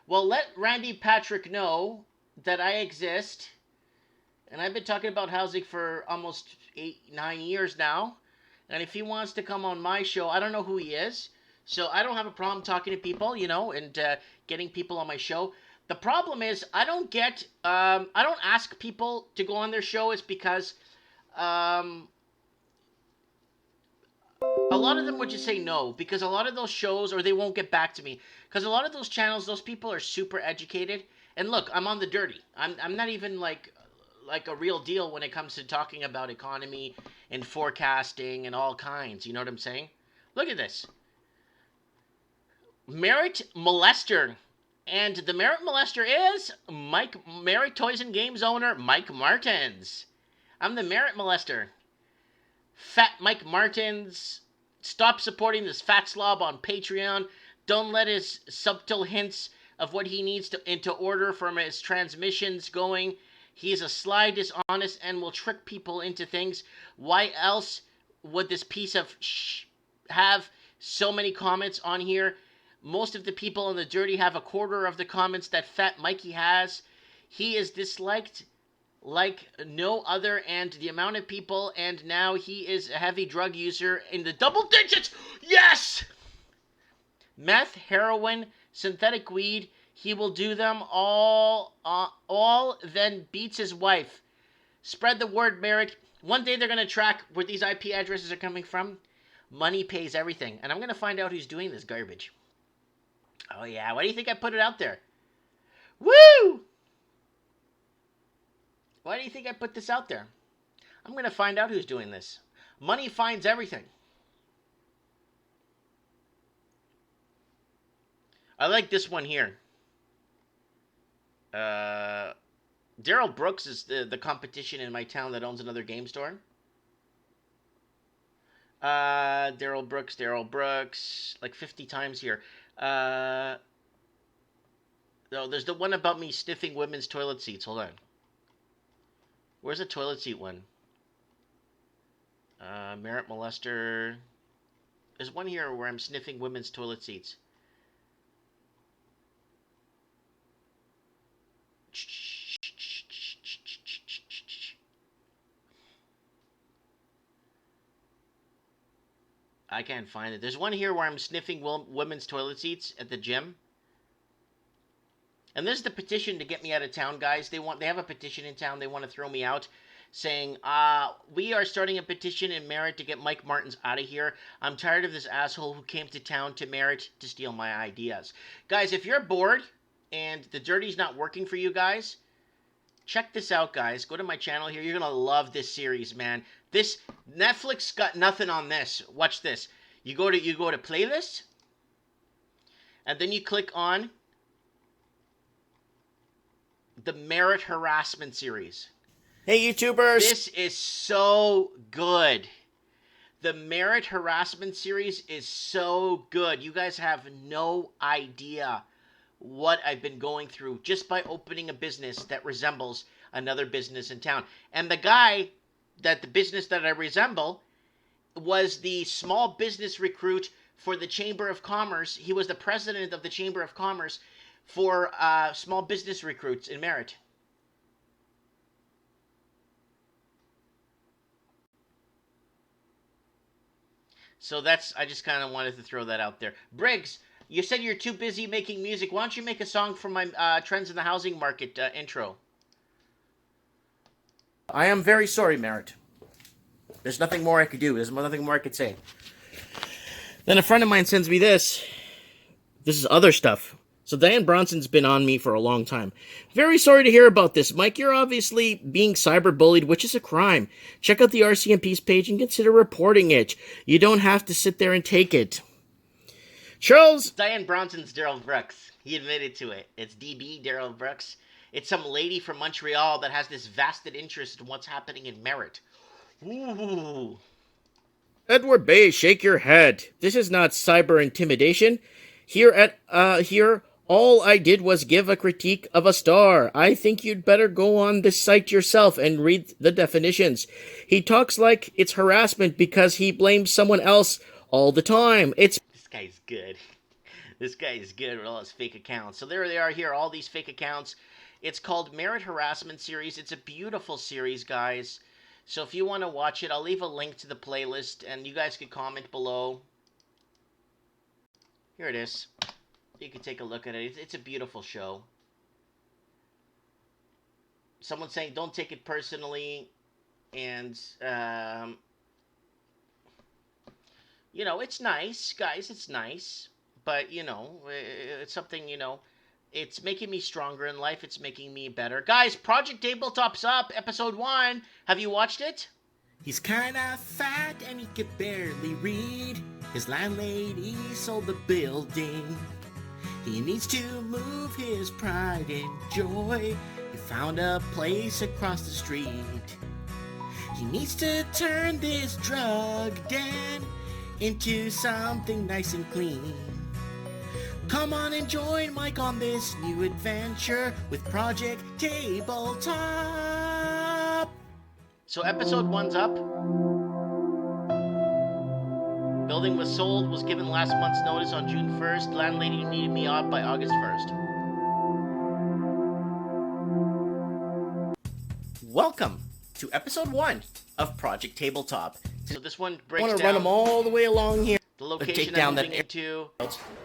Well, let Randy Patrick know that I exist. And I've been talking about housing for almost 8-9 years now. And if he wants to come on my show, I don't know who he is. So I don't have a problem talking to people, and getting people on my show. The problem is I don't ask people to go on their show. It's because a lot of them would just say no, because a lot of those shows, or they won't get back to me, because a lot of those channels, those people are super educated. And look, I'm on the dirty. I'm not even like a real deal when it comes to talking about economy and forecasting and all kinds. You know what I'm saying? Look at this. Merit Molester. And the Merit Molester is Merit Toys and Games owner Mike Martins. I'm the Merit Molester. Fat Mike Martins. Stop supporting this fat slob on Patreon. Don't let his subtle hints of what he needs to into order from his transmissions going. He is a sly, dishonest, and will trick people into things. Why else would this piece of have so many comments on here? Most of the people in the dirty have a quarter of the comments that Fat Mikey has. He is disliked like no other, and the amount of people, and now he is a heavy drug user in the double digits. Yes! Meth, heroin, synthetic weed. He will do them all then beats his wife. Spread the word, Merritt. One day they're going to track where these IP addresses are coming from. Money pays everything. And I'm going to find out who's doing this garbage. Oh, yeah. Why do you think I put it out there? Woo! Why do you think I put this out there? I'm going to find out who's doing this. Money finds everything. I like this one here. Daryl Brooks is the competition in my town that owns another game store. Daryl Brooks, like 50 times here. No, there's the one about me sniffing women's toilet seats. Hold on. Where's the toilet seat one? Merit Molester. There's one here where I'm sniffing women's toilet seats. I can't find it. There's one here where I'm sniffing women's toilet seats at the gym. And this is the petition to get me out of town, guys. They have a petition in town. They want to throw me out, saying, we are starting a petition in Merritt to get Mike Martins out of here. I'm tired of this asshole who came to town to Merritt to steal my ideas. Guys, if you're bored and the dirty's not working for you guys, check this out, guys. Go to my channel here. You're going to love this series, man. This Netflix got nothing on this. Watch this. You go to playlists, and then you click on the Merit Harassment series. Hey, YouTubers! This is so good. The Merit Harassment series is so good. You guys have no idea what I've been going through just by opening a business that resembles another business in town. And the guy the business that I resemble was the small business recruit for the Chamber of Commerce. He was the president of the Chamber of Commerce for small business recruits in Merritt. So I just kind of wanted to throw that out there. Briggs, you said you're too busy making music. Why don't you make a song for my Trends in the Housing Market intro? I am very sorry, Merritt. There's nothing more I could do. There's nothing more I could say. Then a friend of mine sends me this. This is other stuff. So Diane Bronson's been on me for a long time. Very sorry to hear about this, Mike. You're obviously being cyberbullied, which is a crime. Check out the RCMP's page and consider reporting it. You don't have to sit there and take it. Charles! Diane Bronson's Daryl Brooks. He admitted to it. It's DB Daryl Brooks. It's some lady from Montreal that has this vested interest in what's happening in Merritt. Ooh. Edward Bay, shake your head. This is not cyber intimidation. Here, all I did was give a critique of a star. I think you'd better go on this site yourself and read the definitions. He talks like it's harassment because he blames someone else all the time. This guy's good. This guy is good with all his fake accounts. So there they are here, all these fake accounts. It's called Merit Harassment Series. It's a beautiful series, guys. So if you want to watch it, I'll leave a link to the playlist, and you guys can comment below. Here it is. You can take a look at it. It's a beautiful show. Someone's saying, don't take it personally. And, you know, it's nice, guys. It's nice. But, you know, it's something, you know, it's making me stronger in life. It's making me better. Guys, Project Tabletop's up, episode 1. Have you watched it? He's kinda fat and he could barely read. His landlady sold the building. He needs to move his pride and joy. He found a place across the street. He needs to turn this drug den into something nice and clean. Come on and join Mike on this new adventure with Project Tabletop. So episode 1's up. Building was sold, was given last month's notice on June 1st. Landlady needed me out by August 1st. Welcome to episode 1 of Project Tabletop. So this one I breaks want to down run them all the way along here. the location take down I'm that moving into,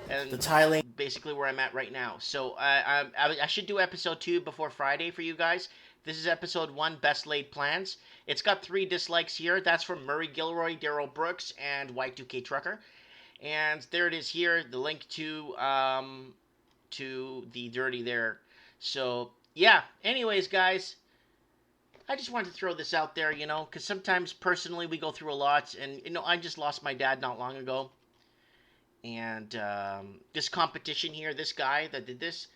and the tiling. basically where I'm at right now. So I should do episode 2 before Friday for you guys. This is episode 1, Best Laid Plans. It's got 3 dislikes here. That's from Murray Gilroy, Daryl Brooks, and Y2K Trucker. And there it is here, the link to the dirty there. So yeah. Anyways, guys, I just wanted to throw this out there, you know, because sometimes personally we go through a lot, and you know, I just lost my dad not long ago. And this competition here, this guy that did this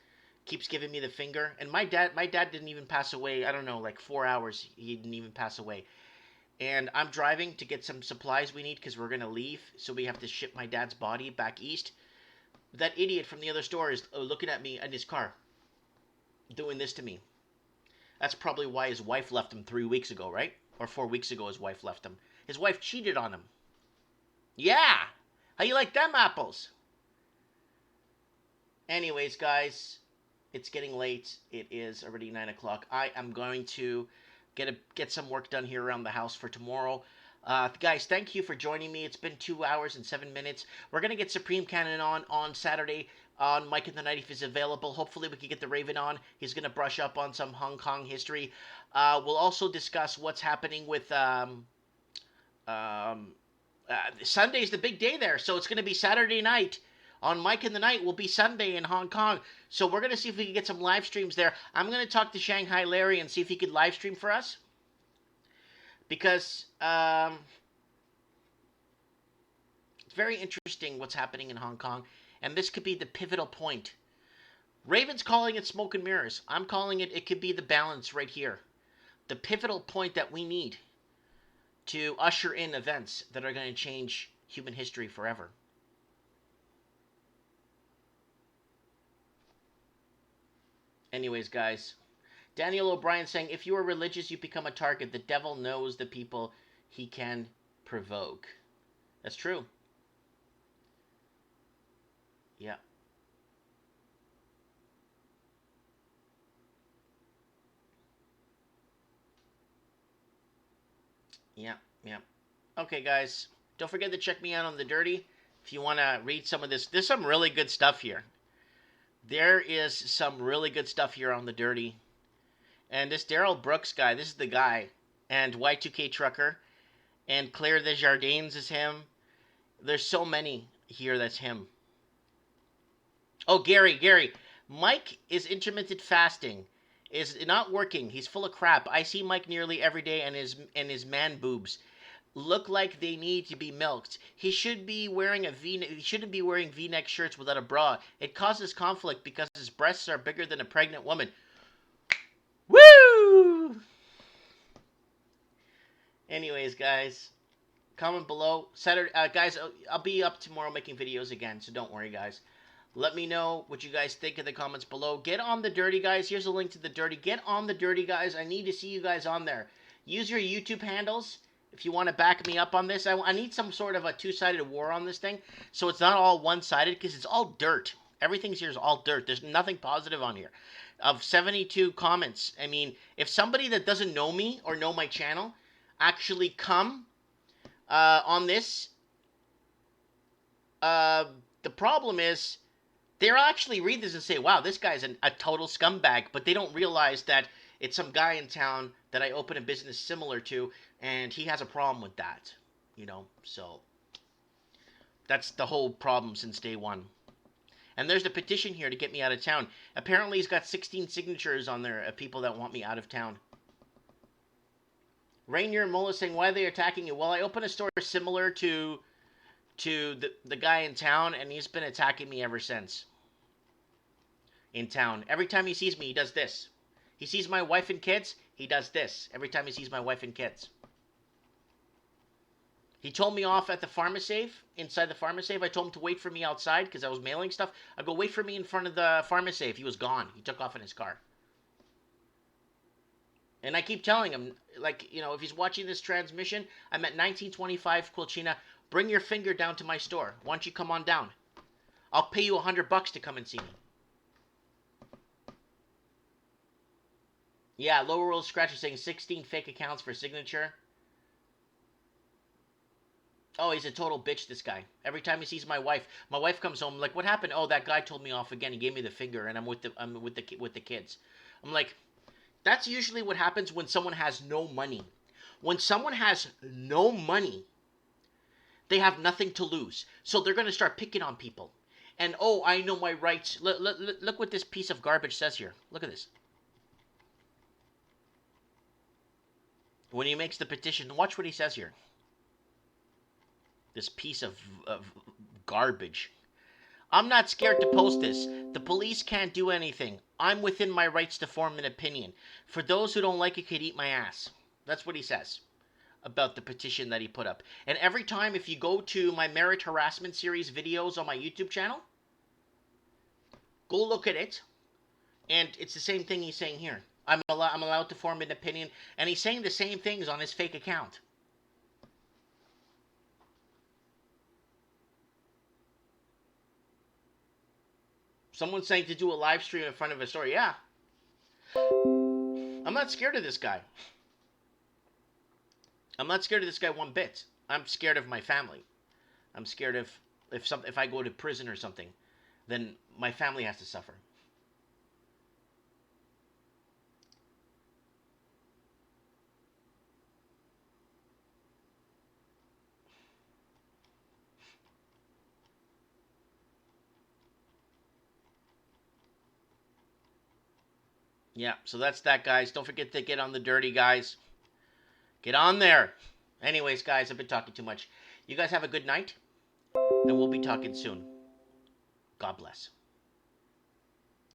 keeps giving me the finger. And my dad didn't even pass away. I don't know, like 4 hours. He didn't even pass away. And I'm driving to get some supplies we need because we're gonna leave. So we have to ship my dad's body back east. That idiot from the other store is looking at me in his car, doing this to me. That's probably why his wife left him 3 weeks ago, right? Or 4 weeks ago his wife left him. His wife cheated on him. Yeah! How you like them apples? Anyways, guys, it's getting late. It is already 9 o'clock. I am going to get some work done here around the house for tomorrow. Guys, thank you for joining me. It's been 2 hours and 7 minutes. We're going to get Supreme Cannon on Saturday on Mike in the Night if he's available. Hopefully we can get the Raven on. He's going to brush up on some Hong Kong history. We'll also discuss what's happening with... Sunday's the big day there, so it's going to be Saturday night. On Mike in the Night will be Sunday in Hong Kong. So we're going to see if we can get some live streams there. I'm going to talk to Shanghai Larry and see if he could live stream for us. Because it's very interesting what's happening in Hong Kong. And this could be the pivotal point. Raven's calling it smoke and mirrors. I'm calling it could be the balance right here. The pivotal point that we need to usher in events that are going to change human history forever. Anyways, guys, Daniel O'Brien saying, if you are religious, you become a target. The devil knows the people he can provoke. That's true. Yeah. Yeah. Okay, guys, don't forget to check me out on The Dirty if you want to read some of this. There's some really good stuff here. There is some really good stuff here on The Dirty. And this Daryl Brooks guy, this is the guy. And Y2K Trucker. And Claire Desjardins is him. There's so many here that's him. Oh, Gary. Mike is intermittent fasting. Is not working. He's full of crap. I see Mike nearly every day, and his man boobs look like they need to be milked. He should be wearing he shouldn't be wearing V-neck shirts without a bra. It causes conflict because his breasts are bigger than a pregnant woman. Woo! Anyways, guys, comment below. Saturday, guys, I'll be up tomorrow making videos again, so don't worry, guys. Let me know what you guys think in the comments below. Get on The Dirty, guys. Here's a link to The Dirty. Get on The Dirty, guys. I need to see you guys on there. Use your YouTube handles if you want to back me up on this. I need some sort of a two-sided war on this thing, so it's not all one-sided, because it's all dirt. Everything here is all dirt. There's nothing positive on here. Of 72 comments, I mean, if somebody that doesn't know me or know my channel actually come on this, the problem is they'll actually read this and say, wow, this guy's a total scumbag, but they don't realize that it's some guy in town that I open a business similar to, and he has a problem with that, you know, so that's the whole problem since day one. And there's the petition here to get me out of town. Apparently he's got 16 signatures on there of people that want me out of town. Rainier Mola saying, why are they attacking you? Well, I opened a store similar to the guy in town, and he's been attacking me ever since. In town. Every time he sees me, he does this. He sees my wife and kids, he does this. Every time he sees my wife and kids. He told me off at the pharmacy, inside the pharmacy. I told him to wait for me outside because I was mailing stuff. I go, wait for me in front of the pharmacy. He was gone. He took off in his car. And I keep telling him, like, if he's watching this transmission, I'm at 1925 Quilchina. Bring your finger down to my store. Why don't you come on down? I'll pay you $100 to come and see me. Yeah, Lower World Scratcher saying 16 fake accounts for signature. Oh, he's a total bitch, this guy. Every time he sees my wife comes home, like, what happened? Oh, that guy told me off again. He gave me the finger, and I'm with the kids. I'm like, that's usually what happens when someone has no money. When someone has no money, they have nothing to lose. So they're going to start picking on people. And, oh, I know my rights. Look what this piece of garbage says here. Look at this. When he makes the petition, watch what he says here. This piece of garbage. I'm not scared to post this. The police can't do anything. I'm within my rights to form an opinion. For those who don't like it, could eat my ass. That's what he says about the petition that he put up. And every time, if you go to my merit harassment series videos on my YouTube channel, go look at it. And it's the same thing he's saying here. I'm allowed to form an opinion. And he's saying the same things on his fake account. Someone's saying to do a live stream in front of a store. Yeah. I'm not scared of this guy. I'm not scared of this guy one bit. I'm scared of my family. I'm scared of if I go to prison or something, then my family has to suffer. Yeah, so that's that, guys. Don't forget to get on the dirty, guys. Get on there. Anyways, guys, I've been talking too much. You guys have a good night, and we'll be talking soon. God bless.